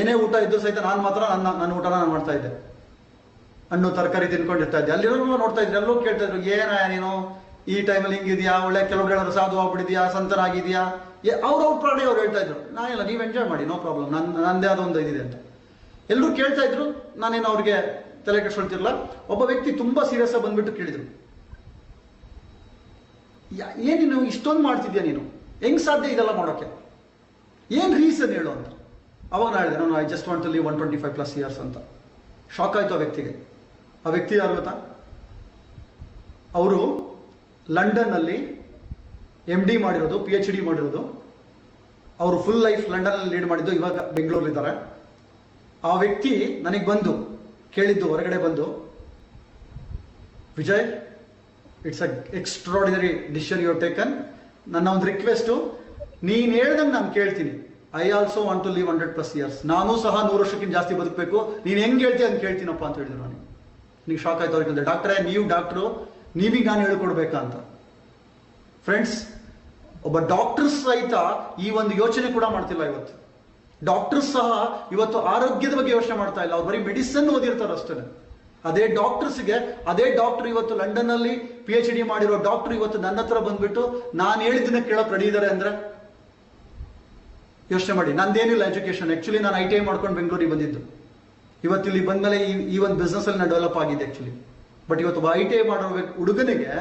ಏನೇ ಊಟ ಇದ್ದು ಸಹಿತ ನಾನು ಮಾತ್ರ ನನ್ನ ಊಟನ ನಾನು ಮಾಡ್ತಾ ಇದ್ದೆ. ಹಣ್ಣು ತರಕಾರಿ ತಿನ್ಕೊಂಡಿರ್ತಾ ಇದ್ದೆ. ಅಲ್ಲಿರೋರು ನೋಡ್ತಾ ಇದ್ರು, ಎಲ್ಲರೂ ಕೇಳ್ತಾ ಇದ್ರು, ಏನ ನೀನು ಈ ಟೈಮಲ್ಲಿ ಹಿಂಗಿದ್ಯಾ, ಒಳ್ಳೆ ಕೆಲವ್ರು ಹೇಳೋರು ಸಾಧು ಆಗ್ಬಿಟ್ಟಿದ್ಯಾ, ಸಂತನಾಗಿದ್ಯಾ, ಅವ್ರ ಪ್ರಾಣಿ ಅವ್ರು ಹೇಳ್ತಾ ಇದ್ರು. ನಾನಿಲ್ಲ, ನೀವು ಎಂಜಾಯ್ ಮಾಡಿ, ನೋ ಪ್ರಾಬ್ಲಮ್, ನಂದೇ ಆದ ಒಂದು ಇದಿದೆ ಅಂತ ಎಲ್ಲರೂ ಕೇಳ್ತಾ ಇದ್ರು. ನಾನೇನು ಅವ್ರಿಗೆ ತಲೆ ಕೆಡ್ಸ್ಕೊಳ್ತಿರ್ಲಿಲ್ಲ. ಒಬ್ಬ ವ್ಯಕ್ತಿ ತುಂಬಾ ಸೀರಿಯಸ್ ಆಗಿ ಬಂದ್ಬಿಟ್ಟು ಕೇಳಿದ್ರು, ಏನ್ ನೀನು ಇಷ್ಟೊಂದು ಮಾಡ್ತಿದ್ಯಾ, ನೀನು ಹೆಂಗ್ ಸಾಧ್ಯ ಇದೆಲ್ಲ ಮಾಡೋಕೆ, ಏನ್ ರೀಸನ್ ಹೇಳು ಅಂತ. ಅವಾಗ ನಾನು ಹೇಳಿದೆ, ನಾನು I just want to live 125+ years ಅಂತ. ಶಾಕ್ ಆಯ್ತು ಆ ವ್ಯಕ್ತಿಗೆ. ಆ ವ್ಯಕ್ತಿ ಯಾರು ಗೊತ್ತಾ? ಅವರು ಲಂಡನ್ ಅಲ್ಲಿ MD ಮಾಡಿರೋದು, PhD ಮಾಡಿರೋದು. ಅವರು ಫುಲ್ ಲೈಫ್ ಲಂಡನ್ ಅಲ್ಲಿ ಲೀಡ್ ಮಾಡಿದ್ದು, ಇವಾಗ ಬೆಂಗಳೂರಲ್ಲಿದ್ದಾರೆ. ಆ ವ್ಯಕ್ತಿ ನನಗೆ ಬಂದು ಕೇಳಿದ್ದು, ಹೊರಗಡೆ ಬಂದು, Vijay, it's a extraordinary decision you have taken. ನನ್ನ ಒಂದು ರಿಕ್ವೆಸ್ಟು, ನೀನು ಹೇಳ್ದಂಗೆ ನಾನು ಕೇಳ್ತೀನಿ. I also want to live 100+ years. ನಾನು ಸಹ 100 ವರ್ಷಕ್ಕಿಂತ ಜಾಸ್ತಿ ಬದುಕಬೇಕು. ನೀನು ಹೆಂಗೆ ಹೇಳ್ತೀಯ ಅಂತ ಕೇಳ್ತೀನಪ್ಪ ಅಂತ ಹೇಳಿದ್ರು. ನನಗೆ ಶಾಕ್ ಆಯ್ತು. ಅವ್ರಿಗೆ ಹೇಳಿದೆ, ಡಾಕ್ಟ್ರೇ, ನೀವು ಡಾಕ್ಟ್ರು, ನೀವೀಗ ನಾನು ಹೇಳ್ಕೊಡ್ಬೇಕಾ ಅಂತ. ಫ್ರೆಂಡ್ಸ್, ಒಬ್ಬ ಡಾಕ್ಟರ್ ಸಹಿತ ಈ ಒಂದು ಯೋಚನೆ ಕೂಡ ಮಾಡ್ತಿಲ್ಲ ಇವತ್ತು. ಡಾಕ್ಟರ್ಸ್ ಸಹ ಇವತ್ತು ಆರೋಗ್ಯದ ಬಗ್ಗೆ ಯೋಚನೆ ಮಾಡ್ತಾ ಇಲ್ಲ. ಅವ್ರು ಬರೀ ಮೆಡಿಸಿನ್ ಓದಿರ್ತಾರೆ ಅಷ್ಟೇ. ಅದೇ ಡಾಕ್ಟರ್ಸ್ಗೆ, ಅದೇ ಡಾಕ್ಟರ್ ಇವತ್ತು ಲಂಡನ್ ಅಲ್ಲಿ PhD ಮಾಡಿರೋ ಡಾಕ್ಟರ್ ಇವತ್ತು ನನ್ನ ಹತ್ರ ಬಂದ್ಬಿಟ್ಟು ನಾನು ಹೇಳಿದ್ದನ್ನ ಕೇಳಕ್ ರೆಡಿ ಇದ್ದಾರೆ ಅಂದ್ರೆ ಯೋಚನೆ ಮಾಡಿ. ನಂದೇನಿಲ್ಲ ಎಜುಕೇಶನ್, ಆಕ್ಚುಲಿ ನಾನು ITI ಮಾಡ್ಕೊಂಡು ಬೆಂಗಳೂರಿಗೆ ಬಂದಿದ್ದು. ಇವತ್ತು ಇಲ್ಲಿ ಬಂದ್ಮೇಲೆ ಈ ಒಂದು ಬಿಸ್ನೆಸ್ ಅಲ್ಲಿ ನಾನು ಡೆವಲಪ್ ಆಗಿದೆ ಆಕ್ಚುಲಿ. ಬಟ್ ಇವತ್ತು ಒಬ್ಬ ITI ಮಾಡೋ ಹುಡುಗನಿಗೆ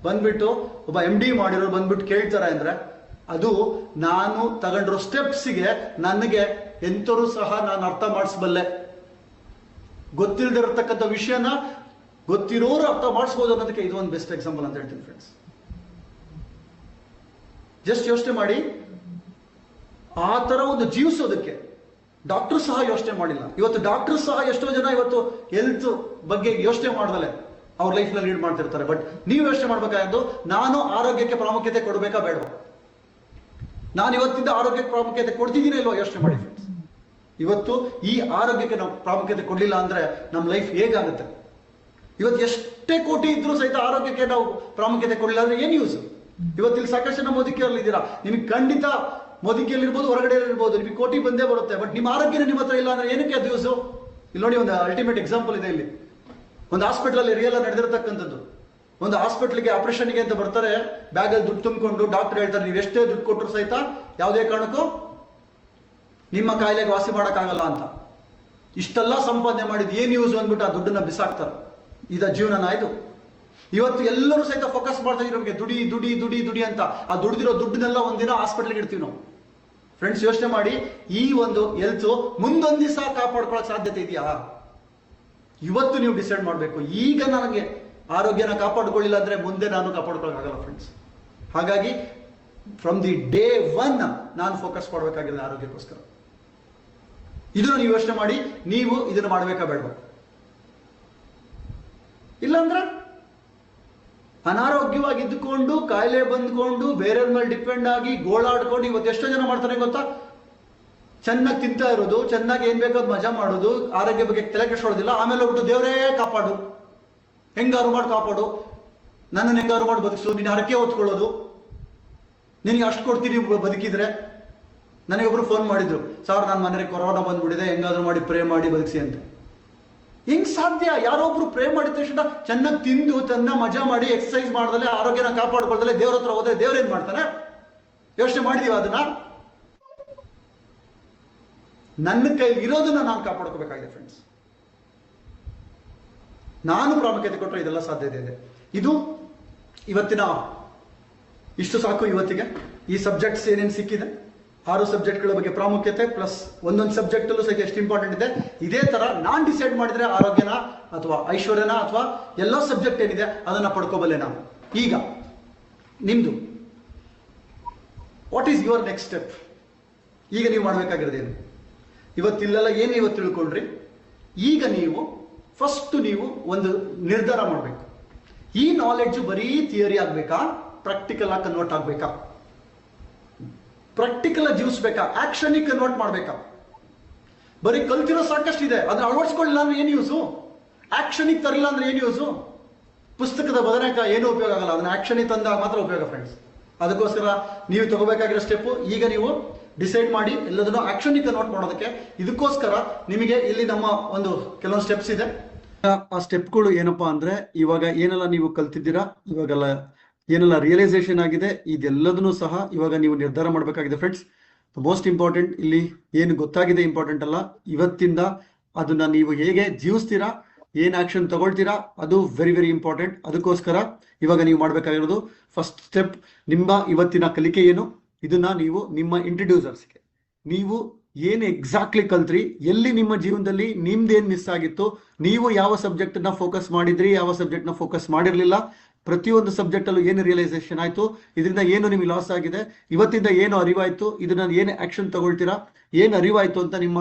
ಬಂದ್ಬಿಟ್ಟು ಒಬ್ಬ MD ಮಾಡಿರೋ ಬಂದ್ಬಿಟ್ಟು ಕೇಳ್ತಾರೆ ಅಂದ್ರೆ ಅದು ನಾನು ತಗೊಂಡಿರೋ ಸ್ಟೆಪ್ಸ್ಗೆ ನನಗೆ ಎಂತರೂ ಸಹ ನಾನು ಅರ್ಥ ಮಾಡಿಸಬಲ್ಲೆ. ಗೊತ್ತಿಲ್ಲದಿರತಕ್ಕಂಥ ವಿಷಯನ ಗೊತ್ತಿರೋರು ಅರ್ಥ ಮಾಡಿಸ್ಬೋದು ಅನ್ನೋದಕ್ಕೆ ಇದು ಒಂದು ಬೆಸ್ಟ್ ಎಕ್ಸಾಂಪಲ್ ಅಂತ ಹೇಳ್ತೀನಿ ಫ್ರೆಂಡ್ಸ್. ಜಸ್ಟ್ ಯೋಚನೆ ಮಾಡಿ, ಆ ತರ ಒಂದು ಜೀವಿಸೋದಕ್ಕೆ ಡಾಕ್ಟರ್ ಸಹ ಯೋಚನೆ ಮಾಡಿಲ್ಲ. ಇವತ್ತು ಡಾಕ್ಟರ್ ಸಹ ಎಷ್ಟೋ ಜನ ಇವತ್ತು ಹೆಲ್ತ್ ಬಗ್ಗೆ ಯೋಚನೆ ಮಾಡ್ದಲೆ ಅವ್ರ ಲೈಫ್ ನಲ್ಲಿ ಲೀಡ್ ಮಾಡ್ತಿರ್ತಾರೆ. ಬಟ್ ನೀವು ಯೋಚನೆ ಮಾಡ್ಬೇಕಾದ್ದು, ನಾನು ಆರೋಗ್ಯಕ್ಕೆ ಪ್ರಾಮುಖ್ಯತೆ ಕೊಡಬೇಕಾ ಬೇಡವಾ? ನಾನು ಇವತ್ತಿಂದ ಆರೋಗ್ಯಕ್ಕೆ ಪ್ರಾಮುಖ್ಯತೆ ಕೊಡ್ತಿದ್ದೀನಿ ಇಲ್ವಾ? ಯೋಚನೆ ಮಾಡಿ ಫ್ರೆಂಡ್ಸ್. ಇವತ್ತು ಈ ಆರೋಗ್ಯಕ್ಕೆ ನಾವು ಪ್ರಾಮುಖ್ಯತೆ ಕೊಡಲಿಲ್ಲ ಅಂದ್ರೆ ನಮ್ಮ ಲೈಫ್ ಹೇಗಾಗುತ್ತೆ? ಇವತ್ತು ಎಷ್ಟೇ ಕೋಟಿ ಇದ್ರೂ ಸಹಿತ ಆರೋಗ್ಯಕ್ಕೆ ನಾವು ಪ್ರಾಮುಖ್ಯತೆ ಕೊಡಲಿಲ್ಲ ಅಂದ್ರೆ ಏನ್ ಯೂಸ್? ಇವತ್ತು ಇಲ್ಲಿ ಸಾಕಷ್ಟು ಜನ ಮೋದಿಕೆಯಲ್ಲಿ ಇದ್ದೀರಾ, ನಿಮಗೆ ಖಂಡಿತ ಮೋದಿಕೆಯಲ್ಲಿ ಇರ್ಬೋದು, ಹೊರಗಡೆ ಇರ್ಬೋದು, ನಿಮಗೆ ಕೋಟಿ ಬಂದೇ ಬರುತ್ತೆ. ಬಟ್ ನಿಮ್ಮ ಆರೋಗ್ಯನೇ ನಿಮ್ಮ ಹತ್ರ ಇಲ್ಲ ಅಂದ್ರೆ ಏನಕ್ಕೆ ಅದು ಯೂಸು? ಇಲ್ಲಿ ನೋಡಿ, ಒಂದು ಅಲ್ಟಿಮೇಟ್ ಎಕ್ಸಾಂಪಲ್ ಇದೆ. ಇಲ್ಲಿ ಒಂದು ಹಾಸ್ಪಿಟಲ್ ಅಲ್ಲಿ ರಿಯಲ್ ನಡೆದಿರತಕ್ಕಂಥದ್ದು. ಒಂದು ಹಾಸ್ಪಿಟ್ಲಿಗೆ ಆಪರೇಷನ್ಗೆ ಅಂತ ಬರ್ತಾರೆ, ಬ್ಯಾಗ್ ಅಲ್ಲಿ ದುಡ್ಡು ತುಂಬಿಕೊಂಡು ಡಾಕ್ಟರ್ ಹೇಳ್ತಾರೆ ನೀವು ಎಷ್ಟೇ ದುಡ್ಡು ಕೊಟ್ಟರು ಸಹಿತ ಯಾವುದೇ ಕಾರಣಕ್ಕೂ ನಿಮ್ಮ ಕಾಯಿಲೆಗೆ ವಾಸಿ ಮಾಡೋಕ್ಕಾಗಲ್ಲ ಅಂತ. ಇಷ್ಟೆಲ್ಲ ಸಂಪಾದನೆ ಮಾಡಿದ್ ಏನ್ ಯೂಸ್ ಅಂದ್ಬಿಟ್ಟು ಆ ದುಡ್ಡನ್ನ ಬಿಸಾಕ್ತಾರೆ. ಇದ ಜೀವನನ ಇದು? ಇವತ್ತು ಎಲ್ಲರೂ ಸಹಿತ ಫೋಕಸ್ ಮಾಡ್ತಾ ಇದ್ದೀವಿ ನಮಗೆ ದುಡಿ ದುಡಿ ದುಡಿ ದುಡಿ ಅಂತ. ಆ ದುಡ್ದಿರೋ ದುಡ್ಡನ್ನೆಲ್ಲ ಒಂದಿನ ಹಾಸ್ಪಿಟ್ಲಿಗೆ ಇಡ್ತೀವಿ ನಾವು. ಫ್ರೆಂಡ್ಸ್ ಯೋಚನೆ ಮಾಡಿ, ಈ ಒಂದು ಹೆಲ್ತ್ ಮುಂದೊಂದು ದಿವಸ ಕಾಪಾಡ್ಕೊಳ್ಳೋಕೆ ಸಾಧ್ಯತೆ ಇದೆಯಾ? ಇವತ್ತು ನೀವು ಡಿಸೈಡ್ ಮಾಡಬೇಕು, ಈಗ ನನಗೆ ಆರೋಗ್ಯನ ಕಾಪಾಡ್ಕೊಳ್ಳಿಲ್ಲ ಅಂದ್ರೆ ಮುಂದೆ ನಾನು ಕಾಪಾಡ್ಕೊಳ್ಳೋಕ್ಕಾಗಲ್ಲ ಫ್ರೆಂಡ್ಸ್. ಹಾಗಾಗಿ ಫ್ರಮ್ ದಿ ಡೇ 1 ನಾನು ಫೋಕಸ್ ಮಾಡಬೇಕಾಗಿದೆ ಆರೋಗ್ಯಕ್ಕೋಸ್ಕರ. ಇದನ್ನು ನೀವು ಯೋಚನೆ ಮಾಡಿ, ನೀವು ಇದನ್ನು ಮಾಡಬೇಕಾ ಬೇಡವಾ? ಇಲ್ಲಾಂದ್ರೆ ಅನಾರೋಗ್ಯವಾಗಿದ್ದುಕೊಂಡು ಕಾಯಿಲೆ ಬಂದ್ಕೊಂಡು ಬೇರೆಯವ್ರ ಮೇಲೆ ಡಿಪೆಂಡ್ ಆಗಿ ಗೋಳಾಡ್ಕೊಂಡು ಇವತ್ತು ಎಷ್ಟೋ ಜನ ಮಾಡ್ತಾರೆ ಗೊತ್ತಾ? ಚೆನ್ನಾಗಿ ತಿಂತಾ ಇರೋದು, ಚೆನ್ನಾಗಿ ಏನ್ ಬೇಕಾದ್ ಮಜಾ ಮಾಡೋದು, ಆರೋಗ್ಯ ಬಗ್ಗೆ ತಲೆ ಕೆಡಿಸ್ಕೊಳ್ಳೋದಿಲ್ಲ. ಆಮೇಲೆ ಹೋಗ್ಬಿಟ್ಟು ದೇವರೇ ಕಾಪಾಡು, ಹೆಂಗಾರು ಮಾಡಿ ಕಾಪಾಡು, ನನ್ನನ್ನು ಹೆಂಗಾರು ಮಾಡಿ ಬದುಕಿಸು, ನಿನ್ನ ಹರಕೆ ಹೊತ್ಕೊಳ್ಳೋದು, ನಿನಗೆ ಅಷ್ಟು ಕೊಡ್ತೀನಿ ಬದುಕಿದ್ರೆ. ನನಗೊಬ್ರು ಫೋನ್ ಮಾಡಿದ್ರು, ಸರ್ ನನ್ನ ಮನೆಗೆ ಕೊರೋನಾ ಬಂದ್ಬಿಟ್ಟಿದೆ, ಹೆಂಗಾದ್ರೂ ಮಾಡಿ ಪ್ರೇ ಮಾಡಿ ಬದುಕಿಸಿ ಅಂತ. ಹೆಂಗ್ ಸಾಧ್ಯ? ಯಾರೊಬ್ರು ಪ್ರೇ ಮಾಡಿದ ತಕ್ಷಣ ಚೆನ್ನಾಗಿ ತಿಂದು ತನ್ನ ಮಜಾ ಮಾಡಿ ಎಕ್ಸರ್ಸೈಸ್ ಮಾಡ್ದಲೆ ಆರೋಗ್ಯನ ಕಾಪಾಡ್ಕೊಳ್ದಲೆ ದೇವ್ರ ಹತ್ರ ಹೋದ್ರೆ ದೇವ್ರೇನ್ ಮಾಡ್ತಾನೆ? ಯೋಚನೆ ಮಾಡಿದೀವ ಅದನ್ನ? ನನ್ನ ಕೈಲಿ ಇರೋದನ್ನ ನಾನು ಕಾಪಾಡ್ಕೋಬೇಕಾಗಿದೆ ಫ್ರೆಂಡ್ಸ್. ನಾನು ಪ್ರಾಮುಖ್ಯತೆ ಕೊಟ್ಟರೆ ಇದೆಲ್ಲ ಸಾಧ್ಯತೆ ಇದೆ. ಇದು ಇವತ್ತಿನ ಇಷ್ಟು ಸಾಕು. ಇವತ್ತಿಗೆ ಈ ಸಬ್ಜೆಕ್ಟ್ಸ್ ಏನೇನು ಸಿಕ್ಕಿದೆ, 6 ಸಬ್ಜೆಕ್ಟ್ಗಳ ಬಗ್ಗೆ ಪ್ರಾಮುಖ್ಯತೆ ಪ್ಲಸ್ ಒಂದೊಂದು ಸಬ್ಜೆಕ್ಟ್ ಅಲ್ಲೂ ಸಹಿತ ಎಷ್ಟು ಇಂಪಾರ್ಟೆಂಟ್ ಇದೆ. ಇದೇ ತರ ನಾನ್ ಡಿಸೈಡ್ ಮಾಡಿದ್ರೆ ಆರೋಗ್ಯನ ಅಥವಾ ಐಶ್ವರ್ಯನ ಅಥವಾ ಎಲ್ಲ ಸಬ್ಜೆಕ್ಟ್ ಏನಿದೆ ಅದನ್ನ ಪಡ್ಕೋಬಲ್ಲೆ ನಾವು. ಈಗ ನಿಮ್ದು what is your next step? ಈಗ ನೀವು ಮಾಡಬೇಕಾಗಿರೋದೇನು? ಇವತ್ತಿಲ್ಲೆಲ್ಲ ಏನು ಇವತ್ತು ತಿಳ್ಕೊಂಡ್ರಿ? ಈಗ ನೀವು ಫಸ್ಟ್ ನೀವು ಒಂದು ನಿರ್ಧಾರ ಮಾಡಬೇಕು. ಈ ನಾಲೆಡ್ಜ್ ಬರೀ ಥಿಯರಿ ಆಗ್ಬೇಕಾ, ಪ್ರಾಕ್ಟಿಕಲ್ ಆಗಿ ಕನ್ವರ್ಟ್ ಆಗ್ಬೇಕಾ? ಪ್ರಾಕ್ಟಿಕಲ್ ಆಗಿ ಜೀವಿಸ್ಬೇಕಾ, ಆಕ್ಷನ್ ಕನ್ವರ್ಟ್ ಮಾಡ್ಬೇಕಾ? ಬರೀ ಕಲ್ತಿರೋ ಸಾಕಷ್ಟು ಇದೆ, ಅದನ್ನ ಅಳವಡಿಸ್ಕೊಳ್ಳಿಲ್ಲ ಅಂದ್ರೆ ಏನು ಯೂಸು? ಆಕ್ಷನ್ ತರಲಿಲ್ಲ ಅಂದ್ರೆ ಏನು ಯೂಸು? ಪುಸ್ತಕದ ಬದನೆಕ ಏನು ಉಪಯೋಗ ಆಗಲ್ಲ, ಅದನ್ನ ಆಕ್ಷನ್ ತಂದಾಗ ಮಾತ್ರ ಉಪಯೋಗ ಫ್ರೆಂಡ್ಸ್. ಅದಕ್ಕೋಸ್ಕರ ನೀವು ತಗೋಬೇಕಾಗಿರೋ ಸ್ಟೆಪ್ ಈಗ ನೀವು ಡಿಸೈಡ್ ಮಾಡಿ ಎಲ್ಲದನ್ನು ಆಕ್ಷನ್ ಕನ್ವರ್ಟ್ ಮಾಡೋದಕ್ಕೆ. ಇದಕ್ಕೋಸ್ಕರ ನಿಮಗೆ ಇಲ್ಲಿ ನಮ್ಮ ಒಂದು ಕೆಲವೊಂದು ಸ್ಟೆಪ್ಸ್ ಇದೆ. ಆ ಸ್ಟೆಪ್ಗಳು ಏನಪ್ಪಾ ಅಂದ್ರೆ, ಇವಾಗ ಏನೆಲ್ಲ ನೀವು ಕಲ್ತಿದ್ದೀರಾ, ಇವಾಗೆಲ್ಲ ಏನೆಲ್ಲ ರಿಯಲೈಸೇಷನ್ ಆಗಿದೆ, ಇದೆಲ್ಲದನ್ನು ಸಹ ಇವಾಗ ನೀವು ನಿರ್ಧಾರ ಮಾಡಬೇಕಾಗಿದೆ ಫ್ರೆಂಡ್ಸ್. ಮೋಸ್ಟ್ ಇಂಪಾರ್ಟೆಂಟ್ ಇಲ್ಲಿ ಏನು ಗೊತ್ತಾಗಿದೆ ಇಂಪಾರ್ಟೆಂಟ್ ಅಲ್ಲ, ಇವತ್ತಿಂದ ಅದನ್ನ ನೀವು ಹೇಗೆ ಜೀವಿಸ್ತೀರಾ, ಏನ್ ಆಕ್ಷನ್ ತಗೊಳ್ತೀರಾ, ಅದು ವೆರಿ ವೆರಿ ಇಂಪಾರ್ಟೆಂಟ್. ಅದಕ್ಕೋಸ್ಕರ ಇವಾಗ ನೀವು ಮಾಡಬೇಕಾಗಿರೋದು ಫಸ್ಟ್ ಸ್ಟೆಪ್, ನಿಮ್ಮ ಇವತ್ತಿನ ಕಲಿಕೆ ಏನು, ಇದನ್ನ ನೀವು ನಿಮ್ಮ ಇಂಟ್ರಡ್ಯೂಸರ್ಸ್ಗೆ ನೀವು ಏನು ಎಕ್ಸಾಕ್ಟ್ಲಿ ಕಲ್ತ್ರಿ, ಎಲ್ಲಿ ನಿಮ್ಮ ಜೀವನದಲ್ಲಿ ನಿಮ್ದೇನ್ ಮಿಸ್ ಆಗಿತ್ತು, ನೀವು ಯಾವ ಸಬ್ಜೆಕ್ಟ್ ನ ಫೋಕಸ್ ಮಾಡಿದ್ರಿ, ಯಾವ ಸಬ್ಜೆಕ್ಟ್ ನ ಫೋಕಸ್ ಮಾಡಿರ್ಲಿಲ್ಲ, ಪ್ರತಿಯೊಂದು ಸಬ್ಜೆಕ್ಟ್ ಅಲ್ಲೂ ಏನು ರಿಯಲೈಸೇಷನ್ ಆಯ್ತು, ಇದರಿಂದ ಏನು ನಿಮಗೆ ಲಾಸ್ ಆಗಿದೆ, ಇವತ್ತಿಂದ ಏನು ಅರಿವಾಯ್ತು, ಇದನ್ನ ಏನು ಆಕ್ಷನ್ ತಗೊಳ್ತೀರಾ, ಏನು ಅರಿವಾಯ್ತು ಅಂತ ನಿಮ್ಮ